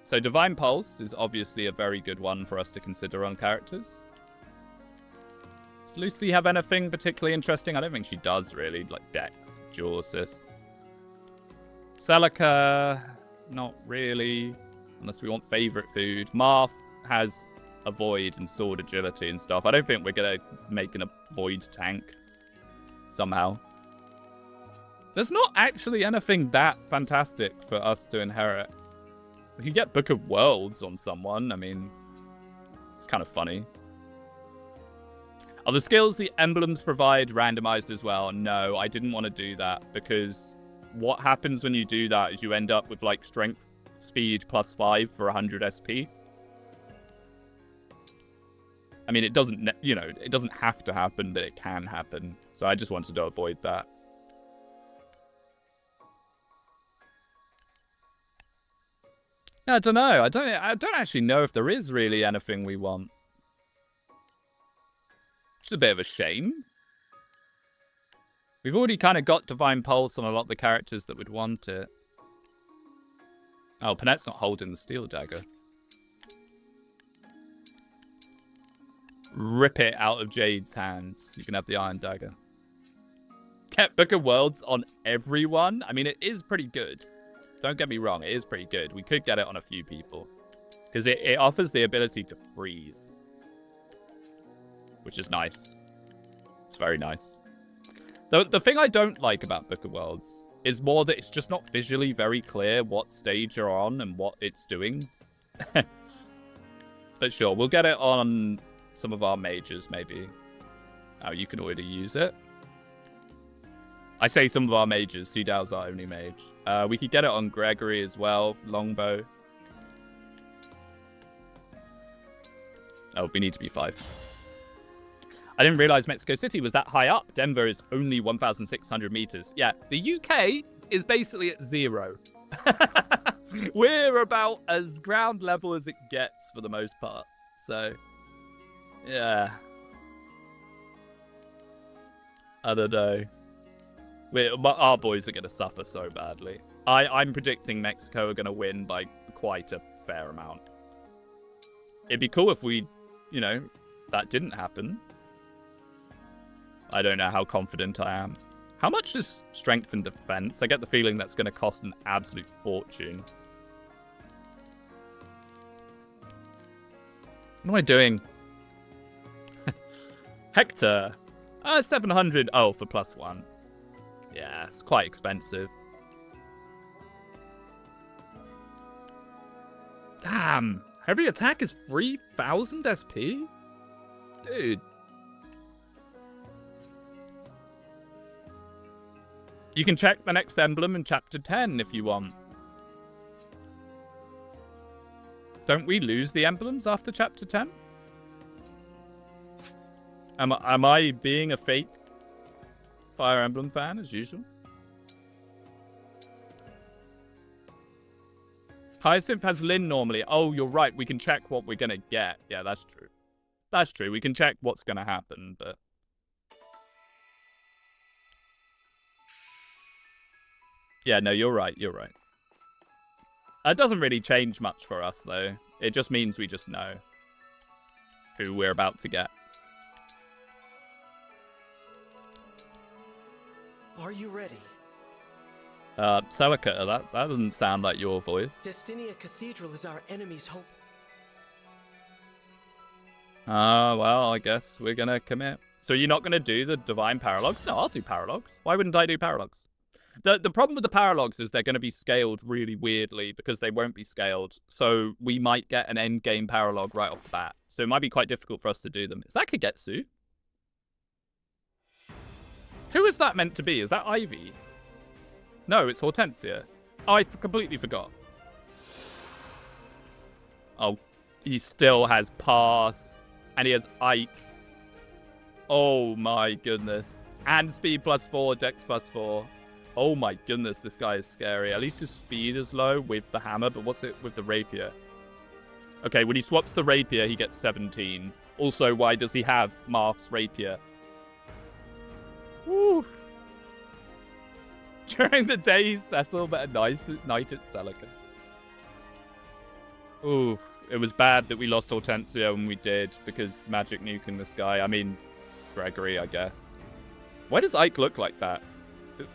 [SPEAKER 1] So Divine Pulse is obviously a very good one for us to consider on characters. Does Lucy have anything particularly interesting? I don't think she does, really. Like Dex, Jorsis. Celica, not really. Unless we want favourite food. Marth has Avoid and Sword Agility and stuff. I don't think we're going to make an Avoid tank. Somehow. There's not actually anything that fantastic for us to inherit. We could get Book of Worlds on someone. I mean, it's kind of funny. Are the skills the emblems provide randomized as well? No, I didn't want to do that because what happens when you do that is you end up with like strength speed +5 for 100 SP. I mean, it doesn't, you know, it doesn't have to happen, but it can happen. So I just wanted to avoid that. I don't know. I don't actually know if there is really anything we want. It's a bit of a shame. We've already kind of got Divine Pulse on a lot of the characters that would want it. Oh, Panette's not holding the steel dagger. Rip it out of Jade's hands. You can have the iron dagger. Kept Book of Worlds on everyone. I mean, it is pretty good. Don't get me wrong, it is pretty good. We could get it on a few people. Because it offers the ability to freeze. Which is nice. It's very nice. The thing I don't like about Book of Worlds is more that it's just not visually very clear what stage you're on and what it's doing. But sure, we'll get it on some of our mages, maybe. Oh, you can already use it. I say some of our mages. Tidal's our only mage. We could get it on Gregory as well. Longbow. Oh, we need to be 5. I didn't realize Mexico City was that high up. Denver is only 1,600 meters. Yeah, the UK is basically at 0. We're about as ground level as it gets for the most part. So, yeah. I don't know. Our boys are going to suffer so badly. I'm predicting Mexico are going to win by quite a fair amount. It'd be cool if we, you know, that didn't happen. I don't know how confident I am. How much is strength and defense? I get the feeling that's going to cost an absolute fortune. What am I doing? Hector. 700. Oh, for +1. Yeah, it's quite expensive. Damn. Heavy attack is 3,000 SP? Dude. You can check the next emblem in Chapter 10 if you want. Don't we lose the emblems after Chapter 10? Am I being a fake Fire Emblem fan, as usual? Hyacinth has Lyn normally. Oh, you're right. We can check what we're going to get. Yeah, that's true. That's true. We can check what's going to happen, but... Yeah, no, you're right. You're right. It doesn't really change much for us, though. It just means we just know who we're about to get.
[SPEAKER 6] Are you ready?
[SPEAKER 1] Celica, that doesn't sound like your voice.
[SPEAKER 6] Destinia Cathedral is our enemy's hope.
[SPEAKER 1] Well, I guess we're gonna commit. So you're not gonna do the Divine Paralogs? No, I'll do Paralogs. Why wouldn't I do Paralogs? The problem with the Paralogs is they're going to be scaled really weirdly because they won't be scaled. So we might get an end game Paralog right off the bat. So it might be quite difficult for us to do them. Is that Kagetsu? Who is that meant to be? Is that Ivy? No, it's Hortensia. Oh, I completely forgot. Oh, he still has Pass. And he has Ike. Oh my goodness. And speed +4, dex +4. Oh my goodness, this guy is scary. At least his speed is low with the hammer, but what's it with the rapier? Okay, when he swaps the rapier, he gets 17. Also, why does he have Marth's rapier? Woo! During the day, he's Cecil, but at night it's Celica. Ooh, it was bad that we lost Hortensia when we did, because Magic Nuke in the sky. I mean, Gregory, I guess. Why does Ike look like that?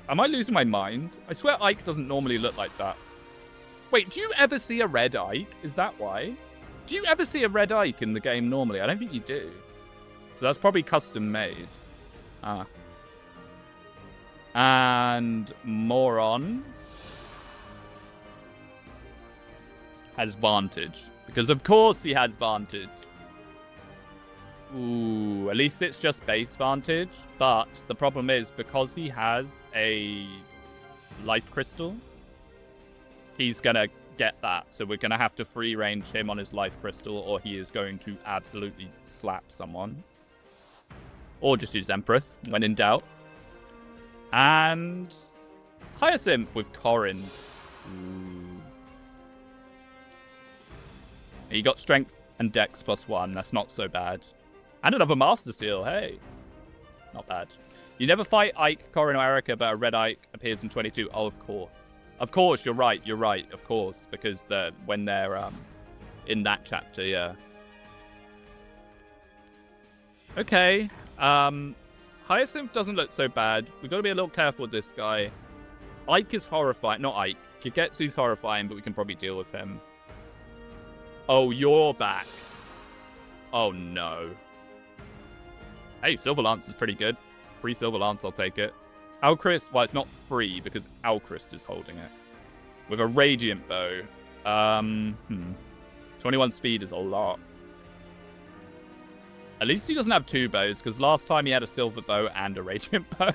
[SPEAKER 1] Am I losing my mind? I swear Ike doesn't normally look like that. Wait, do you ever see a red Ike? Is that why? Do you ever see a red Ike in the game normally? I don't think you do. So that's probably custom made. Ah. And Moron has Vantage. Because of course he has Vantage. Ooh, at least it's just base vantage. But the problem is, because he has a life crystal, he's going to get that. So we're going to have to free range him on his life crystal, or he is going to absolutely slap someone. Or just use Empress when in doubt. And Hyacinth with Corrin. Ooh. He got strength and dex +1. That's not so bad. And another Master Seal. Hey. Not bad. You never fight Ike, Corrin, or Erica, but a red Ike appears in 22. Oh, of course. Of course, you're right. You're right. Of course. Because when they're in that chapter, yeah. Okay. Hyacinth doesn't look so bad. We've got to be a little careful with this guy. Ike is horrifying. Not Ike. Kigetsu's horrifying, but we can probably deal with him. Oh, you're back. Oh, no. Hey, Silver Lance is pretty good. Free Silver Lance, I'll take it. Alchrist, well, it's not free because Alchrist is holding it. With a Radiant Bow. 21 speed is a lot. At least he doesn't have 2 bows, because last time he had a Silver Bow and a Radiant Bow.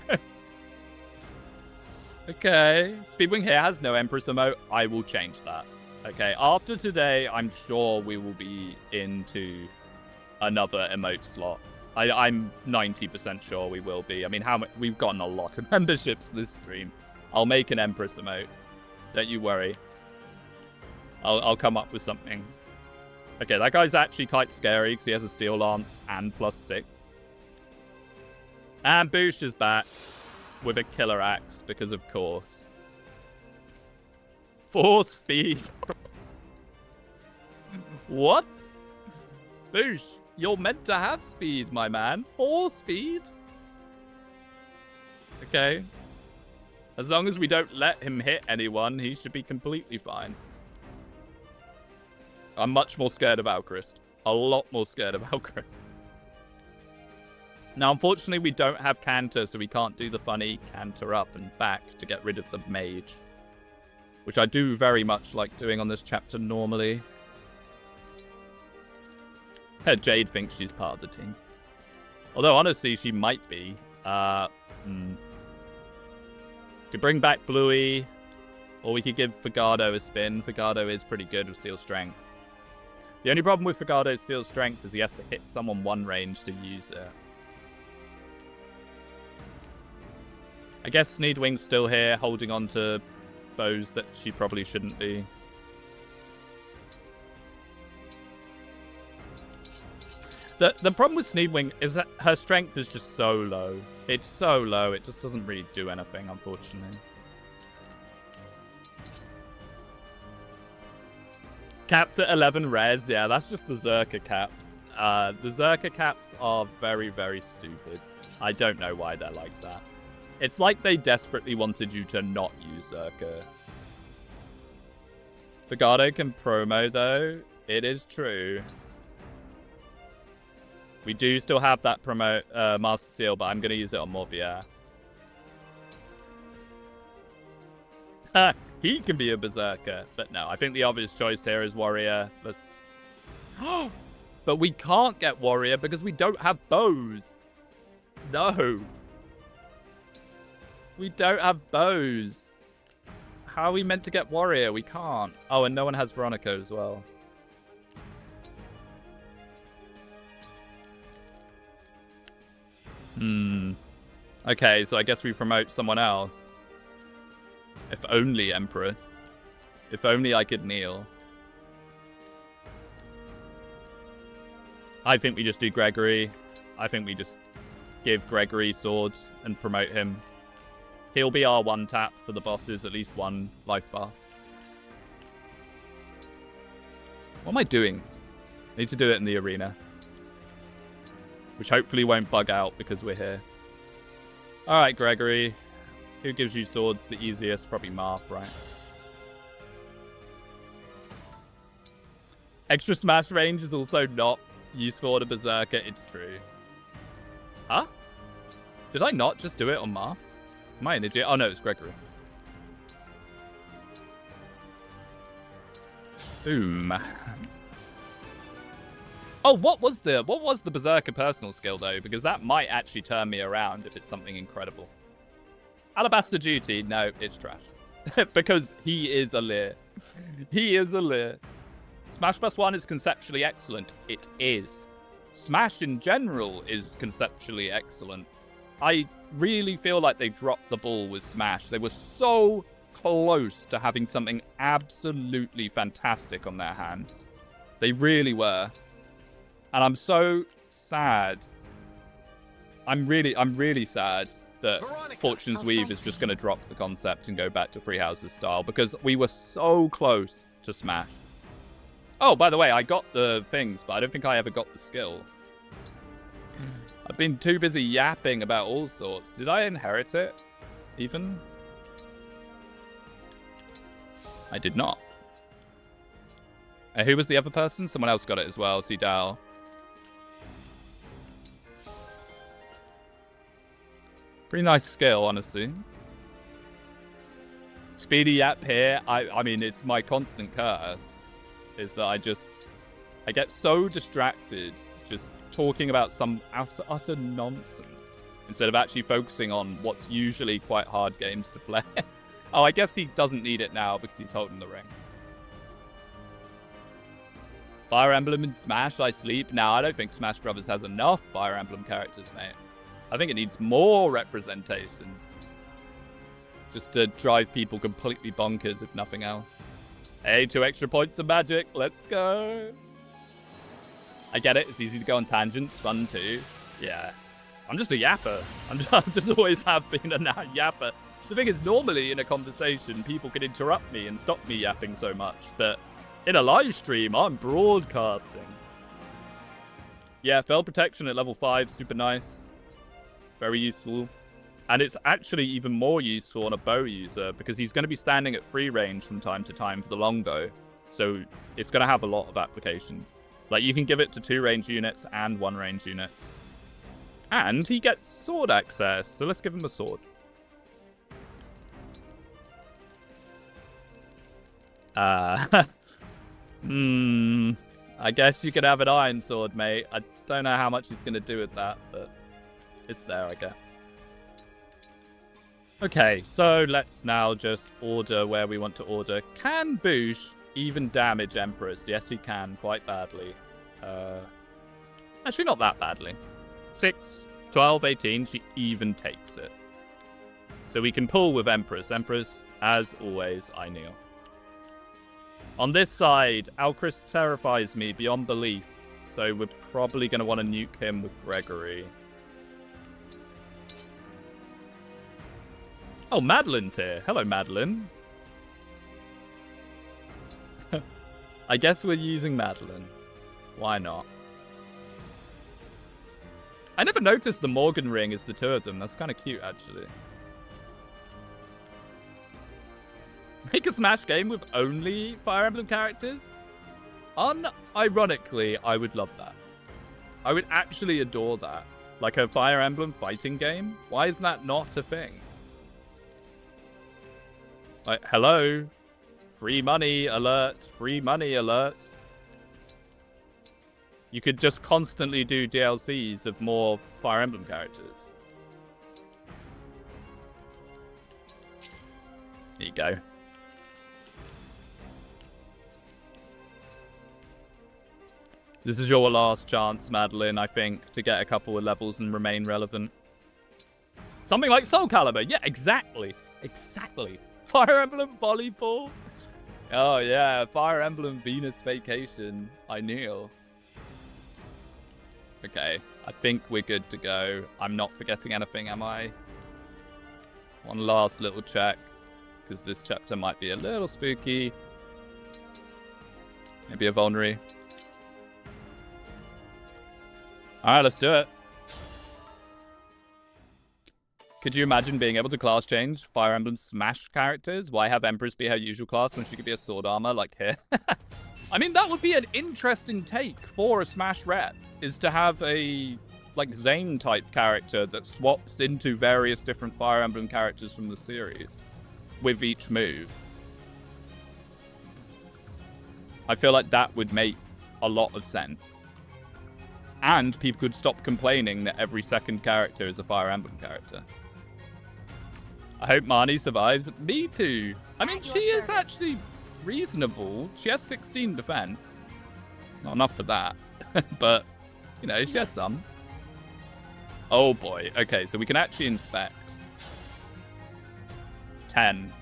[SPEAKER 1] Okay. Speedwinghere has no Empress emote. I will change that. Okay, after today, I'm sure we will be into another emote slot. I'm 90% sure we will be. I mean, we've gotten a lot of memberships this stream. I'll make an Empress emote. Don't you worry. I'll come up with something. Okay, that guy's actually quite scary because he has a Steel Lance and +6. And Boosh is back with a Killer Axe because, of course. 4 speed. What? Boosh, you're meant to have speed, my man. 4 speed? Okay. As long as we don't let him hit anyone, he should be completely fine. I'm much more scared of Alchrist. A lot more scared of Alchrist. Now, unfortunately, we don't have Canter, so we can't do the funny Canter up and back to get rid of the mage. Which I do very much like doing on this chapter normally. Jade thinks she's part of the team. Although, honestly, she might be. Could bring back Bluey. Or we could give Fagado a spin. Fagado is pretty good with Steel Strength. The only problem with Fagado's Steel Strength is he has to hit someone one range to use it. I guess Speedwing's still here, holding on to bows that she probably shouldn't be. The problem with Speedwing is that her strength is just so low. It's so low, it just doesn't really do anything, unfortunately. Capped at 11 res, yeah, that's just the Zerka caps. The Zerka caps are very, very stupid. I don't know why they're like that. It's like they desperately wanted you to not use Zerka. Fagado can promo, though. It is true. We do still have that promote Master Seal, but I'm going to use it on Morvier. He can be a Berserker, but no, I think the obvious choice here is Warrior. Let's... But we can't get Warrior because we don't have bows. No. We don't have bows. How are we meant to get Warrior? We can't. Oh, and no one has Veronica as well. Okay, so I guess we promote someone else. If only Empress. If only I could kneel. I think we just do Gregory. I think we just give Gregory swords and promote him. He'll be our one tap for the bosses, at least one life bar. What am I doing? I need to do it in the arena. Which hopefully won't bug out because we're here. Alright, Gregory. Who gives you swords the easiest? Probably Marth, right? Extra smash range is also not useful on a Berserker. It's true. Huh? Did I not just do it on Marth? Am I an idiot? Oh no, it's Gregory. Boom. Oh, what was the Berserker personal skill, though? Because that might actually turn me around if it's something incredible. Alabaster Duty. No, it's trash. Because he is a Leer. He is a Leer. Smash Plus 1 is conceptually excellent. It is. Smash in general is conceptually excellent. I really feel like they dropped the ball with Smash. They were so close to having something absolutely fantastic on their hands. They really were. And I'm so sad. I'm really sad that Fortune's Weave is just going to drop the concept and go back to Free Houses style, because we were so close to Smash. Oh, by the way, I got the things, but I don't think I ever got the skill. I've been too busy yapping about all sorts. Did I inherit it, even? I did not. Who was the other person? Someone else got it as well, Dal. Pretty nice skill, honestly. Speedy yap here. I mean, it's my constant curse. Is that I get so distracted just talking about some utter nonsense instead of actually focusing on what's usually quite hard games to play. Oh, I guess he doesn't need it now because he's holding the ring. Fire Emblem in Smash, I sleep. Now, I don't think Smash Brothers has enough Fire Emblem characters, mate. I think it needs more representation. Just to drive people completely bonkers, if nothing else. Hey, 2 extra points of magic. Let's go. I get it. It's easy to go on tangents. Fun, too. Yeah. I'm just a yapper. I'm just always have been a yapper. The thing is, normally in a conversation, people can interrupt me and stop me yapping so much. But in a live stream, I'm broadcasting. Yeah, Fell Protection at level 5. Super nice. Very useful. And it's actually even more useful on a bow user because he's going to be standing at free range from time to time for the longbow. So it's going to have a lot of application. Like, you can give it to 2 range units and 1 range units. And he gets sword access, so let's give him a sword. I guess you could have an iron sword, mate. I don't know how much he's going to do with that, but it's there, I guess. Okay, so let's now just order where we want to order. Can Boosh even damage Empress? Yes, he can, quite badly. Actually, not that badly. 6, 12, 18, she even takes it. So we can pull with Empress. Empress, as always, I kneel. On this side, Alcris terrifies me beyond belief, so we're probably going to want to nuke him with Gregory. Oh, Madeline's here. Hello, Madeline. I guess we're using Madeline. Why not? I never noticed the Morgan ring is the 2 of them. That's kind of cute, actually. Make a Smash game with only Fire Emblem characters? Unironically, I would love that. I would actually adore that. Like a Fire Emblem fighting game? Why is that not a thing? Like, hello? Free money alert. Free money alert. You could just constantly do DLCs of more Fire Emblem characters. There you go. This is your last chance, Madeline, I think, to get a couple of levels and remain relevant. Something like Soul Calibur. Yeah, exactly. Exactly. Fire Emblem Volleyball. Oh, yeah. Fire Emblem Venus Vacation. I kneel. Okay. I think we're good to go. I'm not forgetting anything, am I? One last little check. Because this chapter might be a little spooky. Maybe a vulnerary. Alright, let's do it. Could you imagine being able to class change Fire Emblem Smash characters? Why have Empress be her usual class when she could be a sword armor like here? I mean, that would be an interesting take for a Smash rep, is to have a, like, Zane type character that swaps into various different Fire Emblem characters from the series with each move. I feel like that would make a lot of sense. And people could stop complaining that every second character is a Fire Emblem character. I hope Marnie survives. Me too. I mean, she is actually reasonable. She has 16 defense. Not enough for that. But, you know, she has some. Oh boy. Okay, so we can actually inspect. 10.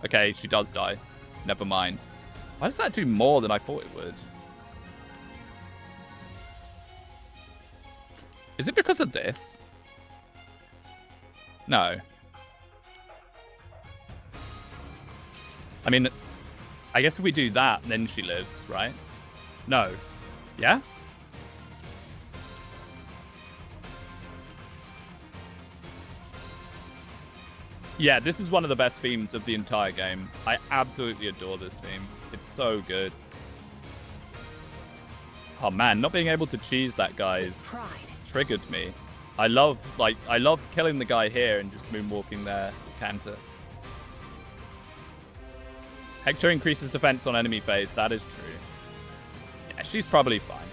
[SPEAKER 1] Okay, she does die. Never mind. Why does that do more than I thought it would? Is it because of this? No. I mean, I guess if we do that, then she lives, right? No. Yes? Yeah, this is one of the best themes of the entire game. I absolutely adore this theme. It's so good. Oh man, not being able to cheese that guy's triggered me. I love killing the guy here and just moonwalking there, canter. Hector increases defense on enemy phase. That is true. Yeah, she's probably fine.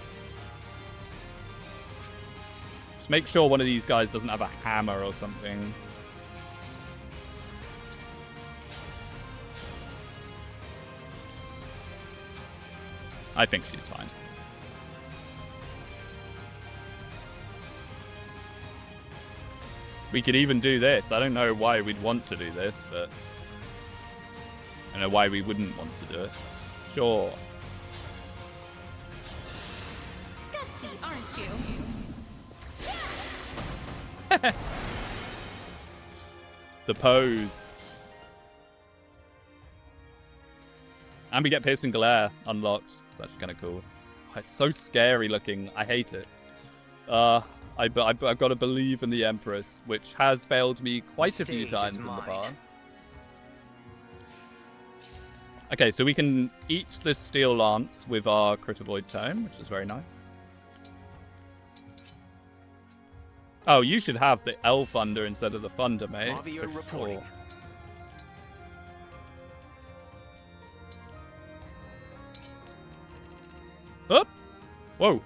[SPEAKER 1] Just make sure one of these guys doesn't have a hammer or something. I think she's fine. We could even do this. I don't know why we'd want to do this, but I don't know why we wouldn't want to do it. Sure.
[SPEAKER 2] Gutsy, aren't you?
[SPEAKER 1] The pose. And we get Piercing Glare unlocked. It's actually kind of cool. Oh, it's so scary looking. I hate it. I've got to believe in the Empress, which has failed me quite a few times in the past. Okay, so we can eat this Steel Lance with our Critavoid Tome, which is very nice. Oh, you should have the L Thunder instead of the Thunder, mate. For sure. Oh! Whoa.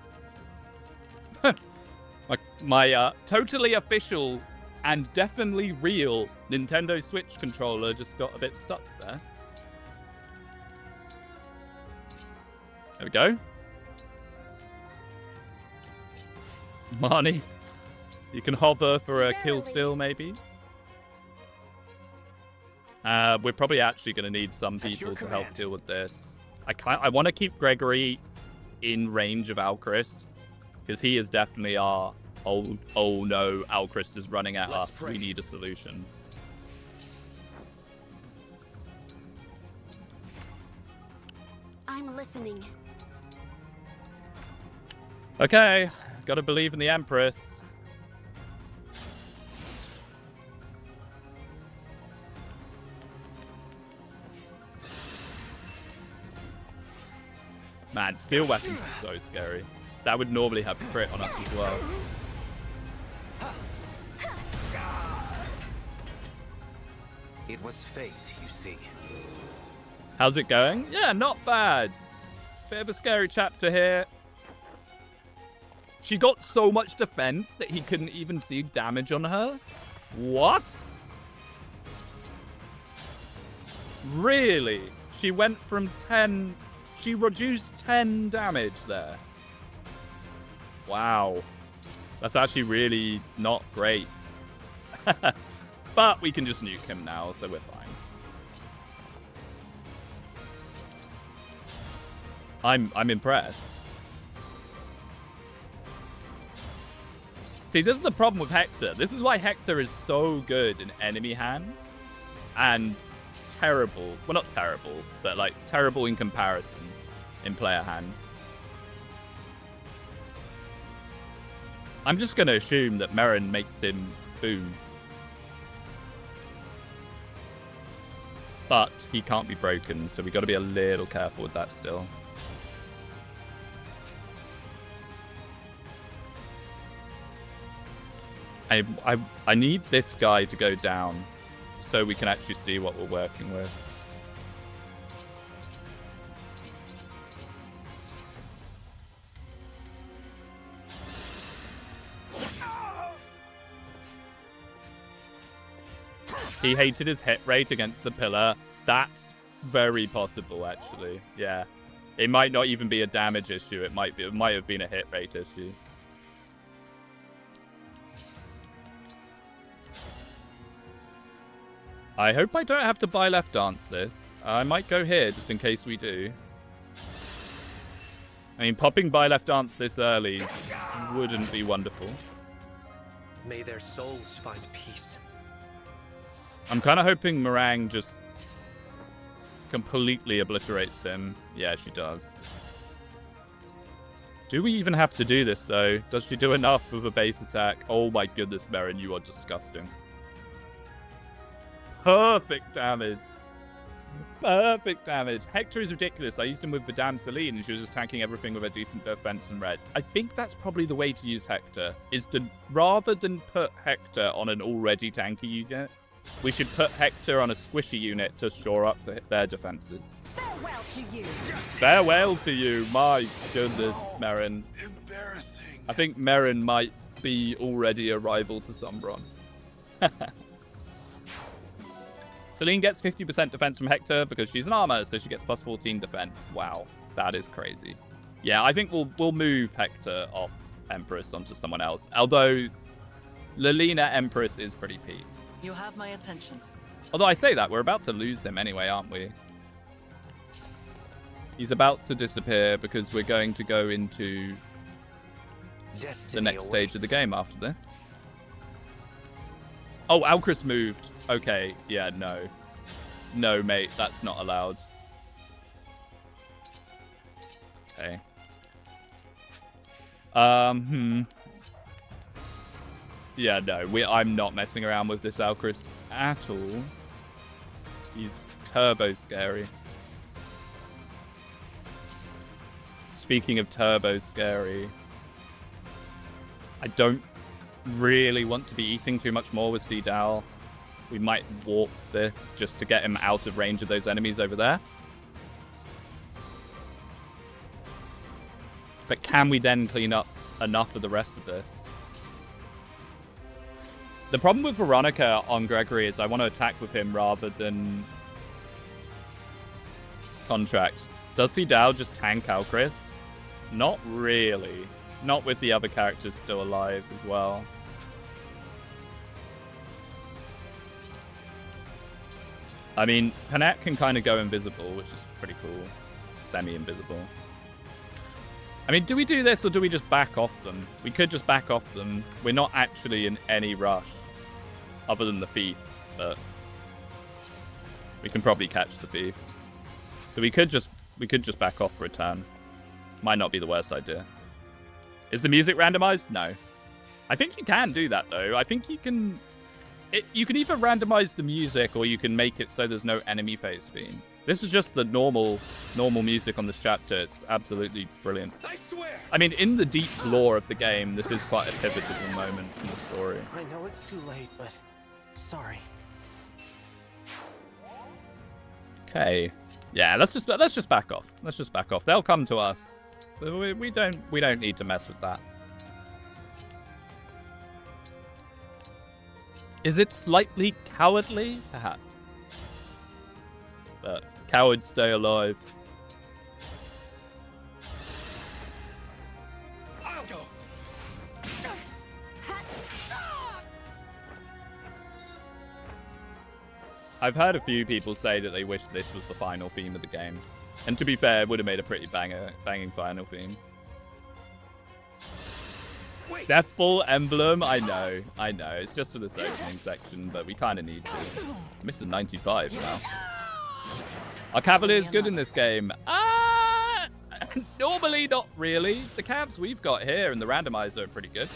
[SPEAKER 1] my totally official and definitely real Nintendo Switch controller just got a bit stuck there. There we go. Marnie, you can hover for a kill still, maybe. We're probably actually going to need some people to help deal with this. I want to keep Gregory in range of Alchrist, because he is definitely our oh no, Alchrist is running at us. We need a solution.
[SPEAKER 2] I'm listening.
[SPEAKER 1] Okay, gotta believe in the Empress. Man, steel weapons is so scary. That would normally have crit on us as well.
[SPEAKER 3] It was fate, you see.
[SPEAKER 1] How's it going? Yeah, not bad. Bit of a scary chapter here. She got so much defense that he couldn't even see damage on her? What? Really? She went from 10... She reduced 10 damage there. Wow. That's actually really not great. But we can just nuke him now, so we're fine. I'm impressed. See, this is the problem with Hector. This is why Hector is so good in enemy hands and terrible. Well, not terrible, but like terrible in comparison in player hands. I'm just going to assume that Merrin makes him boom. But he can't be broken, so we got to be a little careful with that still. I need this guy to go down so we can actually see what we're working with. He hated his hit rate against the pillar. That's very possible, actually. Yeah. It might not even be a damage issue. It might have been a hit rate issue. I hope I don't have to buy left dance this. I might go here just in case we do. I mean, popping buy left dance this early wouldn't be wonderful.
[SPEAKER 6] May their souls find peace.
[SPEAKER 1] I'm kind of hoping Meringue just completely obliterates him. Yeah, she does. Do we even have to do this, though? Does she do enough with a base attack? Oh my goodness, Merrin, you are disgusting. Perfect damage. Perfect damage. Hector is ridiculous. I used him with Madame Celine and she was just tanking everything with a decent defense and res. I think that's probably the way to use Hector, is to, rather than put Hector on an already tanky unit, we should put Hector on a squishy unit to shore up their defenses.
[SPEAKER 4] Farewell to you.
[SPEAKER 1] Farewell to you. My goodness, Merrin.
[SPEAKER 7] Embarrassing.
[SPEAKER 1] I think Merrin might be already a rival to Sombron. Celine gets 50% defense from Hector because she's an armor, so she gets plus 14 defense. Wow, that is crazy. Yeah, I think we'll move Hector off Empress onto someone else. Although Lilina Empress is pretty peak.
[SPEAKER 5] You have my attention.
[SPEAKER 1] Although I say that, we're about to lose him anyway, aren't we? He's about to disappear because we're going to go into the next stage of the game after this. Oh, Alcris moved. Okay, yeah, no. No, mate, that's not allowed. Okay. Yeah, no, I'm not messing around with this Alcris at all. He's turbo scary. Speaking of turbo scary, I don't really want to be eating too much more with Seedal. We might warp this just to get him out of range of those enemies over there. But can we then clean up enough of the rest of this? The problem with Veronica on Gregory is I want to attack with him rather than contract. Does Seedal just tank Alchrist? Not really. Not with the other characters still alive as well. I mean, Panette can kind of go invisible, which is pretty cool. Semi-invisible. I mean, do we do this or do we just back off them? We could just back off them. We're not actually in any rush other than the thief, but we can probably catch the thief. So we could just back off for a turn. Might not be the worst idea. Is the music randomized? No. I think you can do that though. I think you can you can either randomize the music or you can make it so there's no enemy phase theme. This is just the normal music on this chapter. It's absolutely brilliant.
[SPEAKER 6] I swear.
[SPEAKER 1] I mean, in the deep lore of the game, this is quite a pivotal moment in the story.
[SPEAKER 6] I know it's too late, but sorry.
[SPEAKER 1] Okay. Yeah, let's just back off. Let's just back off. They'll come to us. We don't need to mess with that. Is it slightly cowardly? Perhaps. But cowards stay alive.
[SPEAKER 6] I'll go.
[SPEAKER 1] I've heard a few people say that they wish this was the final theme of the game. And to be fair, it would have made a pretty banging final theme. Deathful Emblem, I know. It's just for this opening section, but we kind of need to. Mr. 95 now. Are Cavaliers good in this game? Normally not really. The Cavs we've got here and the Randomiser are pretty good.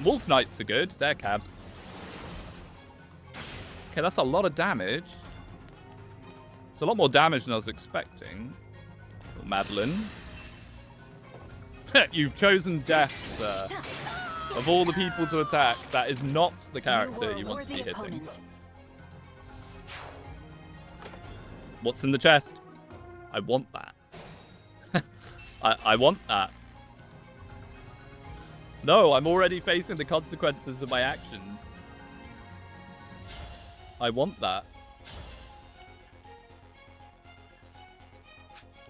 [SPEAKER 1] Wolf Knights are good. They're Cavs. Okay, that's a lot of damage. It's a lot more damage than I was expecting. Madeline. You've chosen death, sir. Of all the people to attack, that is not the character you want to be hitting.
[SPEAKER 4] Opponent.
[SPEAKER 1] What's in the chest? I want that. I want that. No, I'm already facing the consequences of my actions. I want that.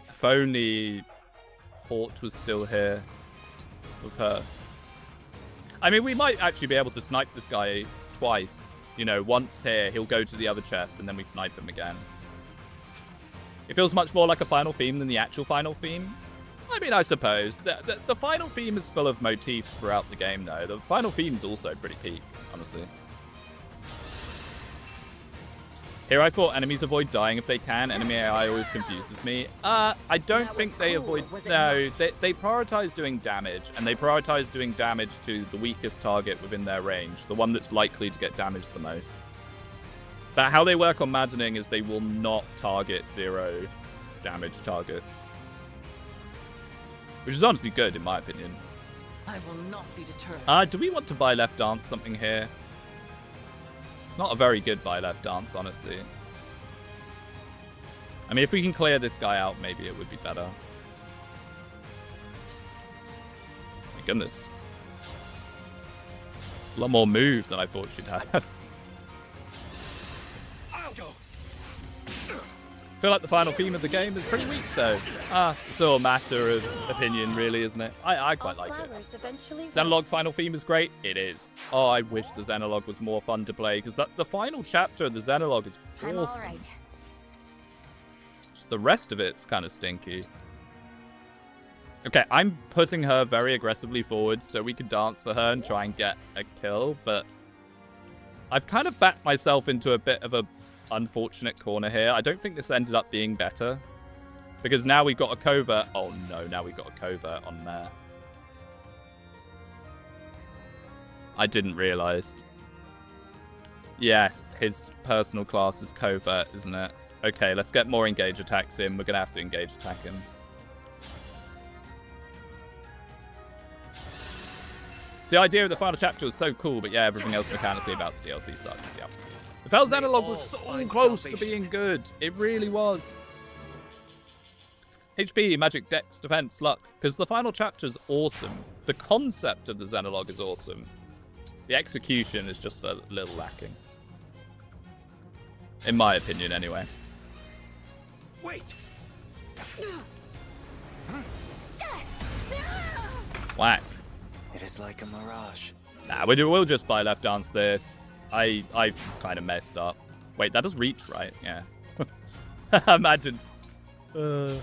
[SPEAKER 1] If only Hort was still here with her. I mean, we might actually be able to snipe this guy twice. You know, once here, he'll go to the other chest, and then we snipe him again. It feels much more like a final theme than the actual final theme. I mean, I suppose. The final theme is full of motifs throughout the game, though. The final theme's also pretty peak, honestly. Here I thought enemies avoid dying if they can. Enemy AI always confuses me. I don't think they avoid... No, they prioritize doing damage, and they prioritize doing damage to the weakest target within their range, the one that's likely to get damaged the most. But how they work on Maddening is they will not target 0 damage targets. Which is honestly good, in my opinion.
[SPEAKER 5] I will not be deterred.
[SPEAKER 1] Do we want to buy left dance something here? It's not a very good buy left dance, honestly. I mean, if we can clear this guy out, maybe it would be better. My goodness. It's a lot more move than I thought she'd have.
[SPEAKER 6] I'll go.
[SPEAKER 1] I feel like the final theme of the game is pretty weak, though. It's all a matter of opinion, really, isn't it? I quite like it. Xenolog's final theme is great. It is. Oh, I wish the Xenolog was more fun to play, because the final chapter of the Xenolog is awesome.
[SPEAKER 4] I'm all right.
[SPEAKER 1] Just the rest of it's kind of stinky. Okay, I'm putting her very aggressively forward so we can dance for her and try and get a kill, but I've kind of backed myself into a bit of a unfortunate corner here. I don't think this ended up being better, because now we've got a covert. Oh no, now we've got a covert on there. I didn't realize. Yes, his personal class is covert, isn't it? Okay, let's get more engage attacks in. We're gonna have to engage attack him. The idea of the final chapter was so cool, but yeah, everything else mechanically about the DLC sucks. Yeah. The Fell's Analog was so close to being good. It really was. HP, magic, dex, defense, luck. Because the final chapter's awesome. The concept of the Xenolog is awesome. The execution is just a little lacking. In my opinion, anyway.
[SPEAKER 6] Wait.
[SPEAKER 1] Whack.
[SPEAKER 3] It is like a mirage.
[SPEAKER 1] Nah, we'll just buy left dance this. I kind of messed up. Wait, that does reach, right? Yeah. Imagine. Well,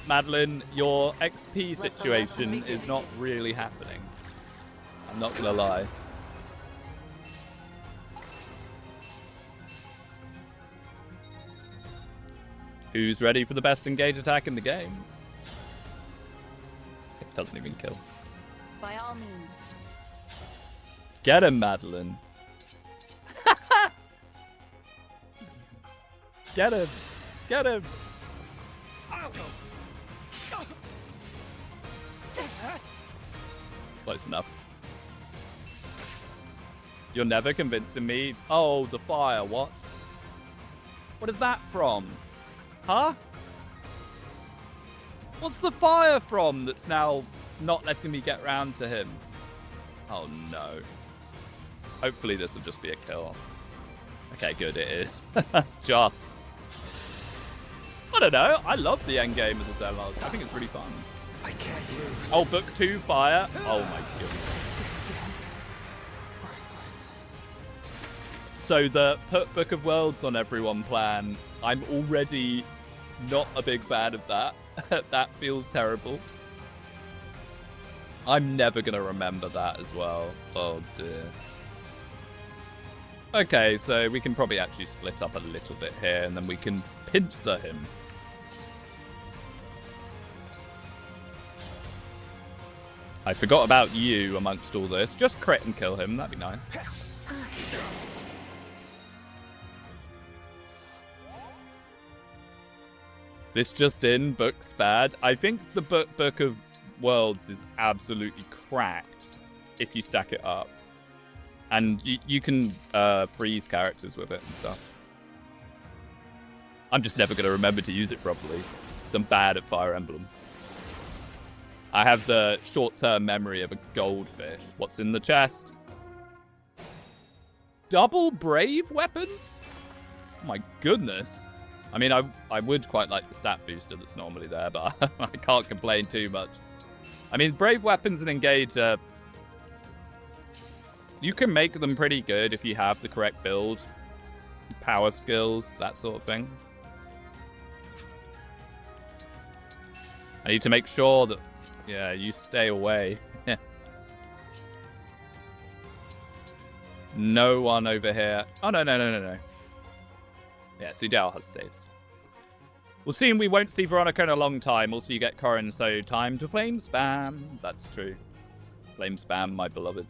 [SPEAKER 1] Madeline, your XP situation is not really happening. I'm not gonna lie. Who's ready for the best engage attack in the game? It doesn't even kill.
[SPEAKER 4] By all means.
[SPEAKER 1] Get him, Madeline. Get him. Get him.
[SPEAKER 6] I'll go.
[SPEAKER 1] Close enough. You're never convincing me. Oh, the fire. What? What is that from? Huh? What's the fire from that's now not letting me get round to him? Oh, no. Hopefully this will just be a kill. Okay, good, it is. Just. I don't know. I love the end game of the Xenolog. I think it's really fun.
[SPEAKER 3] I can't use.
[SPEAKER 1] Oh, book 2 fire. Oh my goodness. So the put Book of Worlds on everyone plan, I'm already not a big fan of that. That feels terrible. I'm never going to remember that as well. Oh dear. Okay, so we can probably actually split up a little bit here, and then we can pincer him. I forgot about you amongst all this. Just crit and kill him. That'd be nice. This just in, book's bad. I think the Book of Worlds is absolutely cracked if you stack it up. And you can freeze characters with it and stuff. I'm just never going to remember to use it properly. I'm bad at Fire Emblem. I have the short-term memory of a goldfish. What's in the chest? double brave weapons? Oh my goodness. I mean, I would quite like the stat booster that's normally there, but I can't complain too much. I mean, brave weapons and engage, you can make them pretty good if you have the correct build, power skills, that sort of thing. I need to make sure that, yeah, you stay away. No one over here. Oh, no. Yeah, Sudal has staves. We'll see, we won't see Veronica in a long time. Also, you get Corrin, so time to flame spam. That's true. Flame spam, my beloved.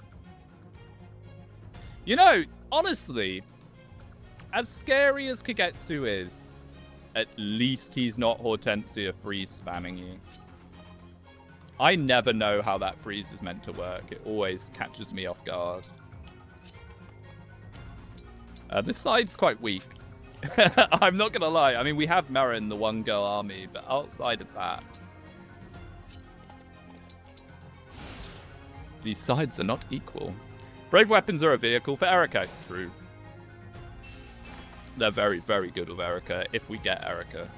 [SPEAKER 1] You know, honestly, as scary as Kagetsu is, at least he's not Hortensia freeze spamming you. I never know how that freeze is meant to work. It always catches me off guard. This side's quite weak. I'm not gonna lie. I mean, we have Merrin, the one-girl army, but outside of that, these sides are not equal. Brave weapons are a vehicle for Erica. True. They're very, very good with Erica, if we get Erica.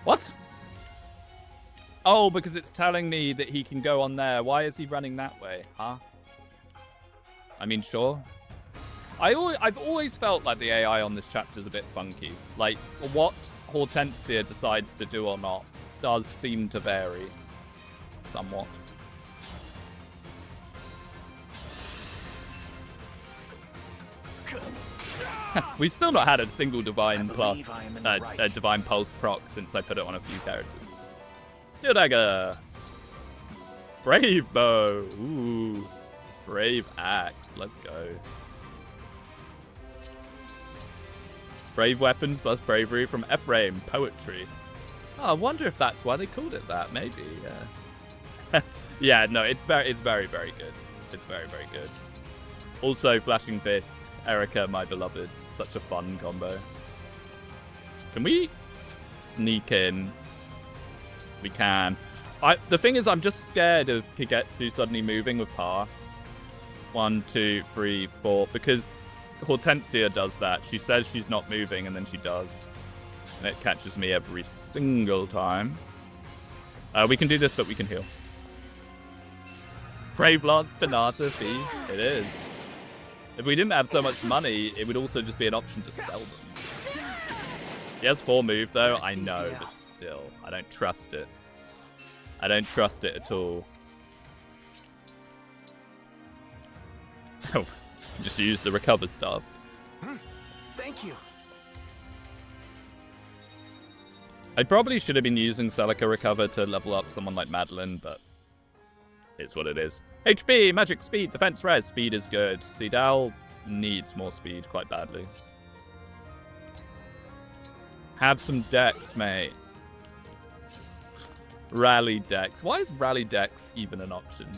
[SPEAKER 1] What? Oh, because it's telling me that he can go on there. Why is he running that way? Huh? I mean, sure. I've always felt like the AI on this chapter is a bit funky. Like, what Hortensia decides to do or not does seem to vary somewhat. We've still not had a single Divine plus Divine Pulse proc since I put it on a few characters. Steel Dagger! Brave Bow! Ooh. Brave Axe. Let's go. Brave Weapons plus Bravery from Ephraim. Poetry. Oh, I wonder if that's why they called it that. Maybe, yeah. Yeah, no, it's very, very good. It's very, very good. Also, Flashing Fist. Erica, my beloved. Such a fun combo. Can we sneak in? We can. The thing is, I'm just scared of Kagetsu suddenly moving with pass. 1, 2, 3, 4. Because Hortensia does that. She says she's not moving, and then she does. And it catches me every single time. We can do this, but we can heal. Brave Lance Pinata fee. It is. If we didn't have so much money, it would also just be an option to sell them. He has 4 move, though. I know, but still. I don't trust it. I don't trust it at all. Oh, just use the recover stuff.
[SPEAKER 3] Thank you.
[SPEAKER 1] I probably should have been using Celica Recover to level up someone like Madeline, but it's what it is. HP, magic, speed, defense, res. Speed is good. Sudal needs more speed quite badly. Have some dex, mate. Rally dex. Why is rally dex even an option?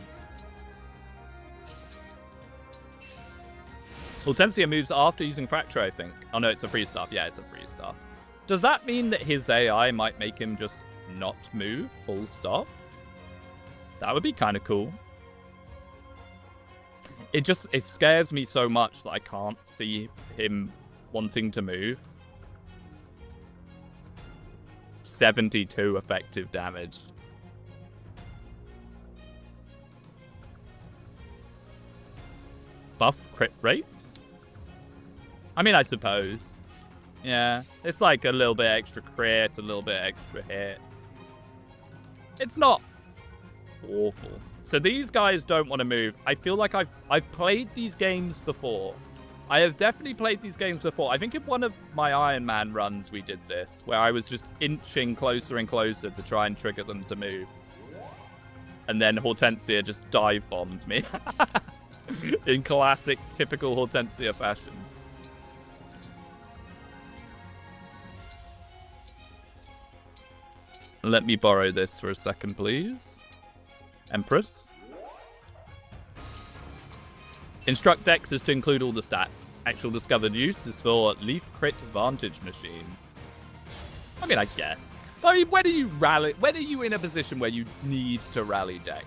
[SPEAKER 1] Hortensia moves after using Fracture, I think. Oh no, it's a free staff. Yeah, it's a free staff. Does that mean that his AI might make him just not move full stop? That would be kind of cool. It scares me so much that I can't see him wanting to move. 72 effective damage. Buff crit rates? I mean, I suppose. Yeah, it's like a little bit extra crit, a little bit extra hit. It's not awful. So these guys don't want to move. I feel like I've played these games before. I have definitely played these games before. I think in one of my Iron Man runs we did this, where I was just inching closer and closer to try and trigger them to move. And then Hortensia just dive bombed me. In classic, typical Hortensia fashion. Let me borrow this for a second, please. Empress. Instruct Dex is to include all the stats. Actual discovered use is for Leaf Crit Vantage machines. I mean, I guess. But I mean, when are you in a position where you need to rally Dex?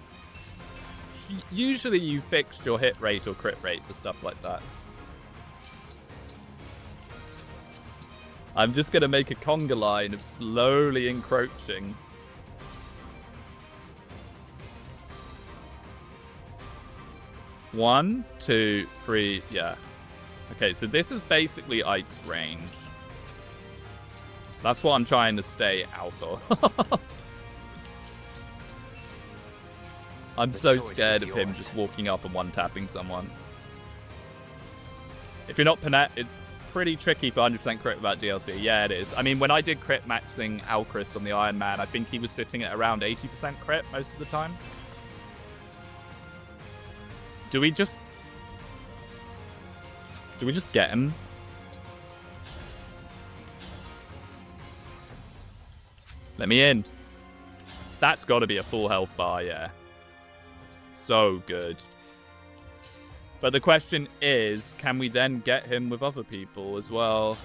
[SPEAKER 1] usually you fixed your hit rate or crit rate for stuff like that. I'm just going to make a conga line of slowly encroaching. One, two, three, yeah. Okay, so this is basically Ike's range. That's what I'm trying to stay out of. I'm so scared of him just walking up and one-tapping someone. If you're not Panette, it's pretty tricky for 100% crit without DLC. Yeah, it is. I mean, when I did crit maxing Alchrist on the Iron Man, I think he was sitting at around 80% crit most of the time. Do we just get him? Let me in. That's got to be a full health bar, yeah. So good. But the question is, can we then get him with other people as well?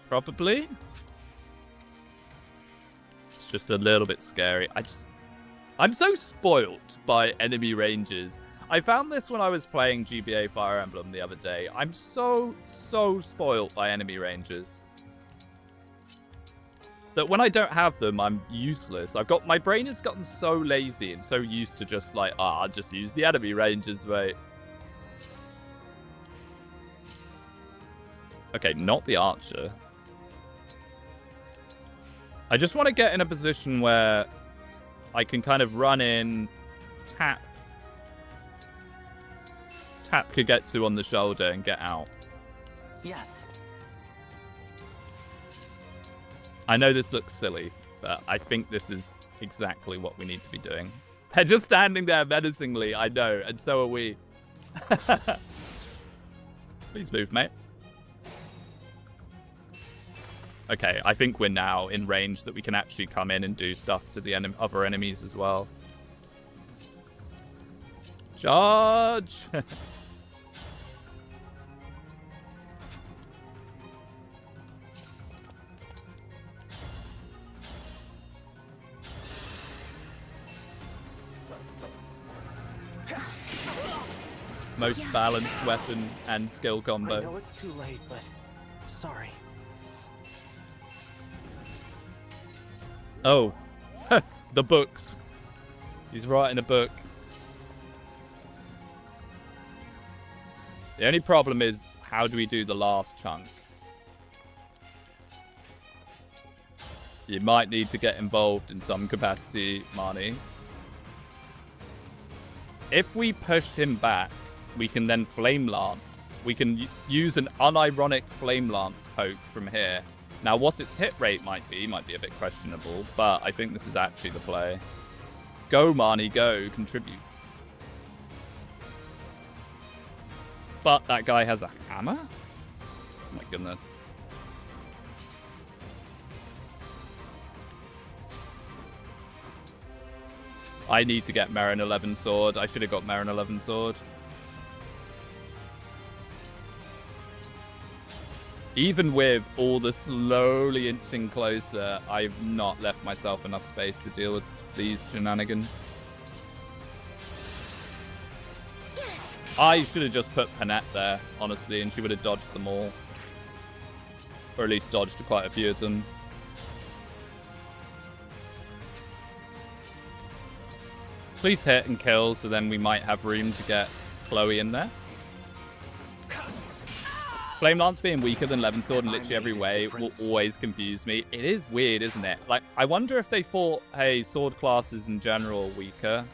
[SPEAKER 1] Probably. It's just a little bit scary. I'm so spoilt by enemy ranges. I found this when I was playing GBA Fire Emblem the other day. I'm so spoilt by enemy ranges that when I don't have them, I'm useless. My brain has gotten so lazy and so used to just like, I'll just use the enemy ranges, mate. Okay, not the archer. I just want to get in a position where I can kind of run in, tap Kagetsu on the shoulder and get out.
[SPEAKER 3] Yes.
[SPEAKER 1] I know this looks silly, but I think this is exactly what we need to be doing. They're just standing there menacingly, I know, and so are we. Please move, mate. Okay, I think we're now in range that we can actually come in and do stuff to the other enemies as well. Charge! Most balanced weapon and skill combo.
[SPEAKER 3] I know it's too late, but sorry.
[SPEAKER 1] Oh, the books. He's writing a book. The only problem is, how do we do the last chunk? You might need to get involved in some capacity, Marnie. If we push him back, we can then Flame Lance. We can use an unironic Flame Lance poke from here. Now, what its hit rate might be a bit questionable, but I think this is actually the play. Go, Marnie, go. Contribute. But that guy has a hammer? Oh my goodness. I need to get Marin 11 sword. I should have got Marin 11 sword. Even with all the slowly inching closer, I've not left myself enough space to deal with these shenanigans. I should have just put Panette there, honestly, and she would have dodged them all. Or at least dodged quite a few of them. Please hit and kill, so then we might have room to get Chloe in there. Flame Lance being weaker than Levin Sword in literally every way will always confuse me. It is weird, isn't it? Like, I wonder if they thought, hey, sword classes in general are weaker.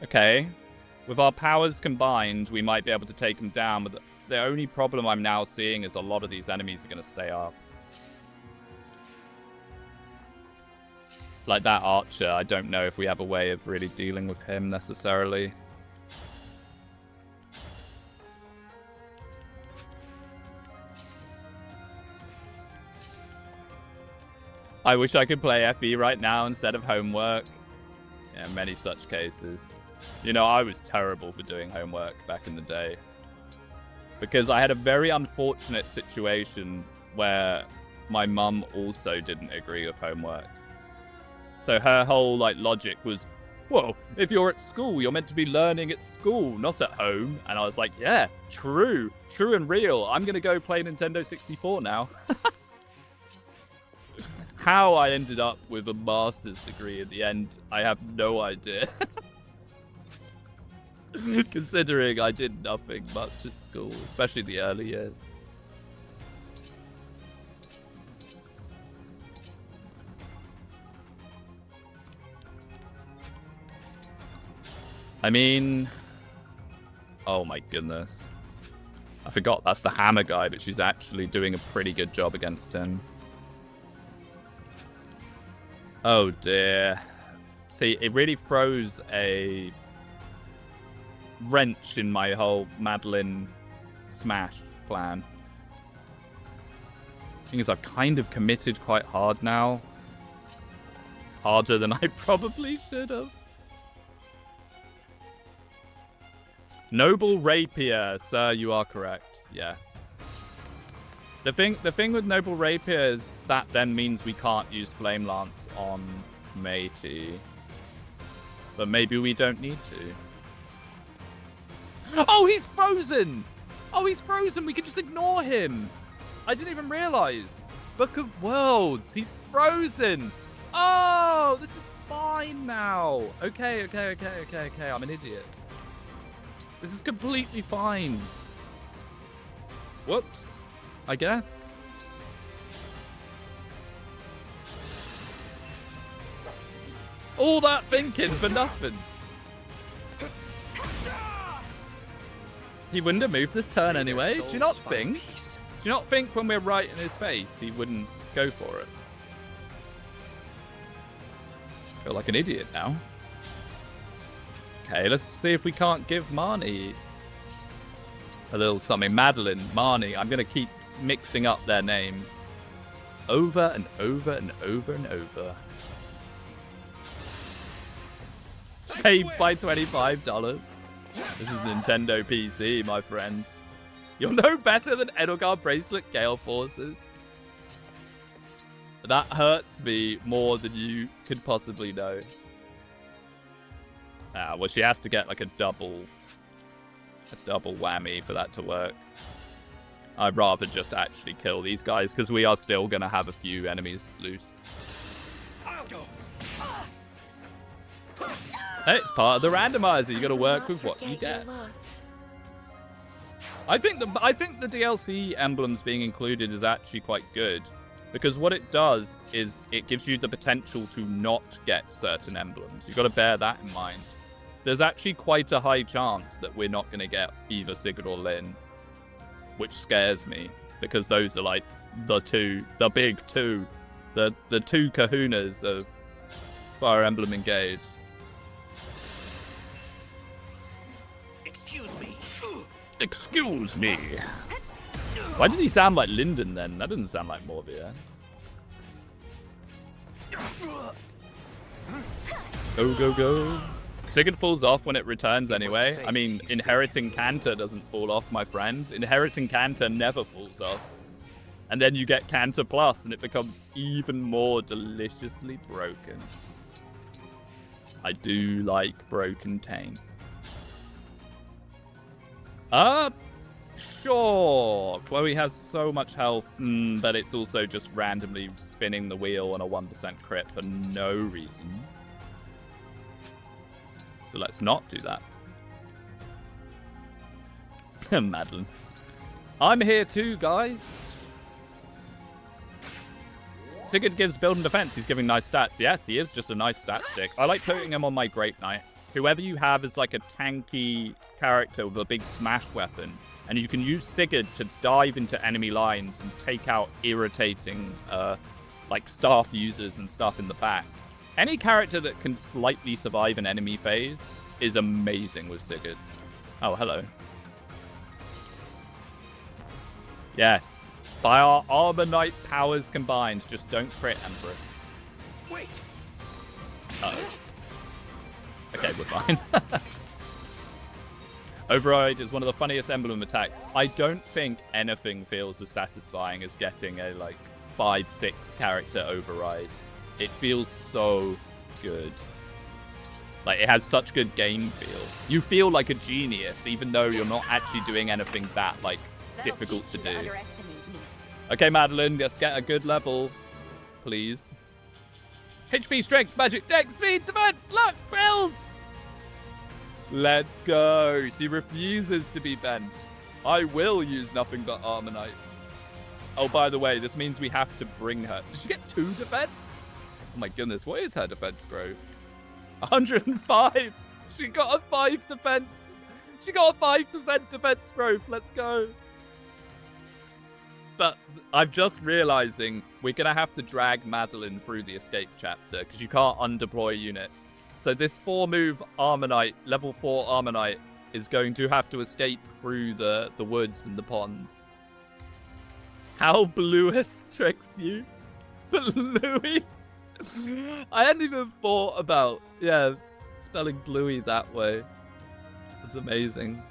[SPEAKER 1] Okay. With our powers combined, we might be able to take them down, but the only problem I'm now seeing is a lot of these enemies are going to stay up. Like that archer, I don't know if we have a way of really dealing with him necessarily. I wish I could play FE right now instead of homework. Yeah, many such cases. You know, I was terrible for doing homework back in the day. Because I had a very unfortunate situation where my mum also didn't agree with homework. So her whole like logic was, well, if you're at school, you're meant to be learning at school, not at home. And I was like, yeah, true and real. I'm going to go play Nintendo 64 now. How I ended up with a master's degree at the end, I have no idea. Considering I did nothing much at school, especially the early years. I mean, oh my goodness. I forgot that's the hammer guy, but she's actually doing a pretty good job against him. Oh dear. See, it really throws a wrench in my whole Madeline smash plan. Thing is, I've kind of committed quite hard now. Harder than I probably should have. Noble Rapier, sir, you are correct. Yes. The thing with Noble Rapier is that then means we can't use Flame Lance on Matey. But maybe we don't need to. Oh, he's frozen! Oh, he's frozen! We can just ignore him! I didn't even realize. Book of Worlds, he's frozen! Oh, this is fine now. Okay, I'm an idiot. This is completely fine. Whoops. I guess. All that thinking for nothing. He wouldn't have moved this turn anyway. Do you not think? Do you not think when we're right in his face, he wouldn't go for it? I feel like an idiot now. Okay, let's see if we can't give Marnie a little something. Madeline, Marnie. I'm going to keep mixing up their names over and over and over and over. Saved by $25. This is Nintendo PC, my friend. You're no better than Edelgard Bracelet Gale Forces. That hurts me more than you could possibly know. Ah, well, she has to get like a double whammy for that to work. I'd rather just actually kill these guys because we are still going to have a few enemies loose. Hey, it's part of the randomizer. You got to work with what you get. I think the DLC emblems being included is actually quite good because what it does is it gives you the potential to not get certain emblems. You've got to bear that in mind. There's actually quite a high chance that we're not going to get either Sigurd or Lyn, which scares me because those are like the big two, the two kahunas of Fire Emblem Engage. Excuse me. Why did he sound like Lyndon then? That didn't sound like Morvia. Go, go, go. Sigurd falls off when it returns anyway. I mean, Inheriting Cantor doesn't fall off, my friend. Inheriting Cantor never falls off. And then you get Cantor Plus and it becomes even more deliciously broken. I do like broken Tane. Sure. Chloe has so much health, but it's also just randomly spinning the wheel on a 1% crit for no reason. So let's not do that. Madeline. I'm here too, guys. Sigurd gives build and defense. He's giving nice stats. Yes, he is just a nice stat stick. I like putting him on my Grape Knight. Whoever you have is like a tanky character with a big smash weapon. And you can use Sigurd to dive into enemy lines and take out irritating like staff users and stuff in the back. Any character that can slightly survive an enemy phase is amazing with Sigurd. Oh, hello. Yes. By our Armor Knight powers combined, just don't crit Emperor.
[SPEAKER 3] Wait.
[SPEAKER 1] Uh-oh. Okay, we're fine. Override is one of the funniest emblem attacks. I don't think anything feels as satisfying as getting a, like, 5-6 character override. It feels so good. Like, it has such good game feel. You feel like a genius, even though you're not actually doing anything that, like, difficult to do. Okay, Madeline, let's get a good level, please. HP, strength, magic, dex, speed, defense, luck, build! Let's go. She refuses to be bent. I will use nothing but armor knights. Oh, by the way, this means we have to bring her. Did she get 2 defense? Oh my goodness, what is her defense growth? 105. She got a 5 defense. She got a 5% defense growth. Let's go. But I'm just realizing we're going to have to drag Madeline through the escape chapter because you can't undeploy units. So this 4-move Armor Knight, level 4 Armor Knight, is going to have to escape through the woods and the ponds. How Bluist tricks you. Bluey. I hadn't even thought about, spelling Bluey that way. It's amazing.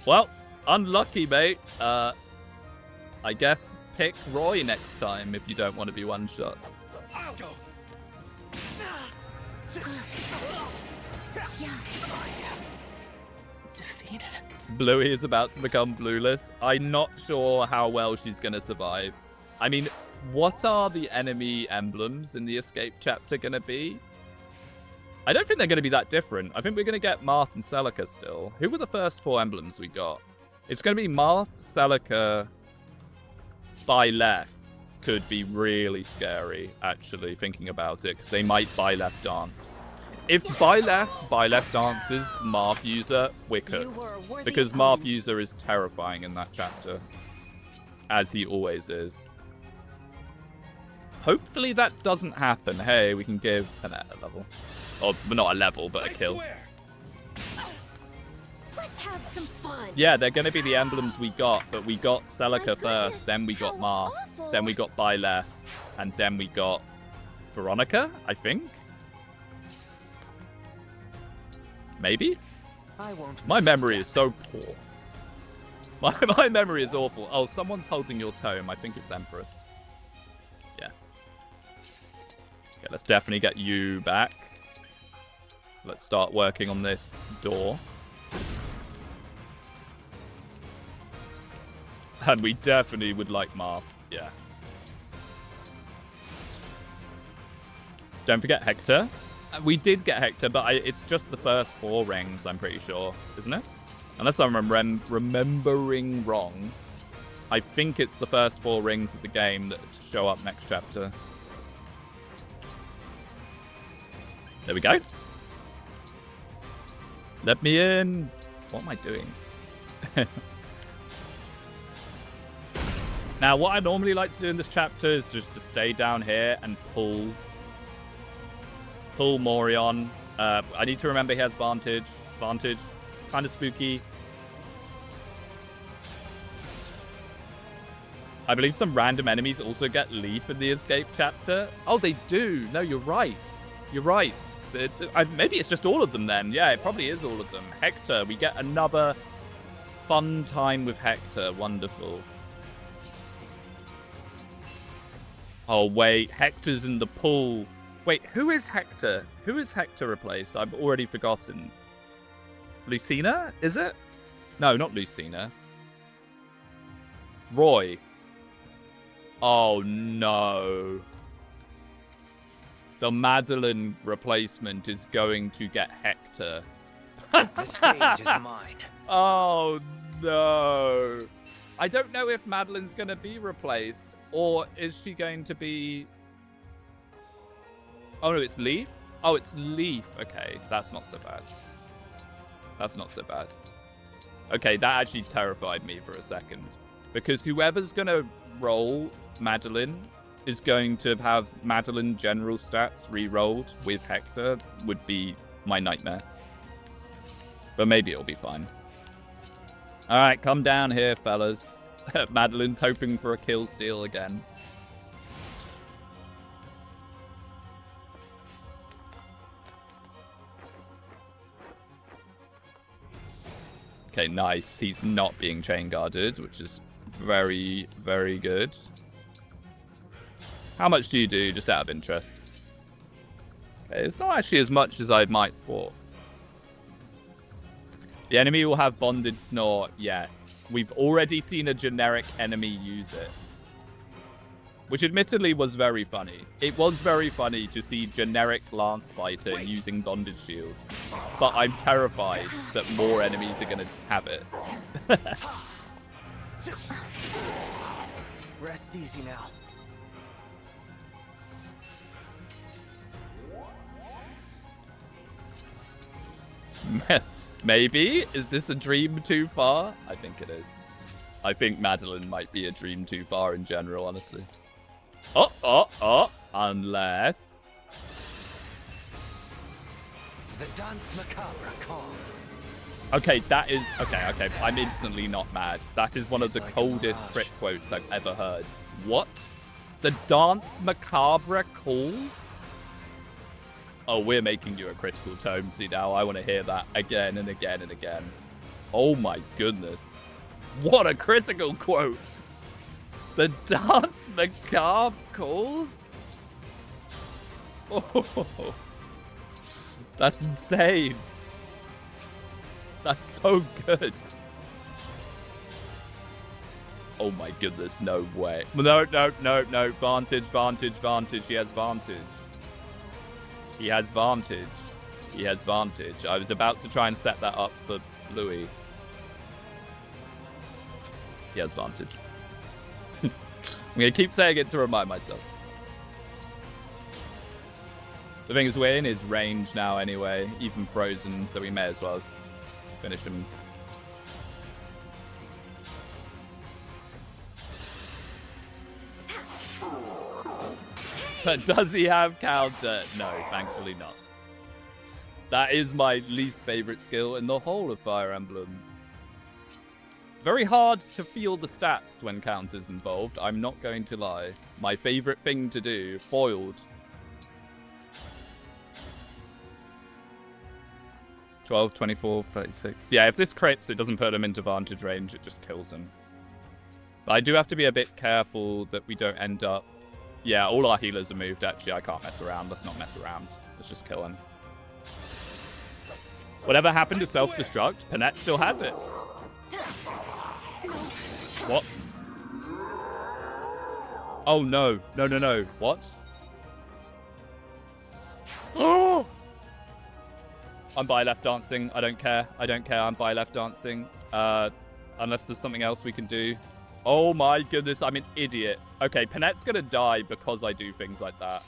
[SPEAKER 1] Well, unlucky, mate. I guess pick Roy next time if you don't want to be one-shot.
[SPEAKER 3] I'll go.
[SPEAKER 5] Defeated.
[SPEAKER 1] Bluey is about to become blueless. I'm not sure how well she's going to survive. I mean, what are the enemy emblems in the escape chapter going to be? I don't think they're going to be that different. I think we're going to get Marth and Celica still. Who were the first 4 emblems we got? It's going to be Marth, Celica, Byleth. Could be really scary, actually, thinking about it, because they might Byleth dance. If Byleth dances Marth user, we're cooked. Because Marth user is terrifying in that chapter. As he always is. Hopefully that doesn't happen. Hey, we can give an a level. Or, not a level, but a kill.
[SPEAKER 2] Let's have some fun.
[SPEAKER 1] Yeah, they're going to be the emblems we got, but we got Celica first, then we got Marth, then we got Byleth, and then we got Veronica, I think? Maybe? My memory is so poor. My memory is awful. Oh, someone's holding your tome. I think it's Empress. Yes. Okay, let's definitely get you back. Let's start working on this door. And we definitely would like Marth. Yeah. Don't forget Hector. We did get Hector, but it's just the first 4 rings, I'm pretty sure. Isn't it? Unless I'm remembering wrong. I think it's the first 4 rings of the game that show up next chapter. There we go. Let me in. What am I doing? Now, what I normally like to do in this chapter is just to stay down here and pull Morion. I need to remember he has Vantage. Vantage. Kind of spooky. I believe some random enemies also get Leaf in the escape chapter. Oh, they do. No, you're right. You're right. Maybe it's just all of them then. Yeah, it probably is all of them. Hector. We get another fun time with Hector. Wonderful. Oh, wait. Hector's in the pool. Wait, who is Hector? Who is Hector replaced? I've already forgotten. Lucina? Is it? No, not Lucina. Roy. Oh, no. The Madeline replacement is going to get Hector.
[SPEAKER 3] The stage is mine.
[SPEAKER 1] Oh, no. I don't know if Madeline's going to be replaced. Or is she going to be... Oh, no, it's Leaf? Oh, it's Leaf. Okay, that's not so bad. That's not so bad. Okay, that actually terrified me for a second. Because whoever's going to roll Madeline is going to have Madeline general stats re-rolled with Hector would be my nightmare. But maybe it'll be fine. All right, come down here, fellas. Madeline's hoping for a kill steal again. Okay, nice. He's not being chain guarded, which is very, very good. How much do you do, just out of interest? Okay, it's not actually as much as I might thought. The enemy will have bonded snort. Yes. We've already seen a generic enemy use it. Which admittedly was very funny. It was very funny to see generic lance fighter using bonded shield. But I'm terrified that more enemies are going to have it.
[SPEAKER 3] Rest easy now.
[SPEAKER 1] Maybe? Is this a dream too far? I think it is. I think Madeline might be a dream too far in general, honestly. Unless...
[SPEAKER 3] The dance macabre calls.
[SPEAKER 1] Okay, that is... Okay. I'm instantly not mad. That is one of the coldest crit quotes I've ever heard. What? The dance macabre calls? Oh, we're making you a critical tome, see now. I want to hear that again and again and again. Oh my goodness. What a critical quote. The dance macabre calls? Oh, that's insane. That's so good. Oh my goodness, no way. No. Vantage. He has vantage. He has vantage. He has vantage. I was about to try and set that up for Louis. He has vantage. I'm going to keep saying it to remind myself. The thing is, we're in his range now anyway, even frozen, so we may as well finish him. But does he have counter? No, thankfully not. That is my least favorite skill in the whole of Fire Emblem. Very hard to feel the stats when counter's involved, I'm not going to lie. My favorite thing to do, foiled. 12, 24, 36. Yeah, if this crits, it doesn't put him into vantage range, it just kills him. But I do have to be a bit careful that we don't end up... Yeah, all our healers are moved, actually. I can't mess around. Let's not mess around. Let's just kill him. Whatever happened to self-destruct, Panette still has it. What? Oh, no. No. What? Oh! I'm by left dancing. I don't care. I'm by left dancing. Unless there's something else we can do. Oh my goodness, I'm an idiot. Okay, Panette's gonna die because I do things like that.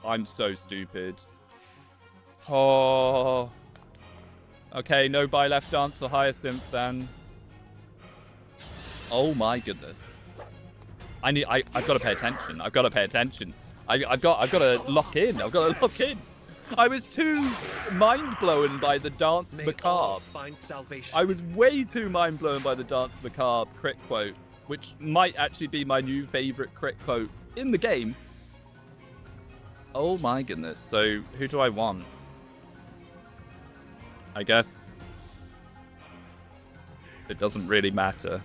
[SPEAKER 1] I'm so stupid. Oh. Okay, no by left dance for Hyacinth then. Oh my goodness. I've got to pay attention. I've got to lock in. I was too mind-blown by the dance macabre.
[SPEAKER 6] Find salvation.
[SPEAKER 1] I was way too mind-blown by the dance macabre crit quote, which might actually be my new favorite crit quote in the game. Oh my goodness. So, who do I want? I guess it doesn't really matter.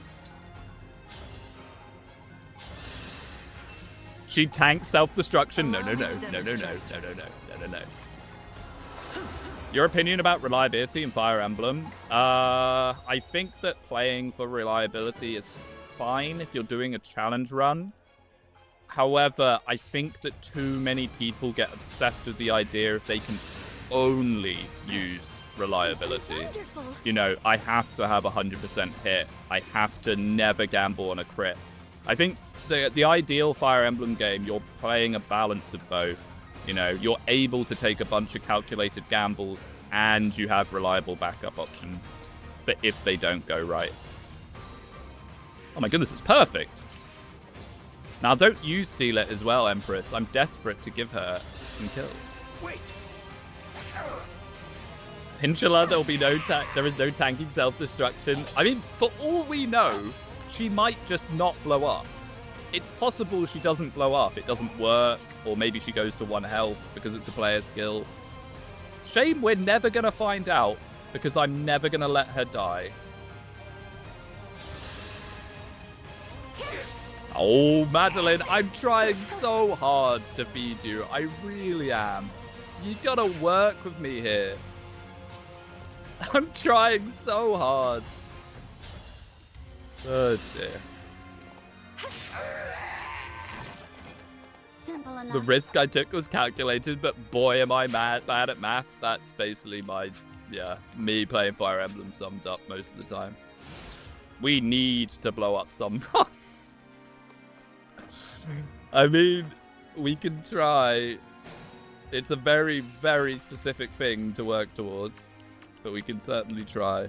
[SPEAKER 1] She tanks self-destruction. No. Your opinion about reliability in Fire Emblem? I think that playing for reliability is fine if you're doing a challenge run. However, I think that too many people get obsessed with the idea if they can only use reliability.
[SPEAKER 2] Wonderful.
[SPEAKER 1] You know, I have to have 100% hit. I have to never gamble on a crit. I think the ideal Fire Emblem game, you're playing a balance of both. You know, you're able to take a bunch of calculated gambles and you have reliable backup options for if they don't go right. Oh my goodness, it's perfect. Now, don't you steal it as well, Empress. I'm desperate to give her some kills.
[SPEAKER 6] Wait.
[SPEAKER 1] Pinsula, there is no tanking self-destruction. I mean, for all we know, she might just not blow up. It's possible she doesn't blow up, it doesn't work, or maybe she goes to 1 health because it's a player skill. Shame we're never going to find out, because I'm never going to let her die. Oh, Madeline, I'm trying so hard to feed you. I really am. You gotta work with me here. I'm trying so hard. Oh, dear.
[SPEAKER 4] Simple enough.
[SPEAKER 1] The risk I took was calculated, but boy, am I bad at maths. That's basically me playing Fire Emblem summed up most of the time. We need to blow up some. I mean, we can try. It's a very, very specific thing to work towards, but we can certainly try.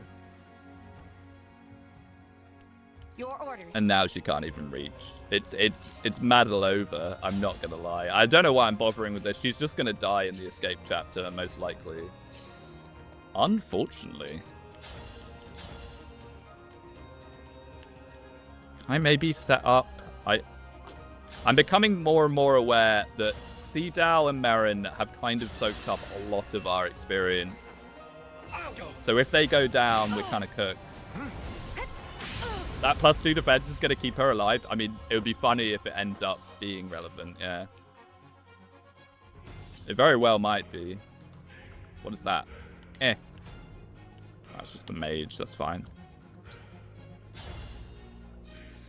[SPEAKER 4] Your orders.
[SPEAKER 1] And now she can't even reach. It's Maddle over. I'm not gonna lie. I don't know why I'm bothering with this. She's just gonna die in the escape chapter, most likely. Unfortunately. Can I maybe set up? I'm becoming more and more aware that Seedal and Merrin have kind of soaked up a lot of our experience. So if they go down, we're kind of cooked. That +2 defense is going to keep her alive. I mean, it would be funny if it ends up being relevant, yeah. It very well might be. What is that? That's just a mage, that's fine.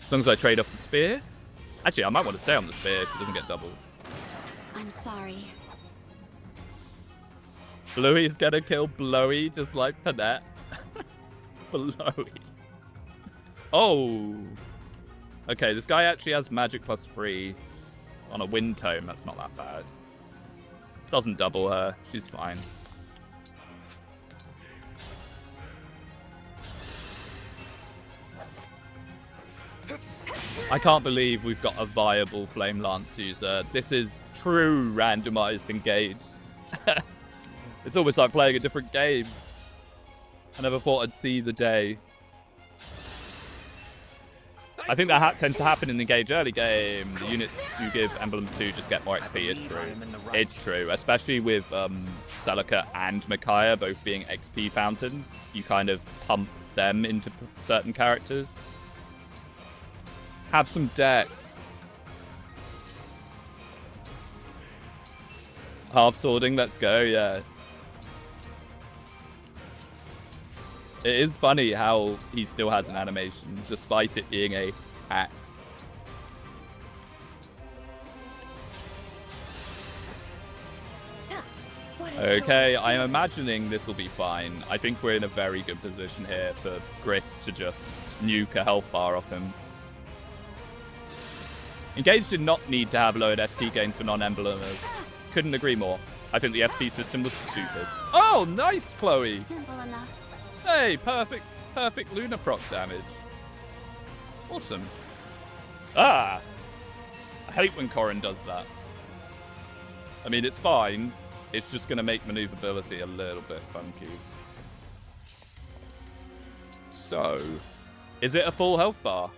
[SPEAKER 1] As long as I trade off the spear. Actually, I might want to stay on the spear if it doesn't get doubled.
[SPEAKER 4] I'm sorry.
[SPEAKER 1] Bluey's gonna kill Blowy just like Panette. Blowy. Oh. Okay, this guy actually has magic +3 on a wind tome. That's not that bad. Doesn't double her. She's fine. I can't believe we've got a viable Flame Lance user. This is true randomized Engage. It's almost like playing a different game. I never thought I'd see the day. I think that tends to happen in the Engage early game. The units you give emblems to just get more XP. It's true. It's true. Especially with Celica and Micaiah both being XP fountains. You kind of pump them into certain characters. Have some decks. Half swording, let's go, yeah. It is funny how he still has an animation, despite it being a axe. Okay, I am imagining this will be fine. I think we're in a very good position here for Grist to just nuke a health bar off him. Engage did not need to have lowered SP gains for non-emblemers. Couldn't agree more. I think the SP system was stupid. Oh, nice, Chloe!
[SPEAKER 4] Simple enough.
[SPEAKER 1] Hey, perfect Luna proc damage. Awesome. Ah! I hate when Corrin does that. I mean, it's fine. It's just going to make maneuverability a little bit funky. So, is it a full health bar?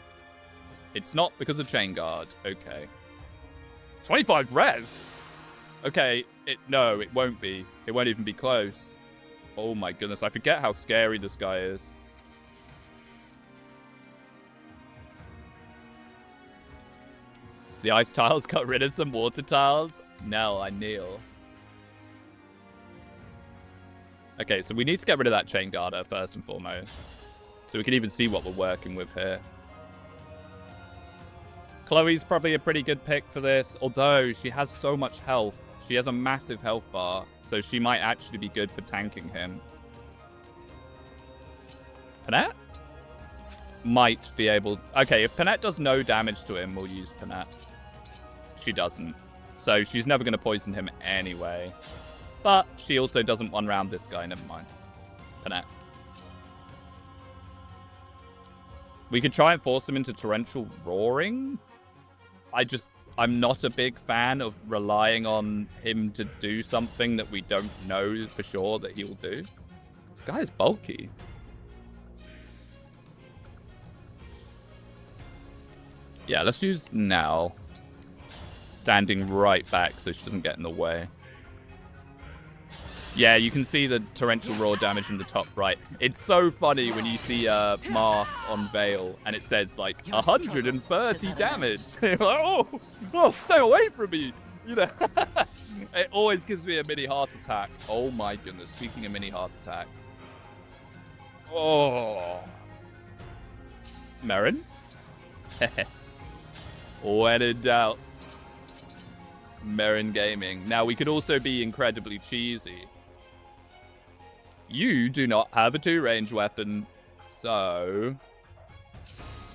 [SPEAKER 1] It's not because of Chain Guard. Okay. 25 res? Okay, no, it won't be. It won't even be close. Oh my goodness, I forget how scary this guy is. The ice tiles got rid of some water tiles? Nell, I kneel. Okay, so we need to get rid of that Chain Guarder first and foremost. So we can even see what we're working with here. Chloe's probably a pretty good pick for this, although she has so much health. She has a massive health bar, so she might actually be good for tanking him. Panette? Might be able... Okay, if Panette does no damage to him, we'll use Panette. She doesn't. So she's never going to poison him anyway. But she also doesn't one-round this guy, never mind. Panette. We could try and force him into Torrential Roaring. I'm not a big fan of relying on him to do something that we don't know for sure that he will do. This guy is bulky. Yeah, let's use Nell. Standing right back so she doesn't get in the way. Yeah, you can see the torrential roar damage in the top right. It's so funny when you see Marth on Veil and it says like 130 damage. Like, oh, stay away from me. You know, it always gives me a mini heart attack. Oh my goodness! Speaking of mini heart attack, oh, Merrin. When in doubt, Merrin Gaming. Now we could also be incredibly cheesy. You do not have a 2-range weapon, so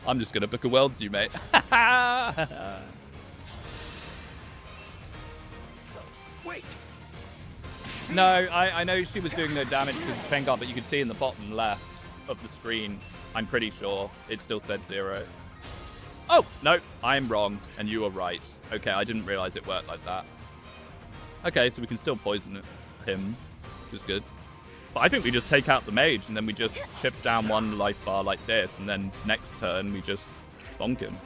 [SPEAKER 1] I'm just gonna book a world to you, mate.
[SPEAKER 6] Wait.
[SPEAKER 1] No, I know she was doing no damage because of chain guard, but you could see in the bottom left of the screen, I'm pretty sure it still said 0. Oh, no, I'm wrong, and you are right. Okay, I didn't realize it worked like that. Okay, so we can still poison him, which is good. But I think we just take out the mage, and then we just chip down one life bar like this, and then next turn we just bonk him.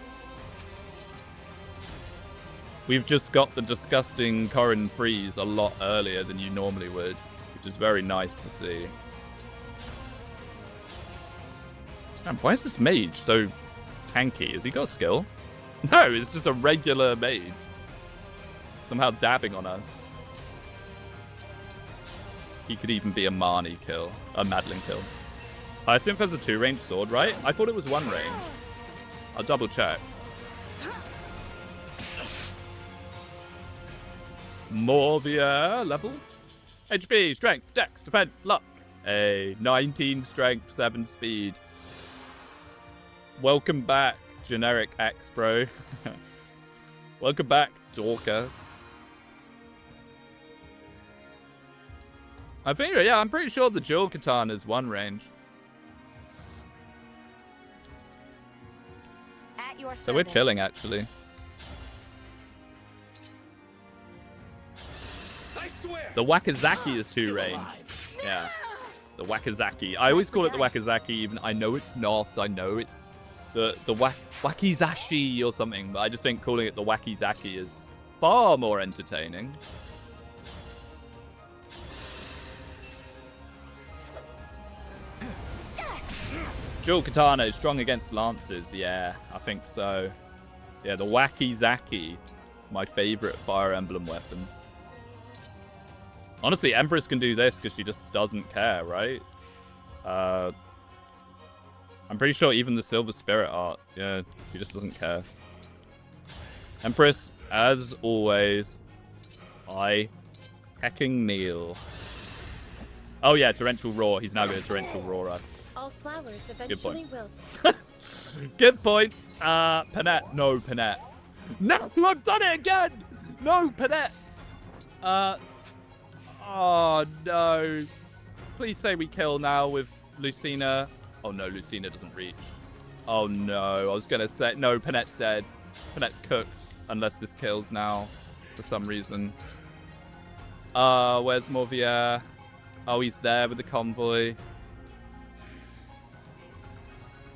[SPEAKER 1] We've just got the disgusting Corrin freeze a lot earlier than you normally would, which is very nice to see. Man, why is this mage so tanky? Has he got skill? No, it's just a regular mage. Somehow dabbing on us. He could even be a Marnie kill. A Madeline kill. I assume there's a 2-range sword, right? I thought it was 1 range. I'll double check. Morvia level. HP, strength, dex, defense, luck. A 19 strength, 7 speed. Welcome back, generic X bro. Welcome back, Dorcas. I think, yeah, I'm pretty sure the dual katana is 1 range.
[SPEAKER 4] At your
[SPEAKER 1] So we're
[SPEAKER 4] service.
[SPEAKER 1] chilling, actually.
[SPEAKER 6] I swear.
[SPEAKER 1] The Wakazaki is 2 range. Yeah. The Wakazaki. I always call it the Wakazaki, even I know it's not. I know it's the Wakizashi or something, but I just think calling it the Wakizaki is far more entertaining. Dual katana is strong against lances. Yeah, I think so. Yeah, the Wakizaki, my favorite Fire Emblem weapon. Honestly, Empress can do this because she just doesn't care, right? I'm pretty sure even the Silver Spirit art, yeah, she just doesn't care. Empress, as always, I hecking kneel. Oh yeah, Torrential Roar. He's now going to Torrential Roar us.
[SPEAKER 2] All flowers eventually wilt.
[SPEAKER 1] Good point. Panette. No, Panette. No, I've done it again. No, Panette. Oh, no. Please say we kill now with Lucina. Oh, no, Lucina doesn't reach. Oh, no. I was going to say... No, Panette's dead. Panette's cooked. Unless this kills now. For some reason. Where's Morvia? Oh, he's there with the convoy.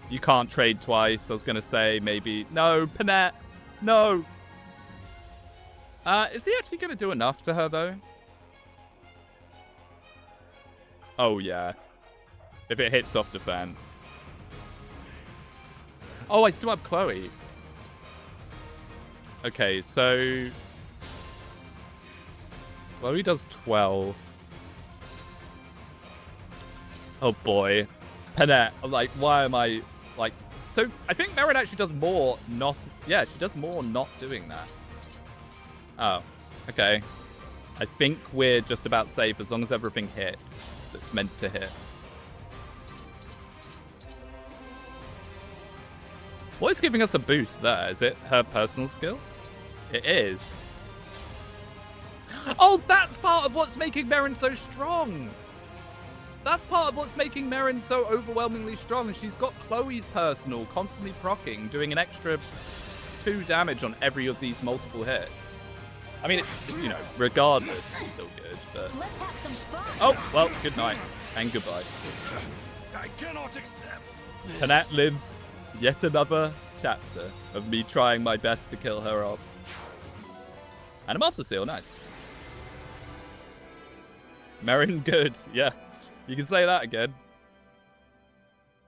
[SPEAKER 1] You can't trade twice. I was going to say maybe... No, Panette. No. Is he actually going to do enough to her, though? Oh, yeah. If it hits off defense. Oh, I still have Chloe. Okay, so... Chloe does 12. Oh, boy. Panette. I'm like, why am I... Like... So, I think Merrin actually does more not... Yeah, she does more not doing that. Oh, okay. I think we're just about safe as long as everything hits that's meant to hit. What is giving us a boost there? Is it her personal skill? It is. Oh, that's part of what's making Merrin so strong. That's part of what's making Merrin so overwhelmingly strong. She's got Chloe's personal, constantly proccing, doing an extra 2 damage on every of these multiple hits. I mean, it's, you know, regardless, it's still good, but...
[SPEAKER 4] Let's have some fun.
[SPEAKER 1] Oh, well, good night. And goodbye.
[SPEAKER 6] I cannot accept.
[SPEAKER 1] Panette lives yet another chapter of me trying my best to kill her off. And a Master Seal, nice. Merrin good. Yeah, you can say that again.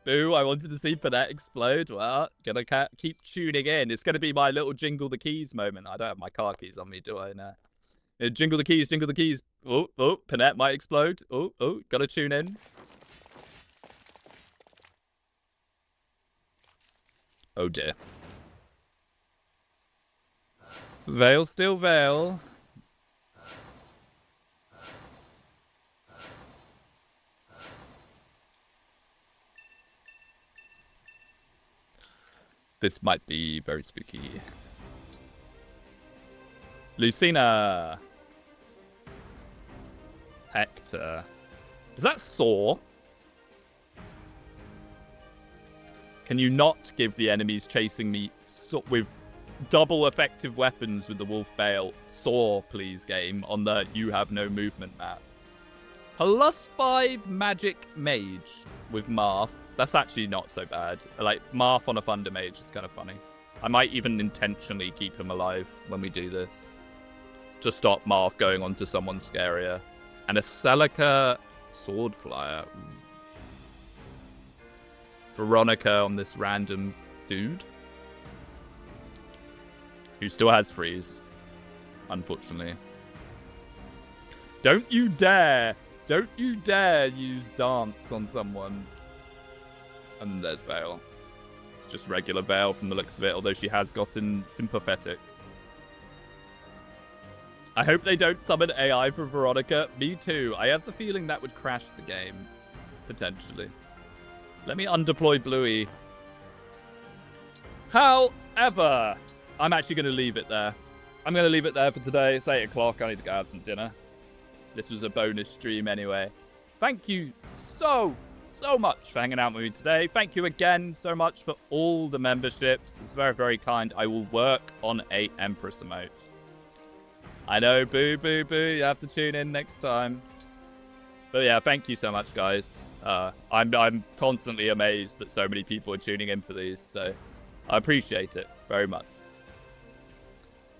[SPEAKER 1] Boo, I wanted to see Panette explode. Well, gonna keep tuning in. It's gonna be my little jingle the keys moment. I don't have my car keys on me, do I? No. Jingle the keys, jingle the keys. Oh, Panette might explode. Oh, gotta tune in. Oh dear. Veil still veil. This might be very spooky. Lucina. Hector. Is that Saw? Can you not give the enemies chasing me with double effective weapons with the Wolf Bale? Saw, please, game, on the you have no movement map. +5 magic mage with Marth. That's actually not so bad. Like, Marth on a Thunder Mage is kind of funny. I might even intentionally keep him alive when we do this. To stop Marth going on to someone scarier. And a Celica Sword Flyer. Ooh. Veronica on this random dude. Who still has freeze. Unfortunately. Don't you dare use dance on someone. And there's Veil. It's just regular Veil from the looks of it, although she has gotten sympathetic. I hope they don't summon AI for Veronica. Me too. I have the feeling that would crash the game. Potentially. Let me undeploy Bluey. However, I'm actually going to leave it there. I'm going to leave it there for today. It's 8 o'clock. I need to go have some dinner. This was a bonus stream anyway. Thank you so much for hanging out with me today. Thank you again so much for all the memberships. It's very, very kind. I will work on a Empress emote. I know, boo. You have to tune in next time. But yeah, thank you so much, guys. I'm constantly amazed that so many people are tuning in for these, so I appreciate it very much.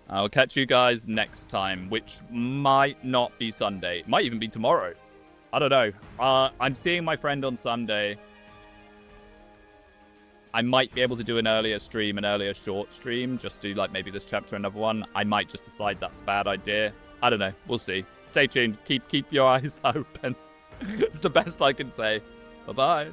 [SPEAKER 1] I'll catch you guys next time, which might not be Sunday. It might even be tomorrow. I don't know. I'm seeing my friend on Sunday. I might be able to do an earlier short stream. Just do like maybe this chapter, another one. I might just decide that's a bad idea. I don't know. We'll see. Stay tuned. Keep your eyes open. It's the best I can say. Bye-bye.